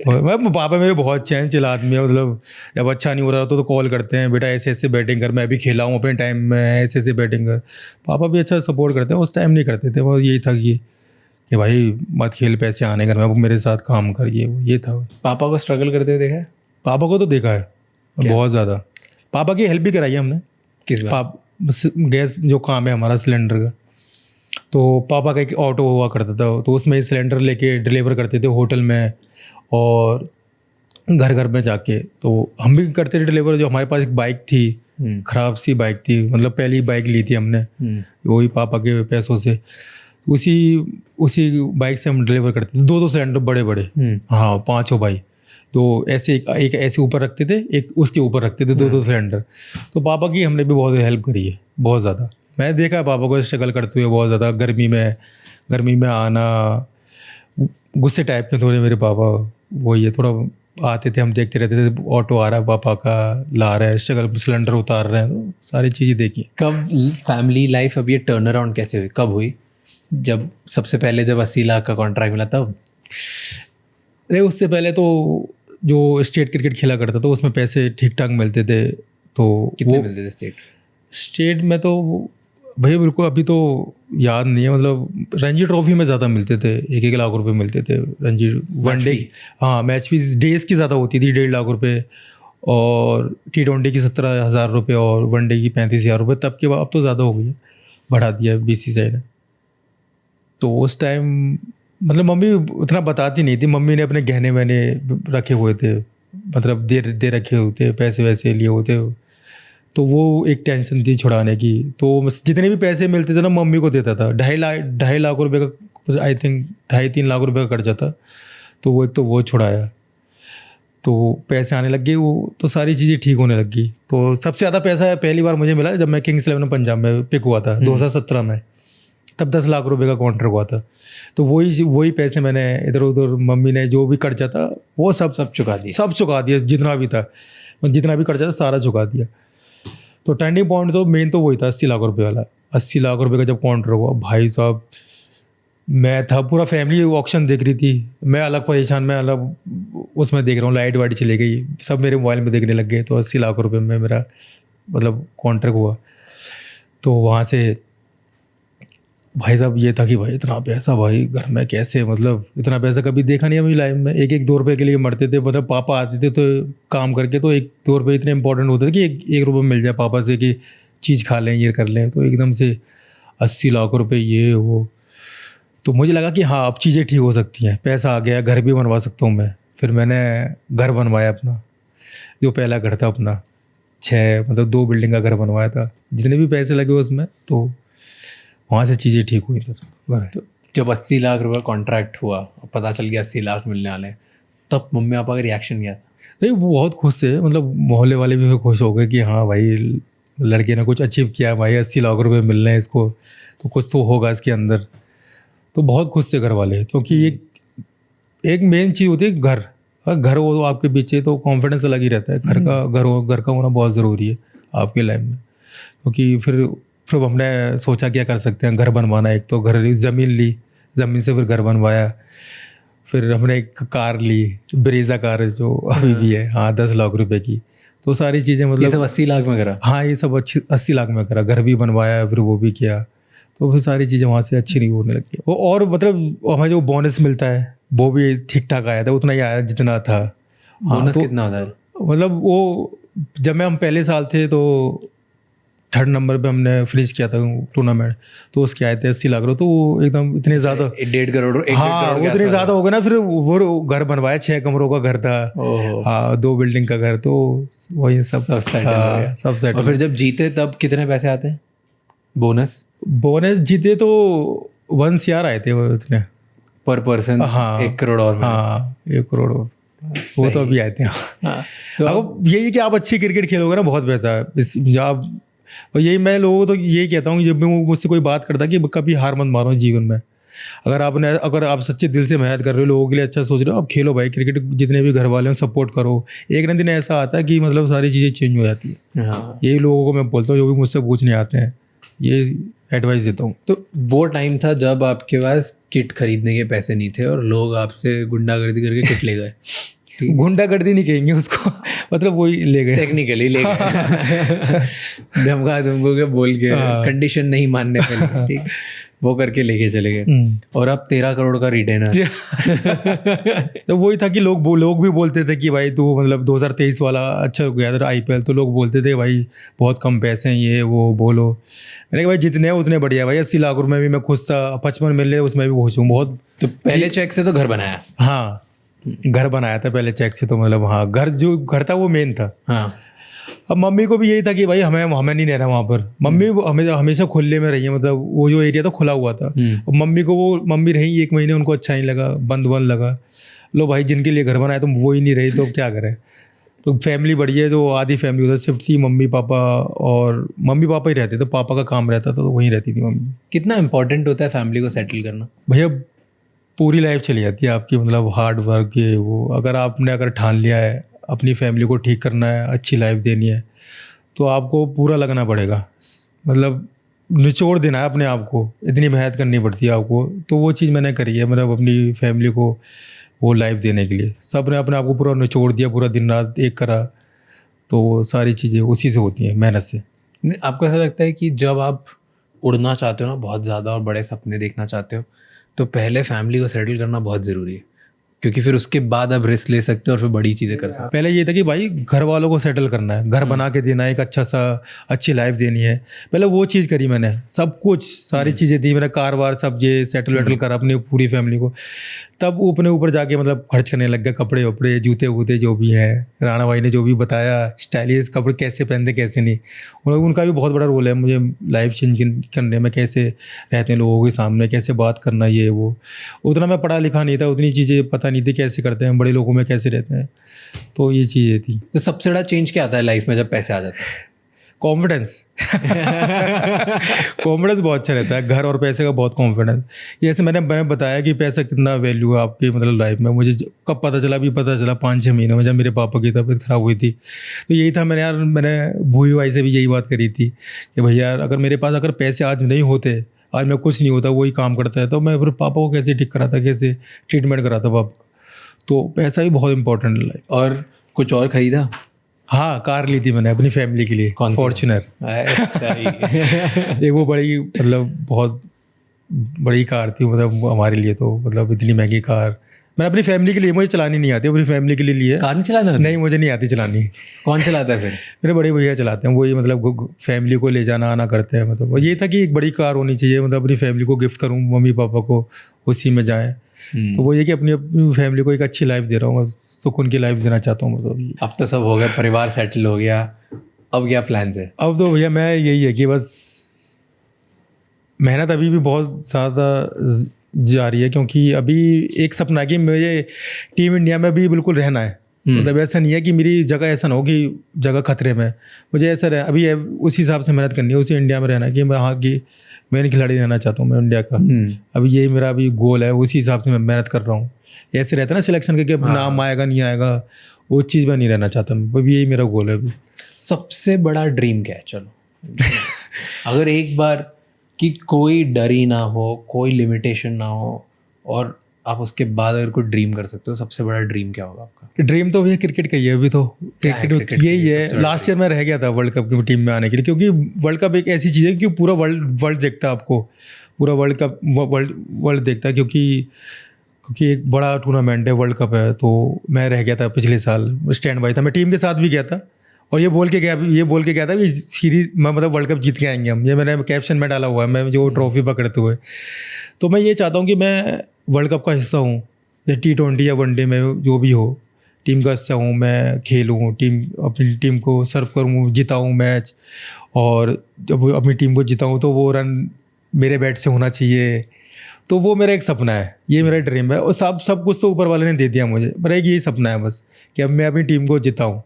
मैं पापा मेरे बहुत अच्छे हैं, चिल आदमी है, मतलब जब अच्छा नहीं हो रहा तो कॉल करते हैं, बेटा ऐसे ऐसे बैटिंग कर, मैं भी खेला हूँ अपने टाइम में, ऐसे ऐसे बैटिंग कर। पापा भी अच्छा सपोर्ट करते हैं, उस टाइम नहीं करते थे, वो यही था कि भाई मत खेल, पैसे आने घर में, मेरे साथ काम कर, ये था। पापा को स्ट्रगल करते हुए देखा है? पापा को तो देखा है बहुत ज़्यादा, पापा की हेल्प भी कराई है हमने। किस बात? गैस जो काम है हमारा सिलेंडर का, तो पापा का एक ऑटो हुआ करता था, तो उसमें सिलेंडर लेके डिलीवर करते थे होटल में और घर घर में जाके। तो हम भी करते थे डिलीवर। जो हमारे पास एक बाइक थी, ख़राब सी बाइक थी, मतलब पहली बाइक ली थी हमने, वही पापा के पैसों से, उसी बाइक से हम डिलीवर करते थे। 2 सिलेंडर बड़े बड़े, हाँ 5 भाई, तो ऐसे एक ऐसे ऊपर रखते थे, एक उसके ऊपर रखते थे, 2 सिलेंडर। तो पापा की हमने भी बहुत हेल्प करी है, बहुत ज़्यादा। मैं देखा है पापा को स्ट्रगल करते हुए बहुत ज़्यादा, गर्मी में आना, गुस्से टाइप के थोड़े मेरे पापा, वही है, थोड़ा आते थे, हम देखते रहते थे, ऑटो आ रहा है पापा का, ला रहा है स्ट्रगल, सिलेंडर उतार रहे हैं, तो सारी चीज़ें देखी। कब फैमिली लाइफ, अब ये टर्न अराउंड कैसे हुई, कब हुई? जब सबसे पहले जब 80 लाख का कॉन्ट्रैक्ट मिला तब? अरे उससे पहले तो जो स्टेट क्रिकेट खेला करता था उसमें पैसे ठीक ठाक मिलते थे। तो कितने मिलते थे स्टेट में? तो भैया बिल्कुल अभी तो याद नहीं है, मतलब रणजी ट्रॉफी में ज़्यादा मिलते थे, 1-1 लाख रुपए मिलते थे रणजी वनडे। हाँ मैच फीस डेज की ज़्यादा होती थी, 1.5 लाख रुपए, और T20 की 17,000 रुपये और वनडे की 35,000 रुपये। तब के बाद अब तो ज़्यादा हो गई है, बढ़ा दिया BCCI ने। तो उस टाइम मतलब मम्मी उतना बताती नहीं थी, मम्मी ने अपने गहने वहने रखे हुए थे, मतलब दे रखे हुए थे, पैसे वैसे लिए हुए थे, तो वो एक टेंशन थी छुड़ाने की। तो जितने भी पैसे मिलते थे ना मम्मी को देता था। 2.5 लाख रुपए का, आई थिंक 2.5-3 लाख रुपए का कर्जा था, तो वो एक तो वो छुड़ाया, तो पैसे आने लग गए, वो तो सारी चीज़ें ठीक होने लग गई। तो सबसे ज़्यादा पैसा पहली बार मुझे मिला जब मैं किंग्स 11 पंजाब में पिक हुआ था 2017 में, तब 10 लाख रुपए का कॉन्ट्रैक्ट हुआ था। तो वही पैसे मैंने इधर उधर, मम्मी ने जो भी कर्जा था वो सब चुका दिया, जितना भी कर्जा था सारा चुका दिया। तो टर्निंग पॉइंट तो मेन तो वही था, 80 लाख रुपए वाला। 80 लाख रुपए का जब कॉन्ट्रैक्ट हुआ, भाई साहब मैं था, पूरा फैमिली ऑक्शन देख रही थी, मैं अलग परेशान, मैं अलग उसमें देख रहा हूँ, लाइट वाइट चली गई, सब मेरे मोबाइल में देखने लग गए। तो 80 लाख रुपए में मेरा मतलब कॉन्ट्रैक्ट हुआ। तो वहाँ से भाई साहब ये था कि भाई इतना पैसा भाई घर में कैसे, मतलब इतना पैसा कभी देखा नहीं है मेरी लाइफ में। 1-2 रुपये के लिए मरते थे, मतलब पापा आते थे तो काम करके, तो 1-2 रुपये इतने इंपॉर्टेंट होते थे कि 1 रुपये मिल जाए पापा से कि चीज़ खा लें, ये कर लें। तो एकदम से 80 लाख रुपये ये वो, तो मुझे लगा कि हाँ अब चीज़ें ठीक हो सकती हैं, पैसा आ गया, घर भी बनवा सकता हूँ मैं। फिर मैंने घर बनवाया अपना, जो पहला घर था अपना, 2 बिल्डिंग का घर बनवाया था, जितने भी पैसे लगे उसमें, तो वहाँ से चीज़ें ठीक हुई सर। तो जब 80 लाख रुपये कॉन्ट्रैक्ट हुआ और पता चल गया 80 लाख मिलने वाले, तब मम्मी पापा का रिएक्शन क्या था? नहीं वो बहुत खुश थे, मतलब मोहल्ले वाले भी खुश हो गए कि हाँ भाई लड़के ने कुछ अचीव किया भाई, 80 लाख रुपये मिल रहे हैं इसको, तो कुछ तो होगा इसके अंदर। तो बहुत खुश थे घर वाले, क्योंकि एक मेन चीज़ होती है घर हो तो आपके पीछे तो कॉन्फिडेंस अलग ही रहता है। घर का होना बहुत ज़रूरी है आपके लाइफ में, क्योंकि फिर हमने सोचा क्या कर सकते हैं, घर बनवाना। एक तो ज़मीन ली, ज़मीन से फिर घर बनवाया, फिर हमने एक कार ली, ब्रेजा कार जो अभी भी है, हाँ 10 लाख रुपए की। तो सारी चीज़ें मतलब ये सब 80 लाख में करा? हाँ ये सब 80 लाख में करा, घर भी बनवाया, फिर वो भी किया, तो फिर सारी चीज़ें वहाँ से अच्छी नहीं होने लगती वो। और मतलब हमें जो बोनस मिलता है वो भी ठीक ठाक आया था, उतना ही आया जितना था। बोनस तो कितना होता है? मतलब वो जब हम पहले साल थे तो 3rd नंबर पे हमने फिनिश किया था टूर्नामेंट, तो उसके आए थे 80 लाख रुपये। तो वो एकदम इतने ज़्यादा 1.5 करोड़, 1.5 हाँ करोड़ के उतने आसपास। ज़्यादा हो गए ना। फिर वो घर बनवाया, 6 कमरों का घर था, ओहो, हाँ 2 बिल्डिंग का घर, तो वही सब सब सेटल हो गया। सब और सेटल। फिर जब जीते तब कितने पैसे आते हैं बोनस? बोनस जीते तो 1 CR आए थे वो उतने पर पर्सन? हाँ 1 करोड़ और मिले। हाँ 1 करोड़ वो तो अभी आए थे। हाँ, तो अब यही कि आप अच्छी क्रिकेट खेलोगे ना, बहुत पैसा है इस आप। और यही मैं लोगों को तो यही कहता हूँ, जब भी मुझसे कोई बात करता है कि कभी हार मत मारो जीवन में। अगर आप सच्चे दिल से मेहनत कर रहे हो, लोगों के लिए अच्छा सोच रहे हो, आप खेलो भाई क्रिकेट। जितने भी घर वाले हैं सपोर्ट करो। एक ना दिन ऐसा आता है कि मतलब सारी चीज़ें चेंज हो जाती है। हाँ, यही लोगों को मैं बोलता हूँ जो भी मुझसे पूछने आते हैं, ये एडवाइस देता हूँ। तो वो टाइम था जब आपके पास किट खरीदने के पैसे नहीं थे और लोग आपसे गुंडागर्दी करके किट ले गए। गुंडागर्दी नहीं कहेंगे उसको, मतलब वही ले गए, टेक्निकली ले गए। धमका धमको के बोल के, कंडीशन नहीं मानने पे लेके, ठीक, वो करके लेके चले गए। और अब 13 करोड़ का रिटेनर। तो वही था कि लोग भी बोलते थे कि भाई तू मतलब 2023 वाला अच्छा हो गया था IPL, तो लोग बोलते थे भाई बहुत कम पैसे हैं ये वो बोलो। मैंने कहा भाई जितने हैं उतने बढ़िया भाई। 80 लाख रुपये में भी मैं खुश था, 55 मिले उसमें भी खुश हूँ बहुत। तो पहले चेक से तो घर बनाया? हाँ घर बनाया था पहले चेक से, तो मतलब हाँ घर था वो मेन था। हाँ। अब मम्मी को भी यही था कि भाई हमें नहीं रहना वहाँ पर। मम्मी हमेशा खुले में रही है, मतलब वो जो एरिया था खुला हुआ था। और मम्मी रही 1 महीने, उनको अच्छा नहीं लगा, बंद लगा। लो भाई जिनके लिए घर बनाया तुम वो ही नहीं रही तो क्या करें। तो फैमिली बड़ी है, तो आधी फैमिली उधर शिफ्ट थी, मम्मी पापा ही रहते थे, पापा का काम रहता था तो वहीं रहती थी मम्मी। कितना इंपॉर्टेंट होता है फैमिली को सेटल करना? भैया पूरी लाइफ चली जाती है आपकी, मतलब हार्ड वर्क ये वो। अगर ठान लिया है अपनी फैमिली को ठीक करना है, अच्छी लाइफ देनी है, तो आपको पूरा लगना पड़ेगा, मतलब निचोड़ देना है अपने आप को, इतनी मेहनत करनी पड़ती है आपको। तो वो चीज़ मैंने करी है, मतलब अपनी फैमिली को वो लाइफ देने के लिए। सब ने अपने आप को पूरा निचोड़ दिया, पूरा दिन रात एक करा, तो वो सारी चीज़ें उसी से होती हैं, मेहनत से। आपको ऐसा लगता है कि जब आप उड़ना चाहते हो ना बहुत ज़्यादा और बड़े सपने देखना चाहते हो, तो पहले फैमिली को सेटल करना बहुत ज़रूरी है, क्योंकि फिर उसके बाद आप रिस्क ले सकते हो और फिर बड़ी चीज़ें कर सकते हो? पहले ये था कि भाई घर वालों को सेटल करना है, घर बना के देना है, एक अच्छी लाइफ देनी है। पहले वो चीज़ करी मैंने, सब कुछ सारी चीज़ें दी मैंने, कार वार सब ये सेटल वेटल करा अपनी पूरी फैमिली को। तब अपने ऊपर जाके मतलब खर्च करने लग गया, कपड़े वपड़े जूते वूते जो भी हैं। राणा भाई ने जो भी बताया स्टाइलिश कपड़े कैसे पहनते कैसे नहीं, उनका भी बहुत बड़ा रोल है मुझे लाइफ चेंज करने में। कैसे रहते हैं लोगों के सामने, कैसे बात करना, ये वो। उतना मैं पढ़ा लिखा नहीं था, उतनी चीज़ें पता नहीं थी कैसे करते हैं बड़े लोगों में, कैसे रहते हैं, तो ये चीज़ें थी। तो सबसे बड़ा चेंज क्या आता है लाइफ में जब पैसे आ जाते हैं? कॉन्फिडेंस। कॉन्फिडेंस बहुत अच्छा रहता है, घर और पैसे का बहुत कॉन्फिडेंस। जैसे मैंने बताया कि पैसा कितना वैल्यू है आपकी मतलब लाइफ में, मुझे कब पता चला 5-6 महीने में, जब मेरे पापा की तबीयत खराब हुई थी। तो यही था, मैंने भूई भाई से भी यही बात करी थी कि भैया अगर मेरे पास अगर पैसे आज नहीं होते, आज मैं कुछ नहीं होता, वही काम करता है, तो मैं फिर पापा को कैसे ठीक कराता, कैसे ट्रीटमेंट कराता पापा। तो पैसा भी बहुत इंपॉर्टेंट है लाइफ। और कुछ और खरीदा? हाँ कार ली थी मैंने अपनी फैमिली के लिए, फॉर्च्यूनर। एक वो बड़ी मतलब बहुत बड़ी कार थी, मतलब हमारे लिए तो मतलब इतनी महंगी कार मैंने अपनी फैमिली के लिए, मुझे चलानी नहीं आती, अपनी फैमिली के लिए लिए। कार नहीं चलाना? नहीं मुझे नहीं आती चलानी। कौन चलाता है फिर? मेरे बड़े भैया चलाते हैं, वही मतलब फैमिली को ले जाना आना करते हैं। मतलब ये था कि एक बड़ी कार होनी चाहिए, मतलब अपनी फैमिली को गिफ्ट करूँ, मम्मी पापा को उसी में जाए। तो वो ये कि अपनी फैमिली को एक अच्छी लाइफ दे रहा हूँ, सुकून की लाइफ देना चाहता हूँ मतलब। अब तो सब हो गया, परिवार सेटल हो गया, अब क्या प्लान है? अब तो भैया मैं यही है कि बस मेहनत अभी भी बहुत ज़्यादा जारी है, क्योंकि अभी एक सपना है कि मुझे टीम इंडिया में भी बिल्कुल रहना है। मतलब ऐसा नहीं है कि मेरी जगह ऐसा ना हो कि जगह खतरे में, मुझे ऐसा रहे अभी उसी हिसाब से मेहनत करनी है, उसी इंडिया में रहना है कि मैं वहाँ की मेन खिलाड़ी रहना चाहता हूँ मैं इंडिया का। अभी यही मेरा अभी गोल है, उसी हिसाब से मैं मेहनत कर रहा हूँ। ऐसे रहता है ना सिलेक्शन के नाम आएगा नहीं आएगा, वो चीज़ में नहीं रहना चाहता मैं, अभी यही मेरा गोल है अभी। सबसे बड़ा ड्रीम क्या है? चलो अगर एक बार कि कोई डर ही ना हो, कोई लिमिटेशन ना हो, और आप उसके बाद अगर कोई ड्रीम कर सकते हो, सबसे बड़ा ड्रीम क्या होगा आपका? ड्रीम तो भैया क्रिकेट का ही है अभी तो। क्रिकेट यही है। लास्ट ईयर मैं रह गया था वर्ल्ड कप की टीम में आने के लिए, क्योंकि वर्ल्ड कप एक ऐसी चीज़ है कि पूरा वर्ल्ड देखता है आपको, पूरा वर्ल्ड कप वर्ल्ड देखता है, क्योंकि एक बड़ा टूर्नामेंट है, वर्ल्ड कप है। तो मैं रह गया था पिछले साल, स्टैंड बाई था, मैं टीम के साथ भी गया था और ये बोल के गया था कि सीरीज में मतलब वर्ल्ड कप जीत के आएंगे हम। ये मैंने कैप्शन में डाला हुआ है, मैं जो ट्रॉफी पकड़ते हुए। तो मैं ये चाहता हूँ कि मैं वर्ल्ड कप का हिस्सा हूँ, या T20 या वनडे में जो भी हो, टीम का हिस्सा हूँ, मैं खेलूँ, अपनी टीम को सर्व करूँ, जिताऊँ मैच, और जब अपनी टीम को जिताऊँ तो वो रन मेरे बैट से होना चाहिए। तो वो मेरा एक सपना है, ये मेरा ड्रीम है। और सब कुछ तो ऊपर वाले ने दे दिया मुझे, मेरा एक यही सपना है बस कि अब मैं अपनी टीम को जिताऊँ,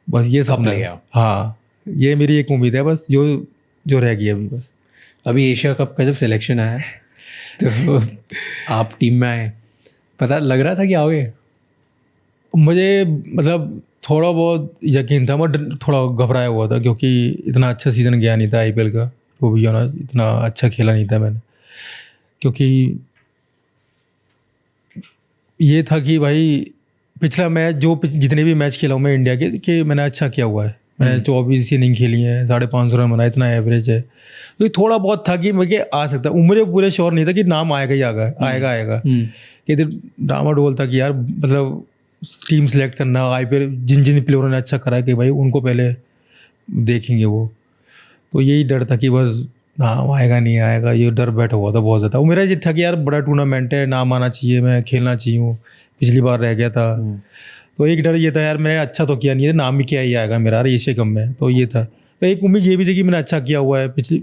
बस ये सपना है। हाँ, ये मेरी एक उम्मीद है बस, जो रह गई अभी बस। अभी एशिया कप का जब सिलेक्शन आया तो आप टीम में आए, पता लग रहा था कि आओगे? मुझे मतलब थोड़ा बहुत यकीन था, मैं थोड़ा घबराया हुआ था, क्योंकि इतना अच्छा सीज़न गया नहीं था IPL का, वो भी ना इतना अच्छा खेला नहीं था मैंने। क्योंकि ये था कि भाई पिछला मैच जितने भी मैच खेला हूँ मैं इंडिया के, कि मैंने अच्छा किया हुआ है। मैंने 24 इनिंग खेली है, 550 रन बनाए, इतना एवरेज है। तो थोड़ा बहुत था कि मुझे आ सकता, मुझे पूरे श्योर नहीं था कि नाम आएगा ही आएगा। इधर डामाडोल था कि यार मतलब टीम सेलेक्ट करना, IPL जिन प्लेयरों ने अच्छा करा है कि भाई उनको पहले देखेंगे वो। तो यही डर था कि बस नाम आएगा नहीं आएगा, ये डर बैठा हुआ था बहुत ज़्यादा। वो मेरा ये था कि यार बड़ा टूर्नामेंट है, नाम आना चाहिए, मैं खेलना चाहिए, पिछली बार रह गया था। तो एक डर ये था यार मैंने अच्छा तो किया नहीं है, नाम भी क्या ही आएगा मेरा एशिया कप में। तो ये था। तो एक उम्मीद ये भी थी कि मैंने अच्छा किया हुआ है पिछले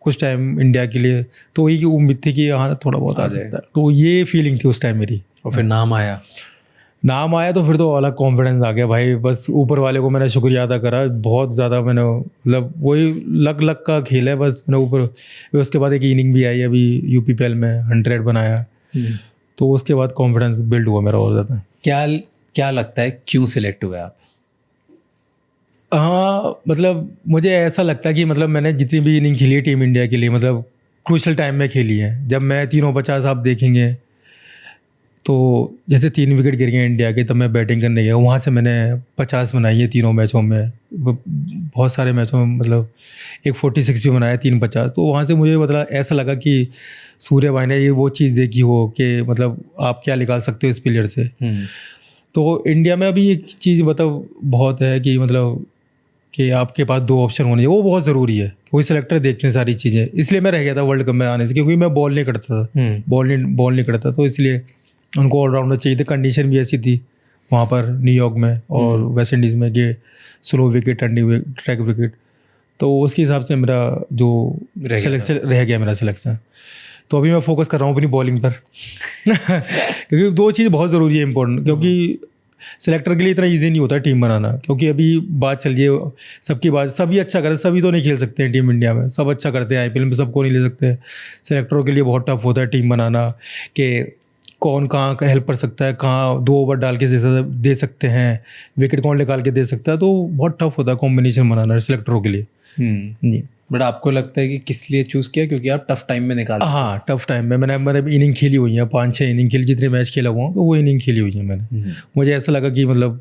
कुछ टाइम इंडिया के लिए, तो यही उम्मीद थी कि हाँ थोड़ा बहुत आ सकता है। तो ये फीलिंग थी उस टाइम मेरी। और फिर नाम आया तो फिर तो अलग कॉन्फिडेंस आ गया भाई। बस ऊपर वाले को मैंने शुक्रिया अदा करा बहुत ज़्यादा। मैंने मतलब वही लक का खेल है बस। मैंने ऊपर उसके बाद एक इनिंग भी आई अभी UPPL में, 100 बनाया। तो उसके बाद कॉन्फिडेंस बिल्ड हुआ मेरा और ज़्यादा। क्या लगता है क्यों सिलेक्ट हुए आप? हाँ, मतलब मुझे ऐसा लगता है कि मतलब मैंने जितनी भी इनिंग खेली है टीम इंडिया के लिए, मतलब क्रूशल टाइम में खेली है। जब मैं 350 आप देखेंगे तो जैसे 3 विकेट गिर गए इंडिया के, तब मैं बैटिंग करने गया, वहाँ से मैंने 50 बनाई है तीनों मैचों में, बहुत सारे मैचों में। मतलब एक 46 भी बनाया, 3 50। तो वहाँ से मुझे मतलब ऐसा लगा कि सूर्य भाई ने ये वो चीज़ देखी हो कि मतलब आप क्या निकाल सकते हो इस प्लेयर से। तो इंडिया में अभी एक चीज़ मतलब बहुत है कि मतलब कि आपके पास 2 ऑप्शन होने चाहिए, वो बहुत ज़रूरी है। कोई सेलेक्टर देखते हैं सारी चीज़ें, इसलिए मैं रह गया था वर्ल्ड कप में आने से, क्योंकि मैं बॉल नहीं करता था, बॉल नहीं करता। तो इसलिए उनको ऑलराउंडर चाहिए थे। कंडीशन भी ऐसी थी वहाँ पर न्यूयॉर्क में और वेस्ट इंडीज़ में कि slow wicket, turning track wicket. तो उसके हिसाब से मेरा जो सिलेक्शन रह गया मेरा सिलेक्शन। तो अभी मैं फोकस कर रहा हूँ अपनी बॉलिंग पर क्योंकि 2 चीज़ बहुत ज़रूरी है, इंपॉर्टेंट। क्योंकि सेलेक्टर के लिए इतना इजी नहीं होता टीम बनाना, क्योंकि अभी बात चल रही है सबकी बात, सभी अच्छा करें, सभी तो नहीं खेल सकते हैं टीम इंडिया में, सब अच्छा करते हैं IPL में, सबको नहीं ले सकते। सेलेक्टरों के लिए बहुत टफ होता है टीम बनाना कि कौन कहाँ का हेल्प कर सकता है, कहाँ 2 ओवर डाल के दे सकते हैं, विकेट कौन निकाल के दे सकता है। तो बहुत टफ होता है कॉम्बिनेशन बनाना सेलेक्टरों के लिए। जी। बट आपको लगता है कि किस लिए चूज़ किया? क्योंकि आप टफ टाइम में निकाल। हाँ, टफ टाइम में मैंने इनिंग खेली हुई है, 5-6 इनिंग खेली, जितने मैच खेला हुआ हूँ तो वो इनिंग खेली हुई है मैंने। मुझे ऐसा लगा कि मतलब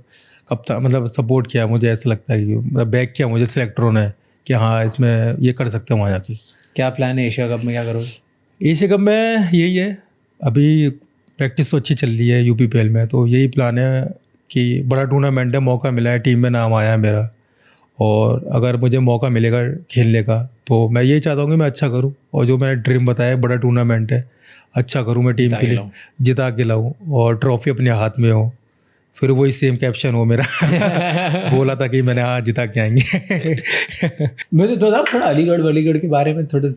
कप्तान मतलब सपोर्ट किया, मुझे ऐसा लगता है कि मतलब बैक किया मुझे सेलेक्टरों ने कि हाँ इसमें ये कर सकते हैं वहाँ जाके। क्या प्लान है एशिया कप में, क्या करोगे? एशिया कप में यही है, अभी प्रैक्टिस तो अच्छी चल रही है UPPL में, तो यही प्लान है कि बड़ा टूर्नामेंट है, मौका मिला है, टीम में नाम आया है मेरा, और अगर मुझे मौका मिलेगा खेलने का तो मैं यही चाहता हूँ कि मैं अच्छा करूँ, और जो मैंने ड्रीम बताया बड़ा टूर्नामेंट है, अच्छा करूँ मैं टीम के लिए, जिता के लाऊँ और ट्रॉफी अपने हाथ में हो। फिर वही सेम कैप्शन हो मेरा बोला था कि मैंने आज जिता के आएंगे। मुझे थोड़ा अलीगढ़ के बारे में थोड़ा।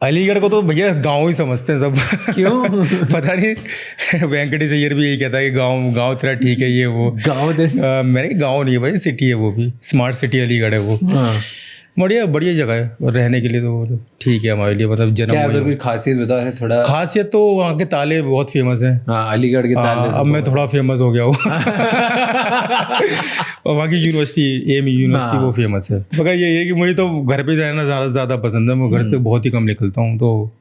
अलीगढ़ को तो भैया गांव ही समझते हैं सब। क्यों? पता नहीं, वेंकटेश अय्यर भी यही कहता है कि गांव तेरा ठीक है, ये वो गाँव मेरे गांव नहीं है भाई, सिटी है, वो भी स्मार्ट सिटी अलीगढ़ है वो। बढ़िया जगह है रहने के लिए, तो ठीक है हमारे लिए। मतलब जन्म क्या कोई खासियत बताओ थोड़ा? खासियत तो वहाँ के ताले बहुत फेमस हैं। हाँ, अलीगढ़ के ताले। अब मैं थोड़ा फेमस हो गया हूँ। और वहाँ की यूनिवर्सिटी, AM यूनिवर्सिटी, वो फेमस है। मगर ये है कि मुझे तो घर पे रहना ज़्यादा पसंद है, मैं घर से बहुत ही कम निकलता हूँ, तो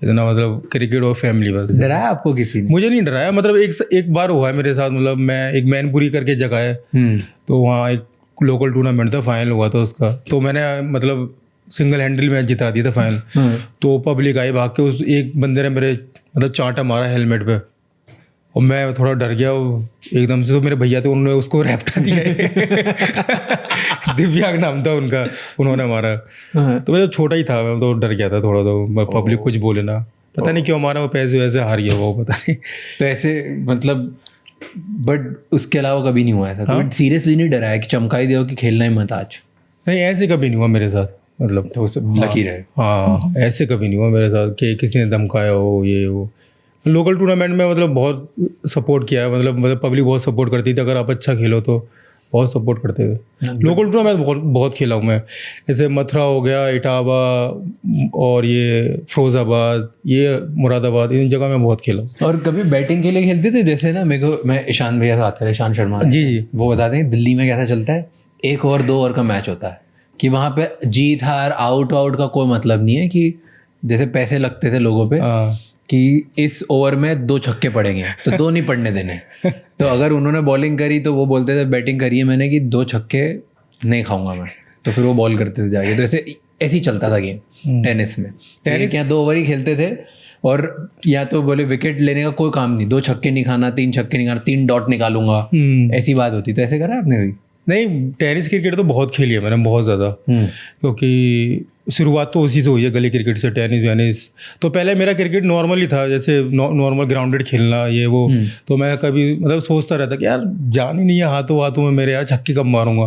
इतना मतलब क्रिकेट और फैमिली बस। डराया आपको किसी ने? मुझे नहीं डराया, मतलब एक बार हुआ है मेरे साथ, मतलब मैं एक मैनपुरी करके जगह है, तो वहाँ एक लोकल टूर्नामेंट था, फाइनल हुआ था उसका, तो मैंने मतलब सिंगल हैंडल मैच जिता दिया था फाइनल। तो पब्लिक आई भाग के, उस एक बंदे ने मेरे मतलब चांटा मारा हेलमेट पे और मैं थोड़ा डर गया एकदम से। तो मेरे भैया थे, उन्होंने उसको रैप्टा दिया दिव्यांग नाम था उनका, उन्होंने मारा। तो मैं तो छोटा ही था, मैं तो डर गया था थोड़ा, तो पब्लिक कुछ बोले ना, पता नहीं क्यों मारा, वो पैसे वैसे हार गया वो, पता नहीं। तो ऐसे मतलब बट उसके अलावा कभी नहीं हुआ ऐसा? कभी सीरियसली नहीं डराया कि चमका ही दो कि खेलना ही मत आज? नहीं, ऐसे कभी नहीं हुआ मेरे साथ, मतलब तो सब लकी रहे। हाँ, ऐसे कभी नहीं हुआ मेरे साथ कि किसी ने धमकाया हो ये वो। लोकल टूर्नामेंट में मतलब बहुत सपोर्ट किया है, मतलब पब्लिक बहुत सपोर्ट करती थी, अगर आप अच्छा खेलो तो बहुत सपोर्ट करते थे। लोकल टूर्नामेंट बहुत खेला हूँ मैं, जैसे मथुरा हो गया, इटावा और ये फिरोजाबाद, ये मुरादाबाद, इन जगह मैं बहुत खेला हूँ। और कभी बैटिंग के लिए खेलते थे? जैसे ना मेरे को, मैं ईशान भैया से आते थे, ईशान शर्मा जी जी, वो बताते हैं दिल्ली में कैसा चलता है, 1 ओवर 2 ओवर का मैच होता है कि वहाँ पे जीत हार आउट का कोई मतलब नहीं है, कि जैसे पैसे लगते थे लोगों पे कि इस ओवर में 2 छक्के पड़ेंगे तो 2 नहीं पड़ने देने। तो अगर उन्होंने बॉलिंग करी तो वो बोलते थे बैटिंग करी है मैंने कि 2 छक्के नहीं खाऊंगा मैं, तो फिर वो बॉल करते थे जाके। तो ऐसे ही चलता था गेम टेनिस में। टेनिस क्या 2 ओवर ही खेलते थे, और या तो बोले विकेट लेने का कोई काम नहीं, 2 छक्के नहीं खाना, 3 छक्के नहीं खाना, 3 डॉट निकालूंगा, ऐसी बात होती। तो ऐसे करा आपने भी? नहीं, टेनिस क्रिकेट तो बहुत खेली है मैंने, बहुत ज़्यादा, क्योंकि शुरुआत तो उसी से हुई है, गली क्रिकेट से, टेनिस वेनिस। तो पहले मेरा क्रिकेट नॉर्मल ही था, जैसे नॉर्मल ग्राउंडेड खेलना ये वो। तो मैं कभी मतलब सोचता रहता कि यार जान ही नहीं है हाथों हाथों में मेरे, यार छक्के कब मारूंगा।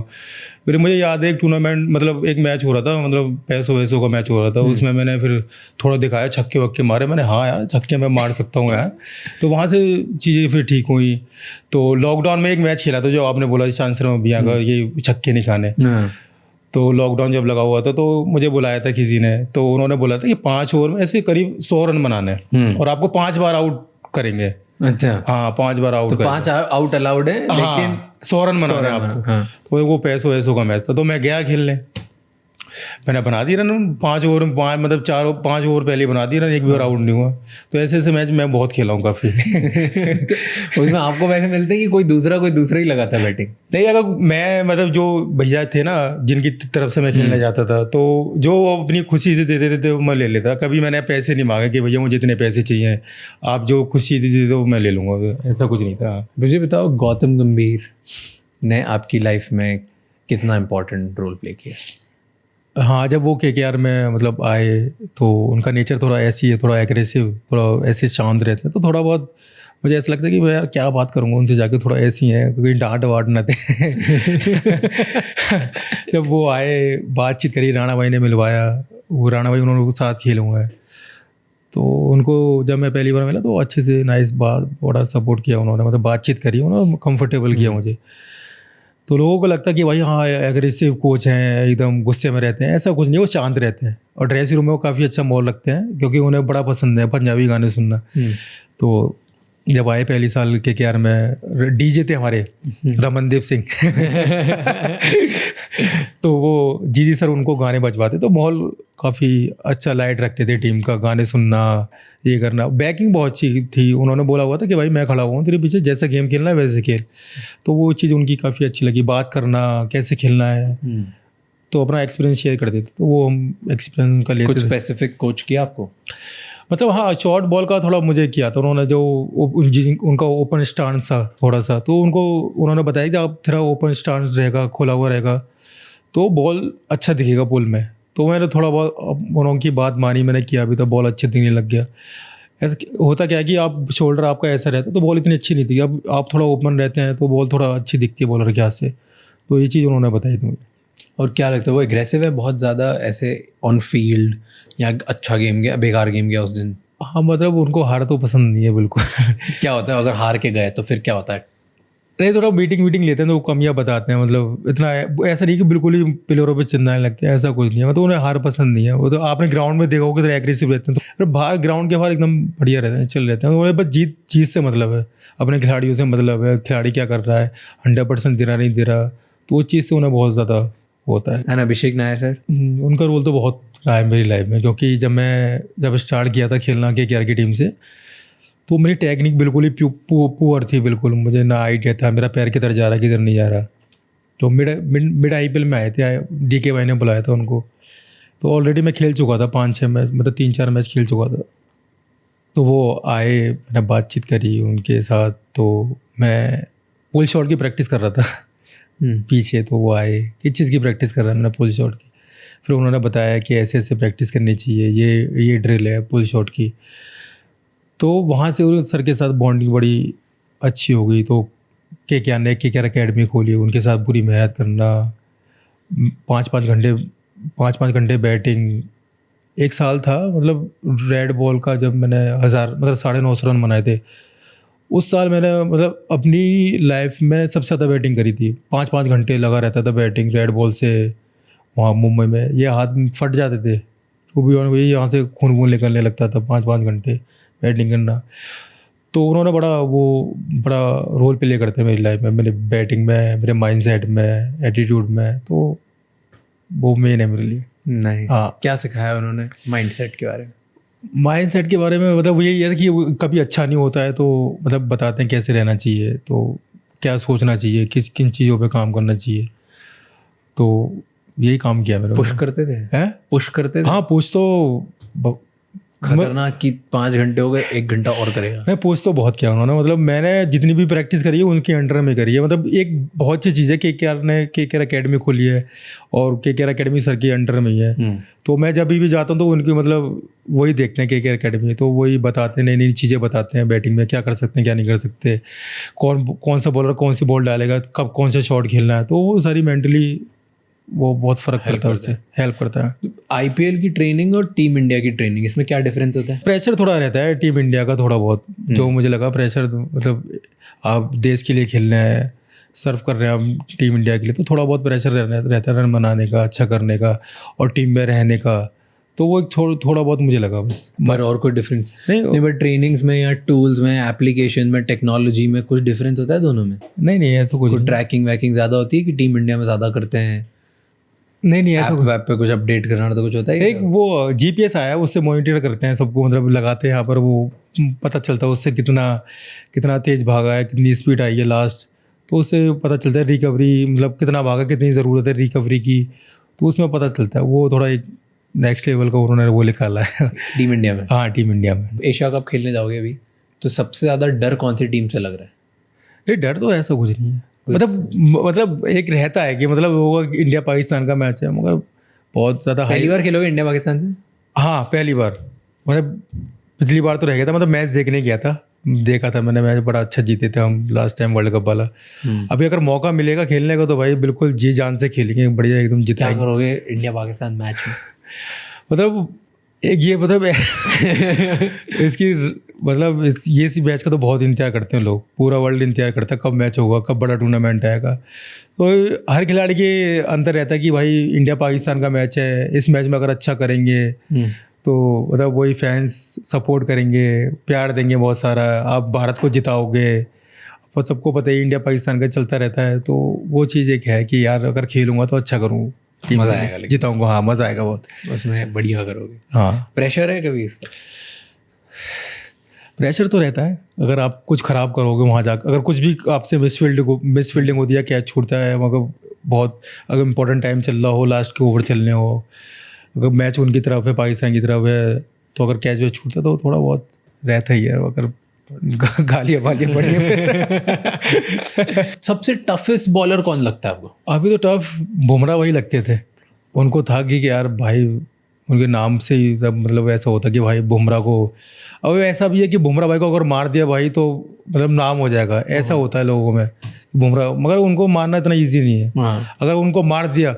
फिर मुझे याद है एक टूर्नामेंट, मतलब एक मैच हो रहा था, मतलब पैसों वैसों का मैच हो रहा था, उसमें मैंने फिर थोड़ा दिखाया, छक्के वक्के मारे मैंने, हाँ यार छक्के मैं मार सकता हूँ यार। तो वहाँ से चीज़ें फिर ठीक हुई। तो लॉकडाउन में एक मैच खेला था, जो आपने बोला चांसर में भैया का, ये छक्के नहीं खाने। तो लॉकडाउन जब लगा हुआ था तो मुझे बुलाया था किसी ने, तो उन्होंने बोला था कि 5 ओवर में ऐसे करीब 100 रन बनाने हैं और आपको 5 बार आउट करेंगे। अच्छा, हाँ 5 बार आउट, तो 5 आउट अलाउड है, लेकिन 100 रन बनाने हैं आपको। हाँ। तो वो पैसों वैसों का मैच था, तो मैं गया खेलने, मैंने बना दी रन 5 ओवर में, 5 मतलब 5 ओवर पहले बना दी रन, एक भी बार आउट नहीं हुआ। तो ऐसे ऐसे मैच मैं बहुत खेला हूँ काफ़ी। तो उसमें आपको पैसे मिलते हैं कि कोई दूसरा ही लगाता है बैटिंग? नहीं, अगर मैं मतलब जो भैया थे ना जिनकी तरफ से मैं खेलने जाता था, तो जो अपनी खुशी से दे देते थे वो मैं ले लेता। कभी मैंने पैसे नहीं मांगे कि भैया मुझे इतने पैसे चाहिए, आप जो खुशी दे दो मैं ले लूँगा, ऐसा कुछ नहीं था। मुझे बताओ, गौतम गंभीर ने आपकी लाइफ में कितना इम्पोर्टेंट रोल प्ले किया? हाँ, जब वो KKR में मतलब आए तो उनका नेचर थोड़ा ऐसी है, थोड़ा एग्रेसिव, थोड़ा ऐसे शांत रहते हैं, तो थोड़ा बहुत मुझे ऐसा लगता है कि मैं यार क्या बात करूँगा उनसे जाके, थोड़ा ऐसी हैं, क्योंकि डांट वाट ना थे। जब वो आए, बातचीत करी, राणा भाई ने मिलवाया, वो राणा भाई उन्होंने साथ खेले हुए हैं, तो उनको जब मैं पहली बार मिला तो अच्छे से नाइस बात, बड़ा सपोर्ट किया उन्होंने, मतलब बातचीत करी, उन्होंने कंफर्टेबल किया मुझे। तो लोगों को लगता है कि भाई हाँ एग्रेसिव कोच हैं, एकदम गुस्से में रहते हैं, ऐसा कुछ नहीं, वो शांत रहते हैं। और ड्रेसिंग रूम में वो काफ़ी अच्छा माहौल रखते हैं, क्योंकि उन्हें बड़ा पसंद है पंजाबी गाने सुनना। तो जब आए पहली साल KKR में, DJ थे हमारे रमनदीप सिंह। तो वो जी सर उनको गाने बजवाते, तो माहौल काफ़ी अच्छा लाइट रखते थे टीम का, गाने सुनना, ये करना, बैकिंग बहुत अच्छी थी। उन्होंने बोला हुआ था कि भाई मैं खड़ा हुआ हूँ तेरे पीछे, जैसा गेम खेलना है वैसे खेल। तो वो चीज़ उनकी काफ़ी अच्छी लगी, बात करना, कैसे खेलना है, तो अपना एक्सपीरियंस शेयर कर देते, तो वो हम एक्सपीरियंस का लेते। कुछ स्पेसिफिक कोच किया आपको? मतलब हाँ, शॉर्ट बॉल का थोड़ा मुझे किया था उन्होंने, जो उनका ओपन स्टांस था थोड़ा सा, तो उन्होंने बताया कि आप तेरा ओपन स्टांस रहेगा, खोला हुआ रहेगा, तो बॉल अच्छा दिखेगा पुल में। तो मैंने थोड़ा बहुत उनकी बात मानी, मैंने किया भी, तो बॉल अच्छे दिखने लग गया। ऐसा होता क्या है कि आप शोल्डर आपका ऐसा रहता है तो बॉल इतनी अच्छी नहीं दिखती, अब आप थोड़ा ओपन रहते हैं तो बॉल थोड़ा अच्छी दिखती है बॉलर के हाथ से। तो ये चीज़ उन्होंने बताई थी मुझे। और क्या लगता है, वो एग्रेसिव है बहुत ज़्यादा ऐसे ऑन फील्ड, या अच्छा गेम गया, बेकार गेम गया उस दिन? हाँ, मतलब उनको हार तो पसंद नहीं है बिल्कुल। क्या होता है अगर हार के गए तो फिर क्या होता है? नहीं, थोड़ा मीटिंग लेते हैं तो वो कमियाँ बताते हैं, मतलब इतना ऐसा नहीं कि बिल्कुल ही प्लेयरों पे चिल्लाने लगते हैं, ऐसा कुछ नहीं है। मतलब उन्हें हार पसंद नहीं है, वो तो आपने ग्राउंड में देखा होगा कितना एग्रेसिव रहते हैं, तो बाहर ग्राउंड के बाहर एकदम बढ़िया रहते हैं, चल रहते हैं। उन्हें बस जीत से मतलब है, अपने खिलाड़ियों से मतलब है, खिलाड़ी क्या कर रहा है, 100% दे रहा नहीं दे रहा, तो वो चीज़ से उन्हें बहुत ज़्यादा होता है। एंड अभिषेक नायर सर, उनका रोल तो बहुत रहा है मेरी लाइफ में, क्योंकि जब स्टार्ट किया था खेलना KKR की टीम से, तो मेरी टेक्निक बिल्कुल ही पुअर थी, बिल्कुल मुझे ना आइडिया था मेरा पैर किधर जा रहा है किधर नहीं जा रहा। तो मिड IPL में आए थे, DK भाई ने बुलाया था उनको, तो ऑलरेडी मैं खेल चुका था 5-6 मैच, मतलब 3-4 मैच खेल चुका था। तो वो आए, मैंने बातचीत करी उनके साथ, तो मैं पुल शॉट की प्रैक्टिस कर रहा था पीछे, तो वो आए, किस चीज़ की प्रैक्टिस कर रहा है, मैंने पुल शॉट की। फिर उन्होंने बताया कि ऐसे ऐसे प्रैक्टिस करनी चाहिए, ये ड्रिल है पुल शॉट की। तो वहाँ से उस सर के साथ बॉन्डिंग बड़ी अच्छी हो गई। तो KKR अकेडमी खोली, उनके साथ पूरी मेहनत करना, 5-5 घंटे बैटिंग। एक साल था मतलब रेड बॉल का, जब मैंने 950 रन बनाए थे, उस साल मैंने मतलब अपनी लाइफ में सबसे ज़्यादा बैटिंग करी थी। 5-5 घंटे लगा रहता था बैटिंग रेड बॉल से। वहाँ मुंबई में ये हाथ फट जाते थे, तो भी वही यहाँ से खून निकलने लगता था 5-5 घंटे बैटिंग करना। तो उन्होंने बड़ा रोल प्ले करते हैं मेरी लाइफ में, मेरे बैटिंग में, मेरे माइंडसेट में, एटीट्यूड में। तो वो मेन है मेरे लिए। नहीं, हाँ। क्या सिखाया उन्होंने माइंडसेट के बारे में? माइंडसेट के बारे में मतलब यही है कि कभी अच्छा नहीं होता है तो मतलब बताते हैं कैसे रहना चाहिए, तो क्या सोचना चाहिए, किन चीज़ों पे काम करना चाहिए। तो यही काम किया मेरे। पुश करते थे? हैं? पुश करते थे? हाँ, पुश तो खतरनाक कि 5 घंटे हो गए, 1 घंटा और करेगा। नहीं, पुश तो बहुत किया उन्होंने। मतलब मैंने जितनी भी प्रैक्टिस करी है उनके अंडर में करी है। मतलब एक बहुत सी चीज़ है, KKR अकेडमी खोली है और KKR अकेडमी सर के अंडर में ही है। तो मैं जब भी जाता हूँ तो उनकी मतलब वही देखते हैं KKR अकेडमी, तो वही बताते हैं, नई नई चीज़ें बताते हैं बैटिंग में क्या कर सकते हैं क्या नहीं कर सकते, कौन सा बॉलर कौन सी बॉल डालेगा, कब कौन सा शॉट खेलना है। तो वो सारी मेंटली वो बहुत फ़र्क करता है, उससे हेल्प करता है। IPL की ट्रेनिंग और टीम इंडिया की ट्रेनिंग, इसमें क्या डिफरेंस होता है? प्रेशर थोड़ा रहता है टीम इंडिया का, थोड़ा बहुत जो मुझे लगा प्रेशर, मतलब आप देश के लिए खेलना है, सर्व कर रहे हैं आप टीम इंडिया के लिए, तो थोड़ा बहुत प्रेशर रहता है रन बनाने का, अच्छा करने का और टीम में रहने का। तो वो थोड़ा बहुत मुझे लगा बस। पर और कोई डिफरेंस नहीं, बट ट्रेनिंग्स में या टूल्स में, एप्लीकेशन में, टेक्नोलॉजी में कुछ डिफरेंस होता है दोनों में? नहीं ऐसा कुछ नहीं। ट्रैकिंग वैकिंग ज़्यादा होती है कि टीम इंडिया में ज़्यादा करते हैं? नहीं ऐसा ऐप वेब पे कुछ अपडेट करना तो कुछ होता है? एक वो GPS आया है, उससे मॉनिटर करते हैं सबको, मतलब लगाते हैं यहाँ पर, वो पता चलता है उससे कितना तेज भागा है, कितनी स्पीड आई है लास्ट, तो उससे पता चलता है रिकवरी, मतलब कितना भागा, कितनी ज़रूरत है रिकवरी की, तो उसमें पता चलता है। वो थोड़ा एक नेक्स्ट लेवल का उन्होंने वो निकाला है टीम इंडिया में? हाँ, टीम इंडिया में। एशिया कप खेलने जाओगे अभी, तो सबसे ज़्यादा डर कौन सी टीम से लग रहा है? ये डर तो ऐसा कुछ नहीं है, मतलब एक रहता है कि मतलब होगा इंडिया पाकिस्तान का मैच है, मगर बहुत ज़्यादा पहली बार खेलोगे इंडिया पाकिस्तान से? हाँ, पहली बार। मतलब पिछली बार तो रह गया था, मतलब मैच देखने गया था, देखा था मैंने मैच, बड़ा अच्छा जीते थे हम लास्ट टाइम वर्ल्ड कप वाला। अभी अगर मौका मिलेगा खेलने का तो भाई बिल्कुल जी जान से खेलेंगे, बढ़िया एकदम जिताएंगे। क्या करोगे इंडिया पाकिस्तान मैच में? मतलब एक ये मतलब इसकी मतलब ये सी मैच का तो बहुत इंतजार करते हैं लोग, पूरा वर्ल्ड इंतजार करता है कब मैच होगा, कब बड़ा टूर्नामेंट आएगा। तो हर खिलाड़ी के अंदर रहता है कि भाई इंडिया पाकिस्तान का मैच है, इस मैच में अगर अच्छा करेंगे तो मतलब वही फैंस सपोर्ट करेंगे, प्यार देंगे बहुत सारा, आप भारत को जिताओगे। और सबको पता है इंडिया पाकिस्तान का चलता रहता है, तो वो चीज़ एक है कि यार अगर खेलूँगा तो अच्छा करूँ, मज़ा आएगा, जिताऊँगा। हाँ, मज़ा आएगा बहुत, उसमें बढ़िया करोगे। हाँ। प्रेशर है कभी इसका? प्रेशर तो रहता है, अगर आप कुछ ख़राब करोगे वहाँ जाकर, अगर कुछ भी आपसे मिसफील्डिंग होती है, कैच छूटता है, मगर बहुत अगर इंपॉर्टेंट टाइम चल रहा हो, लास्ट के ओवर चलने हो, अगर मैच उनकी तरफ है, पाकिस्तान की तरफ है, तो अगर कैच वैच छूटता है तो थोड़ा बहुत रहता ही है, अगर गालियाँ वालियाँ पड़ी। सबसे टफेस्ट बॉलर कौन लगता है आपको? अभी तो टफ बुमराह वही लगते थे, उनको था कि यार भाई उनके नाम से ही सब मतलब ऐसा होता कि भाई बुमराह को, अब ऐसा भी है कि बुमराह भाई को अगर मार दिया भाई तो मतलब नाम हो जाएगा, ऐसा होता है लोगों में बुमराह, मगर उनको मारना इतना ईजी नहीं है। अगर उनको मार दिया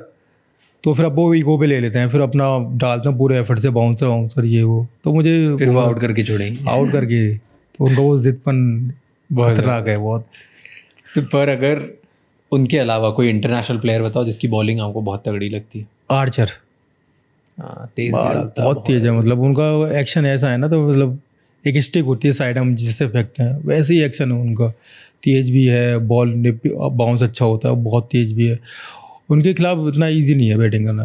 तो फिर अब वो ईगो पे ले लेते हैं, फिर अपना डालते हैं पूरे एफर्ट से, बाउंसर ये वो, तो मुझे फिर वो आउट करके छोड़ेंगे, आउट करके, तो उनका वो जिदपन खतरनाक है बहुत। तो पर अगर उनके अलावा कोई इंटरनेशनल प्लेयर बताओ जिसकी बॉलिंग आपको बहुत तगड़ी लगती है? आर्चर, तेज बहुत तेज है, मतलब उनका एक्शन ऐसा है ना, तो मतलब एक स्टिक होती है साइड हम जिससे फेंकते हैं, वैसे ही एक्शन है उनका, तेज भी है, बॉल बाउंस अच्छा होता है, बहुत तेज भी है। उनके खिलाफ इतना इजी नहीं है बैटिंग करना।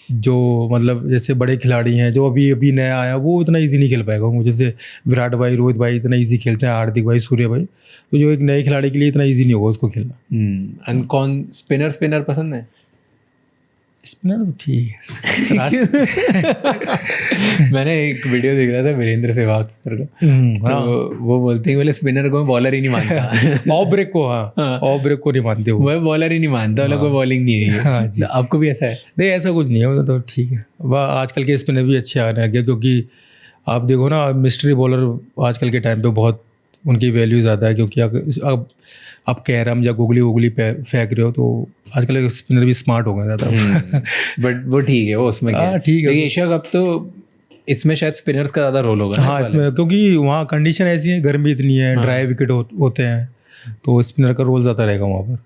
जो मतलब जैसे बड़े खिलाड़ी हैं, जो अभी अभी नया आया, वो इतना इजी नहीं खेल पाएगा। वो जैसे विराट भाई, रोहित भाई इतना इजी खेलते हैं, हार्दिक भाई, सूर्य भाई, तो जो एक नए खिलाड़ी के लिए इतना इजी नहीं होगा उसको खेलना। एंड कौन स्पिनर पसंद है? स्पिनर तो ठीक है। मैंने एक वीडियो देख रहा था वीरेंद्र सहवाग सर का, तो वो बोलते हैं बोले स्पिनर को मैं बॉलर ही नहीं मानता। ऑफ ब्रेक को, हाँ ऑफ ब्रेक को नहीं मानते वो, मैं बॉलर ही नहीं मानता, बोला कोई बॉलिंग नहीं है ये। हाँ जी। तो आपको भी ऐसा है? नहीं ऐसा कुछ नहीं है, वो तो ठीक है। वह आजकल के स्पिनर भी अच्छे आ रहे हैं, क्योंकि आप देखो ना, मिस्ट्री बॉलर आजकल के टाइम पे बहुत उनकी वैल्यू ज़्यादा है, क्योंकि अब आप कैरम या गुगली फेंक रहे हो, तो आजकल के स्पिनर भी स्मार्ट हो गए ज़्यादा। बट वो ठीक है, वो उसमें क्या है, ठीक है। देखिए एशिया कप तो इसमें शायद स्पिनर्स का ज़्यादा रोल होगा। हाँ इसमें, क्योंकि वहाँ कंडीशन ऐसी है, गर्मी इतनी है, ड्राई विकेट होते हैं, तो स्पिनर का रोल ज़्यादा रहेगा वहाँ पर।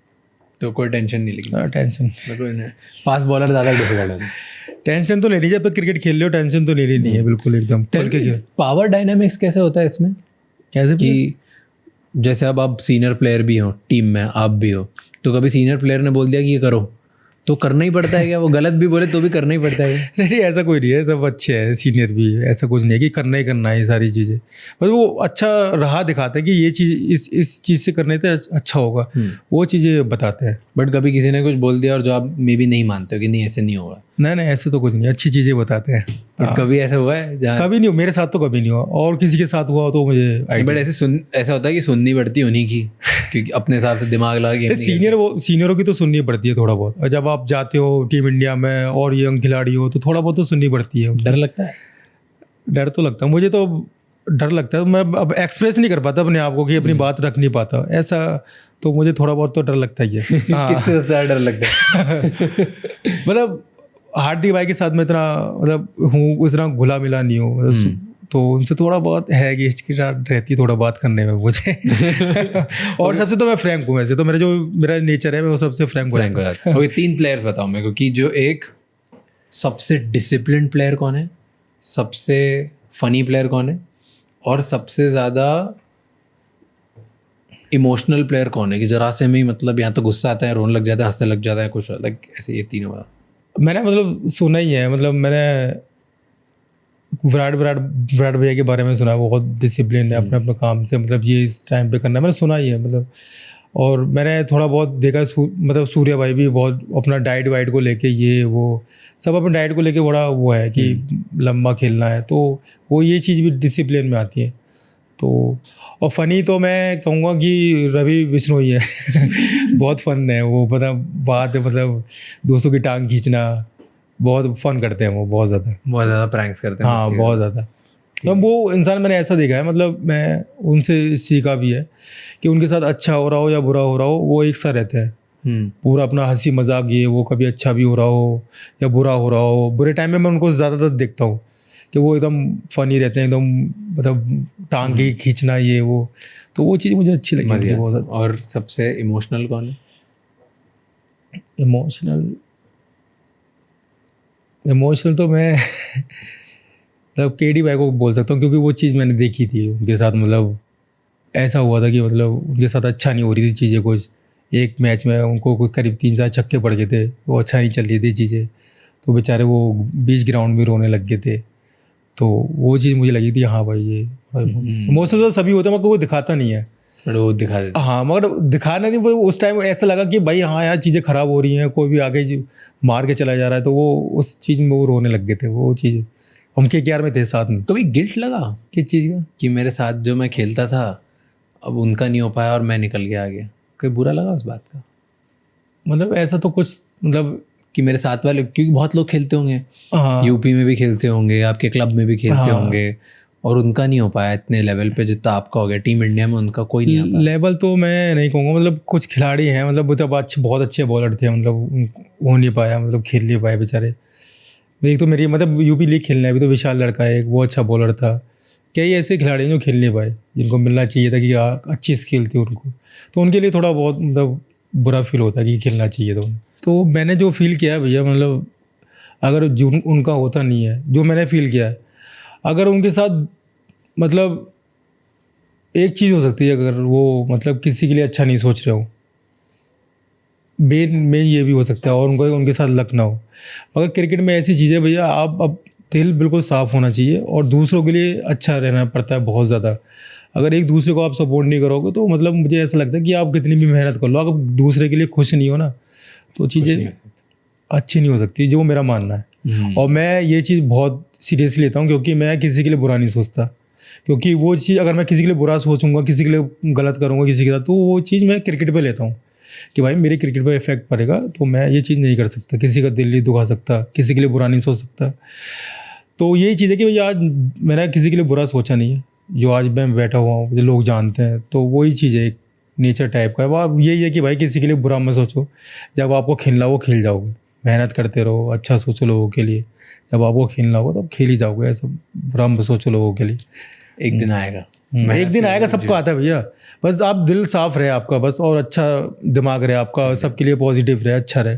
तो कोई टेंशन नहीं, लेकिन टेंशन फास्ट बॉलर ज़्यादा डिफिकल्ट है। टेंशन तो नहीं रही, जब तक क्रिकेट खेल रहे हो टेंशन तो नहीं है बिल्कुल एकदम। पावर डायनामिक्स कैसे होता है इसमें? कैसे कि जैसे अब आप सीनियर प्लेयर भी हो, टीम में आप भी हो, तो कभी सीनियर प्लेयर ने बोल दिया कि ये करो, तो करना ही पड़ता है क्या? वो गलत भी बोले तो भी करना ही पड़ता है? नहीं ऐसा कोई नहीं है, सब अच्छे हैं, सीनियर भी है, ऐसा कुछ नहीं है कि करना ही करना है ये सारी चीज़ें। बस वो अच्छा राह दिखाते हैं कि ये चीज़ इस चीज़ से करने से अच्छा होगा, वो चीज़ें बताते हैं। बट कभी किसी ने कुछ बोल दिया और जो आप मे भी नहीं मानते हो कि नहीं ऐसे नहीं होगा? नहीं ऐसे तो कुछ नहीं, अच्छी चीज़ें बताते हैं। कभी ऐसा हुआ है जहाँ? कभी नहीं, मेरे साथ तो कभी नहीं हुआ, और किसी के साथ हुआ तो मुझे। बट ऐसा होता है कि सुननी पड़ती है उन्हीं की, क्योंकि अपने हिसाब से दिमाग लगा के सीनियरों की तो सुननी पड़ती है थोड़ा बहुत, और जब आप जाते हो टीम इंडिया में और यंग खिलाड़ी हो तो थोड़ा बहुत तो सुननी पड़ती है। डर लगता है? डर तो लगता है, मुझे तो डर लगता है। मैं अब एक्सप्रेस नहीं कर पाता अपने आप को, कि अपनी बात रख नहीं पाता, ऐसा तो मुझे थोड़ा बहुत तो डर लगता ही है। किससे सबसे ज़्यादा डर लगता है? मतलब हार्दिक भाई के साथ मैं इतना मतलब हूँ, इतना घुला मिला नहीं हूँ, मतलब तो उनसे थोड़ा बहुत है कि हिचकिचाहट रहती थोड़ा बात करने में मुझे। और सबसे तो मैं फ्रैंक हूँ, वैसे तो मेरा नेचर है, मैं वो सबसे फ्रैंक हो जाता हूँ। ओके, 3 प्लेयर्स बताओ मेरे को, कि जो एक सबसे डिसिप्लिन प्लेयर कौन है, सबसे फनी प्लेयर कौन है, और सबसे ज़्यादा इमोशनल प्लेयर कौन है, कि जरा से में मतलब यहाँ तो गुस्सा आता है, रोने लग जाता है, हंसने लग जाता है, कुछ लाइक ऐसे, ये तीनों बात मैंने मतलब सुना ही है। मतलब मैंने विराट भैया के बारे में सुना है, बहुत डिसिप्लिन है अपने अपने काम से, मतलब ये इस टाइम पे करना है, मैंने सुना ही है मतलब। और मैंने थोड़ा बहुत देखा, मतलब सूर्या भाई भी बहुत अपना डाइट वाइट को लेके, ये वो सब अपने डाइट को लेके बड़ा वो है कि लंबा खेलना है, तो वो ये चीज़ भी डिसिप्लिन में आती है। तो और फ़नी तो मैं कहूँगा कि रवि बिश्नोई है। बहुत फ़न है वो, पता बात है, मतलब दोस्तों की टांग खींचना, बहुत फ़न करते हैं वो, बहुत ज़्यादा प्रैंक्स करते हैं। हाँ बहुत ज़्यादा। तो वो इंसान मैंने ऐसा देखा है, मतलब मैं उनसे सीखा भी है कि उनके साथ अच्छा हो रहा हो या बुरा हो रहा हो, वो एक सा रहते हैं। पूरा अपना हंसी मजाक, ये वो, कभी अच्छा भी हो रहा हो या बुरा हो रहा हो, बुरे टाइम में मैं उनको ज़्यादातर देखता हूँ कि वो एकदम फ़नी रहते हैं, एकदम मतलब टांग की खींचना, ये वो, तो वो चीज़ मुझे अच्छी लगी बहुत ज़्यादा। और सबसे इमोशनल कौन है? इमोशनल तो मैं मतलब केडी भाई को बोल सकता हूँ, क्योंकि वो चीज़ मैंने देखी थी उनके साथ। मतलब ऐसा हुआ था कि मतलब उनके साथ अच्छा नहीं हो रही थी चीज़ें, कुछ एक मैच में उनको कोई करीब 3-4 छक्के पड़ गए थे, वो अच्छा नहीं चल रही थी चीज़ें, तो बेचारे वो बीच ग्राउंड में रोने लग गए थे। तो वो चीज़ मुझे लगी थी, हाँ भाई ये इमोशनल तो सभी होते हैं, मगर कोई दिखाता नहीं है, वो दिखा देता। हाँ मगर दिखाना नहीं, उस टाइम ऐसा लगा कि भाई हाँ यार चीज़ें ख़राब हो रही हैं, कोई भी आगे मार के चला जा रहा है, तो वो उस चीज़ में वो रोने लग गए थे। वो चीज़ हम KKR में थे साथ में। कभी गिल्ट लगा किस चीज़ का? कि मेरे साथ जो मैं खेलता था अब उनका नहीं हो पाया और मैं निकल गया आगे, कोई बुरा लगा उस बात का? मतलब ऐसा तो कुछ, मतलब कि मेरे साथ वाले, क्योंकि बहुत लोग खेलते होंगे, हाँ यूपी में भी खेलते होंगे, आपके क्लब में भी खेलते होंगे, और उनका नहीं हो पाया इतने लेवल पे जितना आपका हो गया। टीम इंडिया में उनका कोई नहीं आ पाया। लेवल तो मैं नहीं कहूँगा, मतलब कुछ खिलाड़ी हैं, मतलब वो तब बहुत अच्छे बॉलर थे, मतलब हो नहीं पाया, मतलब खेल नहीं पाए बेचारे। एक तो मेरी मतलब यूपी लीग खेलना है, अभी तो विशाल लड़का है एक, वो अच्छा बॉलर था। कई ऐसे खिलाड़ी हैं जो खेल नहीं पाए, जिनको मिलना चाहिए था कि अच्छी स्किल थी उनको, तो उनके लिए थोड़ा बहुत मतलब बुरा फील होता है कि खेलना चाहिए था। तो मैंने जो फील किया है भैया, मतलब अगर जो उनका होता नहीं है, जो मैंने फील किया है, अगर उनके साथ मतलब एक चीज़ हो सकती है, अगर वो मतलब किसी के लिए अच्छा नहीं सोच रहे हो, मेन ये भी हो सकता है, और उनके साथ लक ना हो। मगर क्रिकेट में ऐसी चीज़ है भैया, आप अब दिल बिल्कुल साफ़ होना चाहिए और दूसरों के लिए अच्छा रहना पड़ता है बहुत ज़्यादा। अगर एक दूसरे को आप सपोर्ट नहीं करोगे तो मतलब मुझे ऐसा लगता है कि आप कितनी भी मेहनत कर लो, अगर दूसरे के लिए खुश नहीं हो ना तो चीज़ें अच्छी नहीं हो सकती, जो मेरा मानना है। और मैं ये चीज़ बहुत सीरियसली लेता हूँ, क्योंकि मैं किसी के लिए बुरा नहीं सोचता। क्योंकि वो चीज़ अगर मैं किसी के लिए बुरा सोचूंगा, किसी के लिए गलत करूँगा किसी के साथ, तो वो चीज़ मैं क्रिकेट पे लेता हूँ कि भाई मेरे क्रिकेट पे इफेक्ट पड़ेगा, तो मैं ये चीज़ नहीं कर सकता, किसी का दिल नहीं दुखा सकता, किसी के लिए बुरा नहीं सोच सकता। तो यही चीज़ है कि भाई आज मैंने किसी के लिए बुरा सोचा नहीं है, जो आज मैं बैठा हुआ हूँ जो लोग जानते हैं, तो वही चीज़ है, एक नेचर टाइप का है। वो अब यही है कि भाई किसी के लिए बुरा मत सोचो, जब आपको खेलना हो खेल जाओगे, मेहनत करते रहो, अच्छा सोचो लोगों के लिए, जब आपको खेलना होगा तब खेल ही जाओगे, ऐसा बुरा मत सोचो लोगों के लिए। एक दिन आएगा, एक दिन आएगा, सबको आता है भैया, बस आप दिल साफ रहे आपका बस, और अच्छा दिमाग रहे आपका, सबके लिए पॉजिटिव रहे, अच्छा रहे,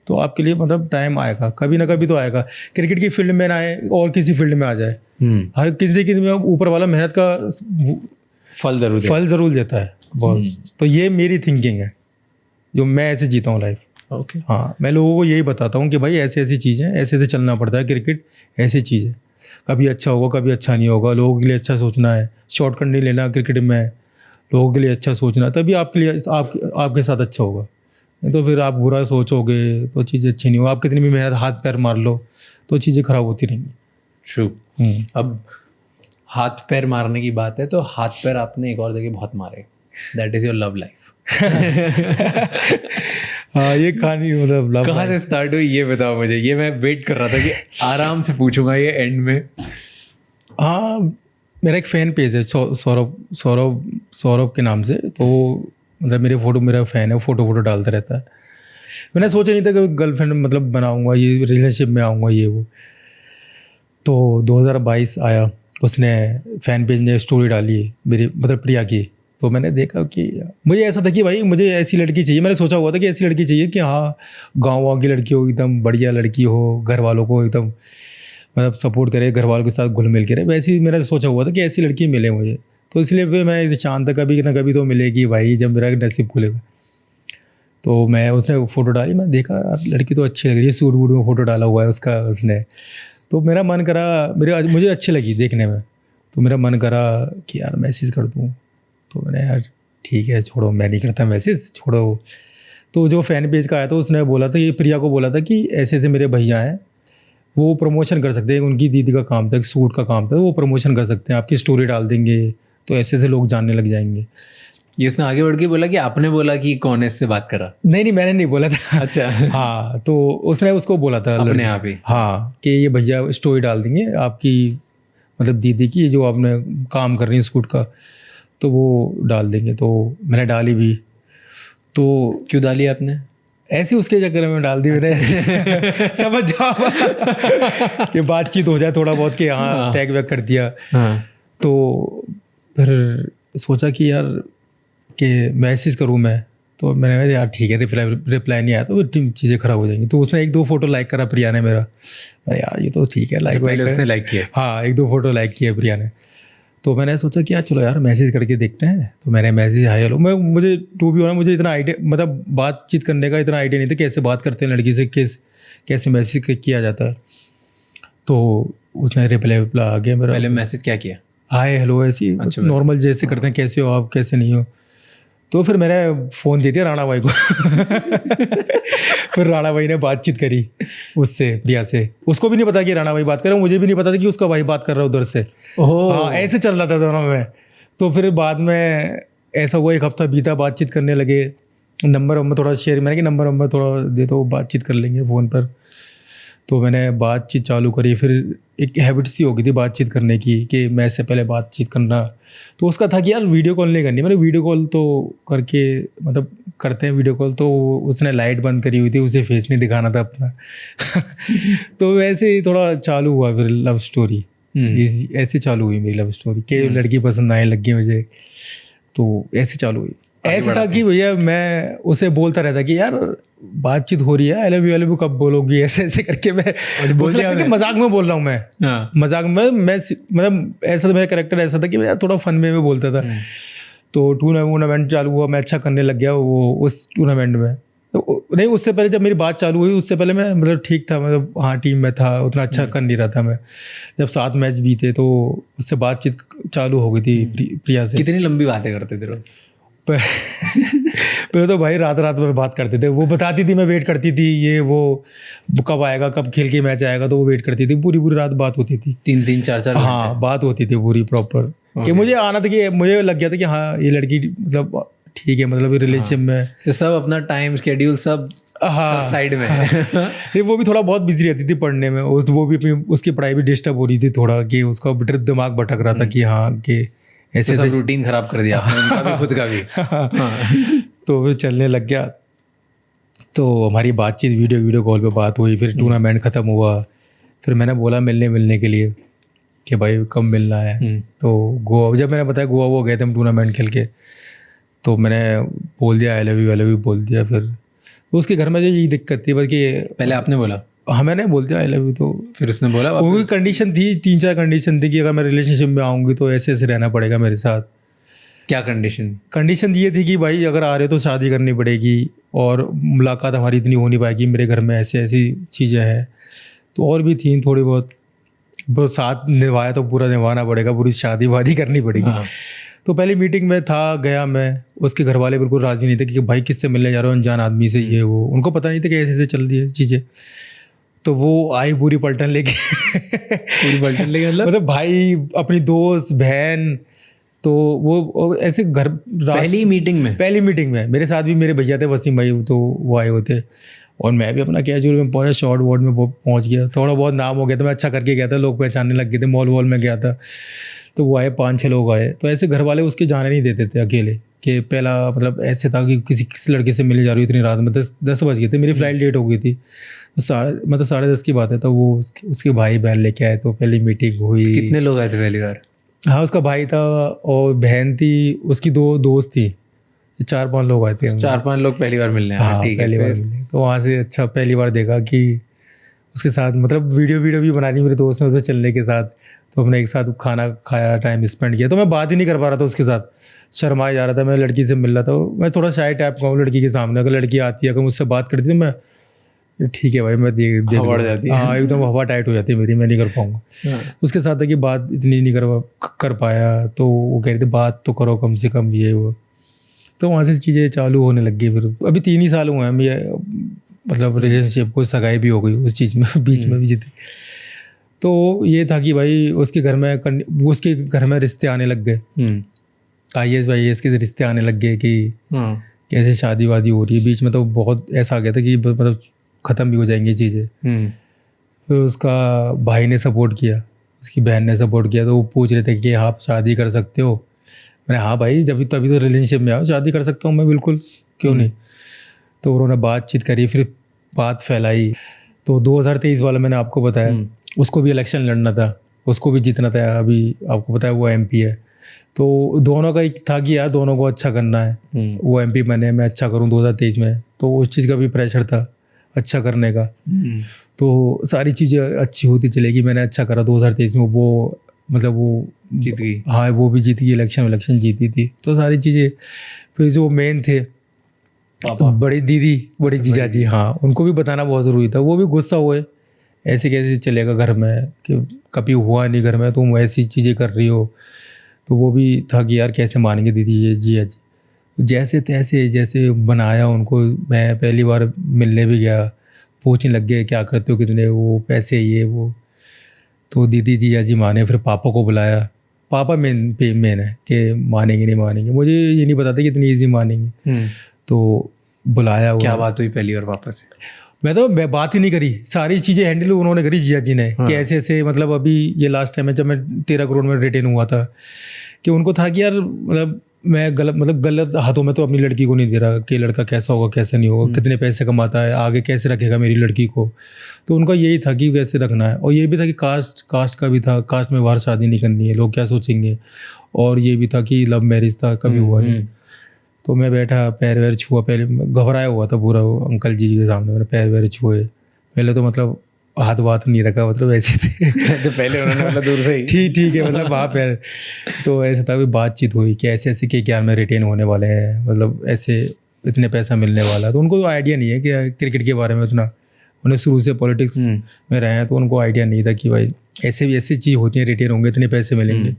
तो आपके लिए मतलब टाइम आएगा, कभी ना कभी तो आएगा। क्रिकेट की फील्ड में ना आए और किसी फील्ड में आ जाए, हर किसी के ऊपर वाला मेहनत का फल जरूर देता है बहुत। तो ये मेरी थिंकिंग है, जो मैं ऐसे जीता हूँ लाइफ। ओके। हाँ, मैं लोगों को यही बताता हूँ कि भाई ऐसी ऐसी चीज़ें, ऐसे ऐसे चलना पड़ता है, क्रिकेट ऐसी चीज़ है, कभी अच्छा होगा कभी अच्छा नहीं होगा, लोगों के लिए अच्छा सोचना है, शॉर्टकट नहीं लेना क्रिकेट में, लोगों के लिए अच्छा सोचना, तभी आपके लिए आपके साथ अच्छा होगा। नहीं तो फिर आप बुरा सोचोगे तो चीज़ें अच्छी नहीं होगी, आप कितनी भी मेहनत हाथ पैर मार लो तो चीज़ें ख़राब होती रहेंगी। ट्रू। अब हाथ पैर मारने की बात है तो हाथ पैर आपने एक और जगह बहुत मारे, that is your love life. हाँ, ये कहानी मतलब लव कहाँ से स्टार्ट हुई ये बताओ मुझे, ये मैं वेट कर रहा था कि आराम से पूछूंगा ये एंड में। हाँ, मेरा एक फ़ैन पेज है सौरभ के नाम से, तो मतलब मेरा फ़ैन है, फ़ोटो डालता रहता है। मैंने सोचा नहीं था कि गर्लफ्रेंड मतलब बनाऊंगा, ये रिलेशनशिप में आऊँगा ये वो। तो 2022 आया, उसने फ़ैन पेज ने स्टोरी डाली मेरी मतलब प्रिया की, तो मैंने देखा कि मुझे ऐसा था कि भाई मुझे ऐसी लड़की चाहिए, मैंने सोचा हुआ था कि ऐसी लड़की चाहिए कि हाँ गाँव की लड़की हो, एकदम बढ़िया लड़की हो, घर वालों को एकदम मतलब सपोर्ट करे, घर वालों के साथ घुल मिल के रहे, वैसे ही मैंने सोचा हुआ था कि ऐसी लड़की मिले मुझे। तो इसलिए फिर मैं चाहता कभी ना कभी तो मिलेगी भाई, जब मेरा नसीब खुलेगा। तो मैं उसने फ़ोटो डाली, मैं देखा यार लड़की तो अच्छी लग रही है, सूट वूट में फ़ोटो डाला हुआ है उसका उसने, तो मेरा मन करा, मुझे अच्छी लगी देखने में, तो मेरा मन करा कि यार मैसेज कर दूँ। तो मैंने यार ठीक है छोड़ो, मैं नहीं करता मैसेज, छोड़ो। तो जो फ़ैन पेज का आया था उसने बोला था, ये प्रिया को बोला था कि ऐसे ऐसे मेरे भैया हैं, वो प्रमोशन कर सकते हैं, उनकी दीदी का काम था, एक सूट का काम था, वो प्रमोशन कर सकते हैं, आपकी स्टोरी डाल देंगे तो ऐसे ऐसे लोग जानने लग जाएंगे। ये उसने आगे बढ़ के बोला कि आपने बोला कि कौन है इससे बात करा? नहीं मैंने नहीं बोला था। अच्छा। हाँ, तो उसने उसको बोला था अपने आप ही, हाँ, कि ये भैया स्टोरी डाल देंगे आपकी मतलब दीदी की, जो आपने काम कर रही है सूट का, तो वो डाल देंगे। तो मैंने डाली भी। तो क्यों डाली आपने? ऐसे उसके चक्कर में डाल दी मैंने। समझ जाओ कि बातचीत हो जाए थोड़ा बहुत, कि हाँ टैग वैग कर दिया। तो फिर सोचा कि यार कि मैसेज करूँ मैं, तो मैंने कहा यार ठीक है, रिप्लाई नहीं आया तो चीज़ें ख़राब हो जाएंगी। तो उसने 1-2 फ़ोटो लाइक करा प्रिया ने मेरा, यार ये तो ठीक है, लाइक उसने लाइक किया। हाँ, 1-2 फ़ोटो लाइक किया प्रिया ने। तो मैंने सोचा कि यार चलो यार मैसेज करके देखते हैं। तो मैंने मैसेज हाय हेलो, मुझे टू भी होना, मुझे इतना आइडिया मतलब बातचीत करने का इतना आइडिया नहीं था, कैसे बात करते हैं लड़की से, कैसे मैसेज किया जाता है। तो उसने रिप्लाई आ गया मेरा। पहले मैसेज क्या किया? हाय हेलो, ऐसी नॉर्मल जैसे करते हैं, कैसे हो आप, कैसे नहीं हो। तो फिर मैंने फ़ोन दे दिया राणा भाई को। फिर राणा भाई ने बातचीत करी उससे, प्रिया से। उसको भी नहीं पता कि राणा भाई बात कर रहे हैं, मुझे भी नहीं पता था कि उसका भाई बात कर रहा है उधर से। हाँ, ऐसे चल रहा था दोनों में। तो फिर बाद में ऐसा हुआ, 1 हफ्ता बीता, बातचीत करने लगे, नंबर वंबर थोड़ा शेयर, मैंने कि नंबर थोड़ा दे दो, बातचीत कर लेंगे फ़ोन पर। तो मैंने बातचीत चालू करी। फिर एक हैबिट सी हो गई थी बातचीत करने की, कि मैं इससे पहले बातचीत करना, तो उसका था कि यार वीडियो कॉल नहीं करनी। मैंने वीडियो कॉल तो करके मतलब करते हैं वीडियो कॉल, तो उसने लाइट बंद करी हुई थी, उसे फेस नहीं दिखाना था अपना। तो वैसे ही थोड़ा चालू हुआ फिर लव स्टोरी। ऐसे चालू हुई मेरी लव स्टोरी, कि लड़की पसंद आने लग गई मुझे, तो ऐसे चालू हुई। ऐसे था कि भैया मैं उसे बोलता रहता कि यार बातचीत हो रही है, आई लव यू कब बोलोगी, ऐसे ऐसे करके मैं मजाक में बोल रहा हूँ मैं। मजाक में मैं मतलब ऐसा, मेरा कैरेक्टर ऐसा था कि मैं थोड़ा फन में बोलता था। तो टूर्नामेंट चालू हुआ, मैं अच्छा करने लग गया वो उस टूर्नामेंट में। नहीं, उससे पहले जब मेरी बात चालू हुई उससे पहले मैं मतलब ठीक था, मतलब हाँ टीम में था, उतना अच्छा कर नहीं रहा था मैं। जब 7 मैच बीते तो उससे बातचीत चालू हो गई थी प्रिया से। कितनी लंबी बातें करते थे रोज? पहले तो भाई रात रात भर बात करते थे। वो बताती थी, मैं वेट करती थी, ये वो कब आएगा, कब खेल के मैच आएगा, तो वो वेट करती थी। पूरी पूरी रात बात होती थी, 3-3 4-4 हाँ बात होती थी पूरी प्रॉपर। कि मुझे आना था, कि मुझे लग गया था कि हाँ ये लड़की मतलब ठीक है, मतलब रिलेशनशिप में तो सब अपना टाइम स्केड्यूल सब साइड में है। नहीं, वो भी थोड़ा बहुत बिजी रहती थी पढ़ने में, वो भी अपनी उसकी पढ़ाई भी डिस्टर्ब हो रही थी थोड़ा, कि उसका दिमाग भटक रहा था कि हाँ कि ऐसे सब रूटीन खराब कर दिया आपने, उनका भी खुद का भी। तो फिर चलने लग गया। तो हमारी बातचीत वीडियो कॉल पे बात हुई। फिर टूर्नामेंट ख़त्म हुआ, फिर मैंने बोला मिलने के लिए कि भाई कब मिलना है। तो गोवा, जब मैंने बताया गोवा वो गए थे हम टूर्नामेंट खेल के, तो मैंने बोल दिया आई लव यू बोल दिया। फिर उसके घर में जो यही दिक्कत थी, बल्कि पहले आपने बोला? हाँ मैंने बोल दिया आई लव यू। तो फिर उसने बोला? वो कंडीशन थी, 3-4 कंडीशन थी कि अगर मैं रिलेशनशिप में आऊँगी तो ऐसे रहना पड़ेगा मेरे साथ। क्या कंडीशन? कंडीशन ये थी कि भाई अगर आ रहे हो तो शादी करनी पड़ेगी, और मुलाकात हमारी इतनी हो नहीं पाएगी, मेरे घर में ऐसी चीज़ें हैं। तो और भी थी थोड़ी बहुत, वो साथ निभाया तो पूरा निभाना पड़ेगा, पूरी शादी वादी करनी पड़ेगी। तो पहली मीटिंग में था, गया मैं, उसके घर वाले बिल्कुल राज़ी नहीं थे कि भाई किससे मिलने जा रहे हो, अनजान आदमी से, ये वो। उनको पता नहीं था कि ऐसे चल रही है चीज़ें। तो वो आई पूरी पलटन लेके पूरी पलटन लेके मतलब भाई अपनी दोस्त बहन, तो वो ऐसे घर पहली मीटिंग में मेरे साथ भी मेरे भैया थे वसीम भाई, तो वो आए होते। और मैं भी अपना कैजुअल में पहुंचा, शॉर्ट वॉर्ड में पहुंच गया, थोड़ा बहुत नाम हो गया था, मैं अच्छा करके गया था, लोग पहचानने लग गए थे, मॉल वॉल में गया था। तो वो आए, 5-6 लोग आए। तो ऐसे घर वाले उसके जाने नहीं देते थे अकेले, कि पहला मतलब ऐसे था कि किस लड़के से मिलने जा रही इतनी रात में, 10 बज गए थे, मेरी फ्लाइट लेट हो गई थी, तो 10:30 की बात है। तो वो उसके भाई बहन लेके आए, तो पहली मीटिंग हुई। कितने लोग आए थे पहली बार? हाँ उसका भाई था और बहन थी, उसकी 2 दोस्त थी, 4-5 लोग आए थे। 4-5 लोग पहली बार मिलने आए। हाँ पहली बार मिले। तो वहाँ से अच्छा पहली बार देखा कि उसके साथ मतलब वीडियो भी बनानी मेरे दोस्त ने, उसे चलने के साथ। तो हमने एक साथ खाना खाया, टाइम स्पेंड किया। तो मैं बात ही नहीं कर पा रहा था उसके साथ, शर्माया जा रहा था, मैं लड़की से मिल रहा था। मैं थोड़ा शाय टाइप का हूँ लड़की के सामने, अगर लड़की आती है अगर मुझसे बात करती है मैं ठीक है भाई, मैं देख बढ़ जाती है। हाँ एकदम हवा टाइट हो जाती है मेरी, मैं नहीं कर पाऊँगा। उसके साथ है कि बात इतनी नहीं कर पाया। तो वो कह रहे थे बात तो करो कम से कम, ये वो। तो वहाँ से चीज़ें चालू होने लग गई। फिर अभी 3 ही साल हुए हैं मैं मतलब रिलेशनशिप को, सगाई भी हो गई उस चीज़ में, बीच में भी जीती। तो ये था कि भाई उसके घर में रिश्ते आने लग गए, IAS के रिश्ते आने लग गए कि कैसे शादी वादी हो रही है। बीच में तो बहुत ऐसा आ गया था कि मतलब ख़त्म भी हो जाएंगी चीज़ें। फिर उसका भाई ने सपोर्ट किया, उसकी बहन ने सपोर्ट किया। तो वो पूछ रहे थे कि आप शादी कर सकते हो। मैंने हाँ भाई जब तभी तो रिलेशनशिप में आओ, शादी कर सकता हूँ मैं बिल्कुल, क्यों नहीं। तो उन्होंने बातचीत करी, फिर बात फैलाई। तो 2023 वाला मैंने आपको बताया, उसको भी इलेक्शन लड़ना था, उसको भी जीतना था। अभी आपको पता है वो MP है। तो दोनों का एक था कि यार दोनों को अच्छा करना है। वो MP बने, मैं अच्छा करूँ 2023 में, तो उस चीज़ का भी प्रेशर था अच्छा करने का। तो सारी चीज़ें अच्छी होती चलेगी। मैंने अच्छा करा 2023 में, वो मतलब वो जीत गई। हाँ वो भी जीत गई, इलेक्शन जीती थी। तो सारी चीज़ें। फिर जो मेन थे बड़ी दीदी, बड़ी जीजा जी, हाँ उनको भी बताना बहुत ज़रूरी था। वो भी गुस्सा हुए, ऐसे कैसे चलेगा घर में, कि कभी हुआ नहीं घर में, तुम ऐसी चीज़ें कर रही हो। तो वो भी था कि यार कैसे मानेंगे दीदी जीजा जी। जैसे तैसे जैसे बनाया उनको। मैं पहली बार मिलने भी गया, पूछने लग गए क्या करते हो, कितने वो पैसे, ये वो। तो दीदी जीजा जी माने, फिर पापा को बुलाया। पापा मेन है कि मानेंगे नहीं मानेंगे, मुझे ये नहीं बताते कि इतनी ईजी मानेंगे। तो बुलाया हुआ। क्या बात हुई पहली बार पापा से? मैं तो बात ही नहीं करी, सारी चीज़ें हैंडल उन्होंने करी जीजा जी ने। कि ऐसे ऐसे मतलब अभी ये लास्ट टाइम है जब मैं 13 करोड़ में रिटेन हुआ था, कि उनको था कि यार मतलब मैं गलत हाथों में तो अपनी लड़की को नहीं दे रहा, कि लड़का कैसा होगा कैसा नहीं होगा, कितने पैसे कमाता है, आगे कैसे रखेगा मेरी लड़की को। तो उनका यही था कि वैसे रखना है। और ये भी था कि कास्ट का भी था, कास्ट में बाहर शादी नहीं करनी है, लोग क्या सोचेंगे। और ये भी था कि लव मैरिज था, कभी हुआ नहीं। तो मैं बैठा, पैर वैर छुआ, पहले घबराया हुआ था पूरा, अंकल जी के सामने मैंने पैर वैर छुए। पहले तो मतलब हाथ वाथ नहीं रखा, मतलब ऐसे थे। तो पहले उन्होंने मतलब दूर से ही ठीक है मतलब वहाँ पैर। तो ऐसे था, बातचीत हुई कि ऐसे ऐसे के क्या में रिटेन होने वाले हैं, मतलब ऐसे इतने पैसा मिलने वाला है। तो उनको आइडिया नहीं है कि क्रिकेट के बारे में उतना, उन्हें शुरू से पॉलिटिक्स में रहे हैं तो उनको आइडिया नहीं था कि भाई ऐसे भी ऐसी चीज़ होती है, रिटेन होंगे इतने पैसे मिलेंगे।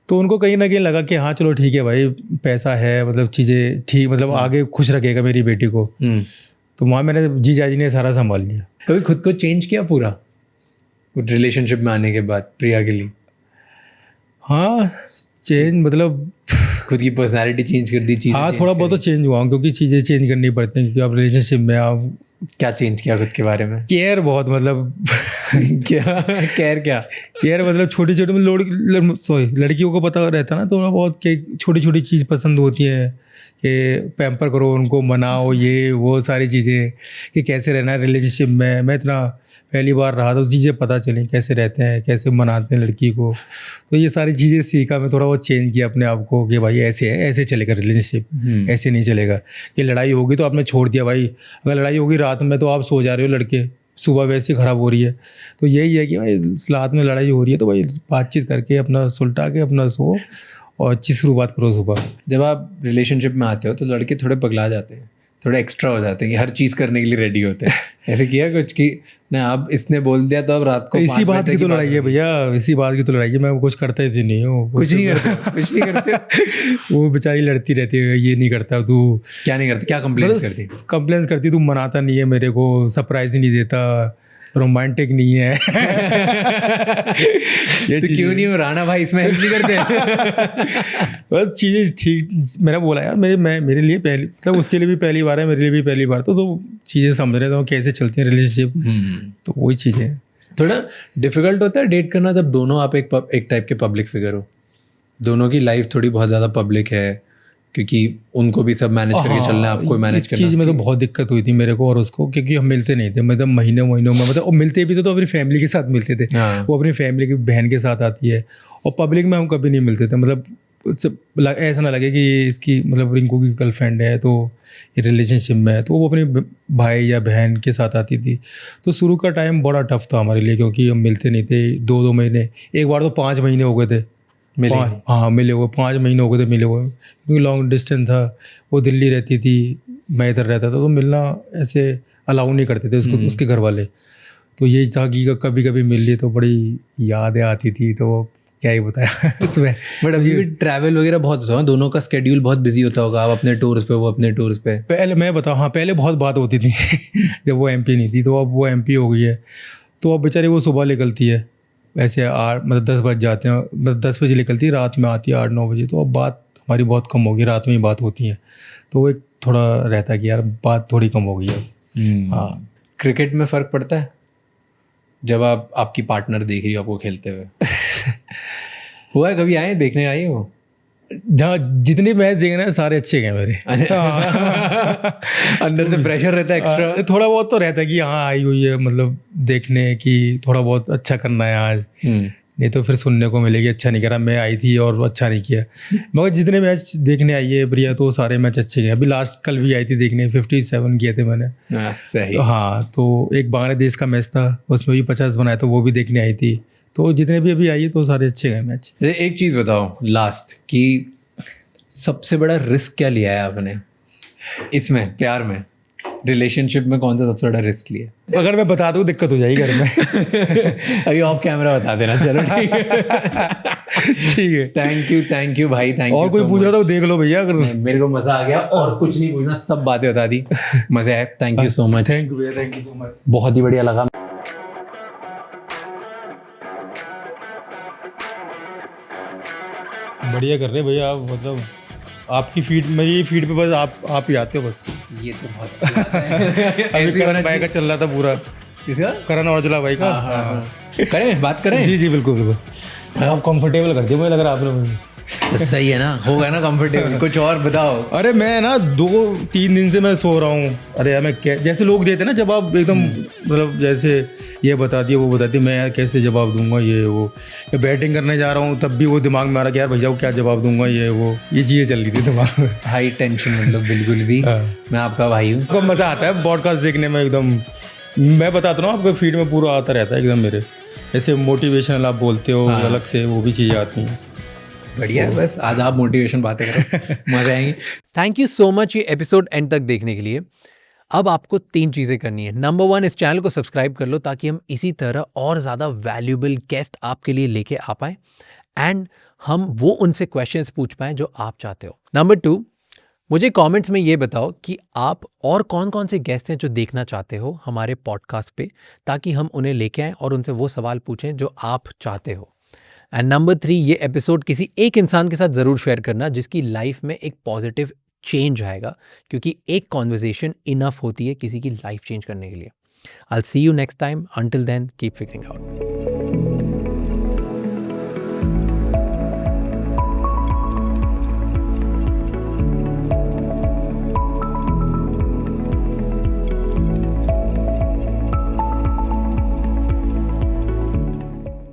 तो उनको कहीं ना कहीं लगा कि हाँ चलो ठीक है भाई, पैसा है, मतलब चीज़ें ठीक, मतलब आगे खुश रखेगा मेरी बेटी को। तो वहाँ मैंने जीजा जी ने सारा संभाल लिया। कभी खुद को चेंज किया पूरा रिलेशनशिप में आने के बाद प्रिया के लिए? हाँ चेंज मतलब खुद की पर्सनालिटी चेंज कर दी चीज़ें? हाँ थोड़ा बहुत तो चेंज हुआ हूँ, क्योंकि चीज़ें चेंज करनी पड़ती हैं, क्योंकि आप रिलेशनशिप में आप क्या चेंज किया खुद के बारे में? केयर बहुत, मतलब क्या केयर? क्या केयर मतलब छोटी छोटी लड़कियों को पता रहता ना थोड़ा बहुत कि छोटी छोटी चीज़ पसंद होती है, कि पैम्पर करो उनको, मनाओ, ये वो सारी चीज़ें, कि कैसे रहना है रिलेशनशिप में। मैं इतना पहली बार रहा तो चीज़ें पता चली कैसे रहते हैं, कैसे मनाते हैं लड़की को। तो ये सारी चीज़ें सीखा, मैं थोड़ा बहुत चेंज किया अपने आप को कि भाई ऐसे है, ऐसे चलेगा रिलेशनशिप, ऐसे नहीं चलेगा कि लड़ाई होगी तो आपने छोड़ दिया भाई। अगर लड़ाई होगी रात में तो आप सो जा रहे हो लड़के, सुबह वैसे ही ख़राब हो रही है। तो यही है कि भाई रात में लड़ाई हो रही है तो भाई बातचीत करके अपना सुलटा के अपना सो और अच्छी शुरुआत करो सुबह। जब आप रिलेशनशिप में आते हो तो लड़के थोड़े पगला जाते हैं, थोड़े एक्स्ट्रा हो जाते हैं कि हर चीज़ करने के लिए रेडी होते हैं। ऐसे किया कुछ कि ना अब इसने बोल दिया तो अब रात को इसी बात की तो लड़ाई है भैया, इसी बात की तो लड़ाई है। मैं कुछ करता ही नहीं हूँ, कुछ नहीं करते, कुछ नहीं करते। वो बेचारी लड़ती रहती है, ये नहीं करता तू, क्या नहीं करती, क्या कंप्लेंट्स करती? कंप्लेंट्स करती, तू मनाता नहीं है मेरे को, सरप्राइज नहीं देता, रोमांटिक नहीं है। ये तो क्यों नहीं हो राणा भाई, इसमें हेल्प नहीं करते? बस चीज़ें ठीक, मैंने बोला यार मेरे लिए पहली, मतलब उसके लिए भी पहली बार है, मेरे लिए भी पहली बार, तो चीज़ें समझ रहे थे कैसे चलती हैं रिलेशनशिप। तो वही चीज़ें थोड़ा डिफिकल्ट होता है डेट करना जब दोनों आप एक टाइप के पब्लिक फिगर हो, दोनों की लाइफ थोड़ी बहुत ज़्यादा पब्लिक है, क्योंकि उनको भी सब मैनेज करके चलना है, आपको मैनेज करना। इस चीज़ में तो बहुत दिक्कत हुई थी मेरे को और उसको, क्योंकि हम मिलते नहीं थे, मतलब महीनों में, मतलब और मिलते भी थे तो अपनी फैमिली के साथ मिलते थे। वो अपनी फैमिली की बहन के साथ आती है, और पब्लिक में हम कभी नहीं मिलते थे। मतलब ऐसा ना लगे कि इसकी मतलब रिंकू की गर्लफ्रेंड है तो ये रिलेशनशिप में है, तो वो अपने भाई या बहन के साथ आती थी। तो शुरू का टाइम बड़ा टफ था हमारे लिए, क्योंकि हम मिलते नहीं थे 2-2 महीने, एक बार तो 5 महीने हो गए थे हाँ मिले हुए, 5 महीने हो गए थे मिले हुए, क्योंकि लॉन्ग डिस्टेंस था। वो दिल्ली रहती थी, मैं इधर रहता था, तो मिलना ऐसे अलाउ नहीं करते थे उसको, उसके घर वाले। तो यही था कि कभी कभी मिल ली तो बड़ी यादें आती थी, तो क्या ही बताया उसमें। बट अभी भी ट्रैवल वगैरह बहुत होता है, दोनों का स्केड्यूल बहुत बिजी होता होगा, आप अपने टूर्स पे, वो अपने टूर्स पे। पहले मैं बताऊँ, हाँ पहले बहुत बात होती थी जब वो MP नहीं थी, तो अब वो MP हो गई है। तो अब बेचारी वो सुबह निकलती है, वैसे 8 मतलब 10 बज जाते हैं, मतलब 10 बजे निकलती है, रात में आती है 8-9 बजे। तो अब बात हमारी बहुत कम होगी, रात में ही बात होती है। तो वो एक थोड़ा रहता है कि यार बात थोड़ी कम हो गई है। हाँ क्रिकेट में फ़र्क पड़ता है जब आपकी पार्टनर देख रही हो आपको खेलते हुए? हुआ है कभी, आए देखने आई हो? जहाँ जितने मैच देखना है सारे अच्छे गए मेरे। अंदर से प्रेशर रहता है एक्स्ट्रा? थोड़ा बहुत तो रहता है कि हाँ आई हुई है, मतलब देखने की थोड़ा बहुत अच्छा करना है आज, नहीं तो फिर सुनने को मिलेगी अच्छा नहीं करा, मैं आई थी और अच्छा नहीं किया। मगर जितने मैच देखने आई है प्रिया तो सारे मैच अच्छे गए। अभी लास्ट कल भी आई थी देखने, 57 किए थे मैंने। सही। हाँ तो एक बांग्लादेश का मैच था, उसमें भी 50 बनाया, तो वो भी देखने आई थी। तो जितने भी अभी आई है तो सारे अच्छे गए मैच। एक चीज़ बताओ लास्ट, कि सबसे बड़ा रिस्क क्या लिया है आपने इसमें, प्यार में, रिलेशनशिप में? कौन सा सबसे बड़ा रिस्क लिया? अगर मैं बता दूँ दिक्कत हो जाएगी घर में। अभी ऑफ कैमरा बता देना। चलो ठीक है। ठीक है, थैंक यू भाई, थैंक यू। और कोई पूछ रहा तो देख लो भैया। अगर मेरे को मज़ा आ गया, और कुछ नहीं पूछना, सब बातें बता दी, मज़ा आया। Thank you so much. Thank you भैया, थैंक यू सो मच, बहुत ही बढ़िया लगा। बढ़िया कर रहे हैं भैया आप, मतलब आपकी फीड, मेरी फीड पे बस आप ही आते हो बस। ये तो बहुत अच्छी बात है। अभी करण भाई का चल रहा था पूरा। किसका? करण औजला भाई का। करें बात करें? जी बिल्कुल बिल्कुल। आप कंफर्टेबल कर दिए मुझे लग रहा है आपने। तो सही है ना, होगा ना कंफर्टेबल। कुछ और बताओ। अरे मैं ना 2-3 दिन से मैं सो रहा हूँ। अरे यार मैं जैसे लोग देते ना जवाब एकदम, मतलब जैसे ये बता दिए वो बता दिए, मैं यार कैसे जवाब दूंगा ये वो। या बैटिंग करने जा रहा हूँ तब भी वो दिमाग में आ रहा कि यार भैया वो क्या जवाब दूंगा ये वो, ये चीज़ें चल रही थी दिमाग में। हाई टेंशन, मतलब बिल्कुल भी। मैं आपका भाई हूँ। आपको मज़ा आता है पॉडकास्ट देखने में एकदम। मैं बताता हूँ आपके फीड में पूरा आता रहता है एकदम मेरे, ऐसे मोटिवेशनल आप बोलते हो अलग से, वो भी चीज़ें आती हैं। बढ़िया है, बस आज आप मोटिवेशन बातें करो, मजा आएंगी। थैंक यू सो मच ये एपिसोड एंड तक देखने के लिए। अब आपको 3 चीज़ें करनी है। नंबर 1, इस चैनल को सब्सक्राइब कर लो ताकि हम इसी तरह और ज़्यादा वैल्यूएबल गेस्ट आपके लिए लेके आ पाएँ एंड हम वो उनसे क्वेश्चंस पूछ पाएँ जो आप चाहते हो। नंबर 2, मुझे कमेंट्स में ये बताओ कि आप और कौन-कौन से गेस्ट हैं जो देखना चाहते हो हमारे पॉडकास्ट पे, ताकि हम उन्हें लेके आएँ और उनसे वो सवाल पूछें जो आप चाहते हो। एंड नंबर 3, ये एपिसोड किसी एक इंसान के साथ ज़रूर शेयर करना जिसकी लाइफ में एक पॉजिटिव चेंज आएगा, क्योंकि एक कॉन्वर्सेशन इनफ होती है किसी की लाइफ चेंज करने के लिए। I will see you next time. Until then keep figuring out.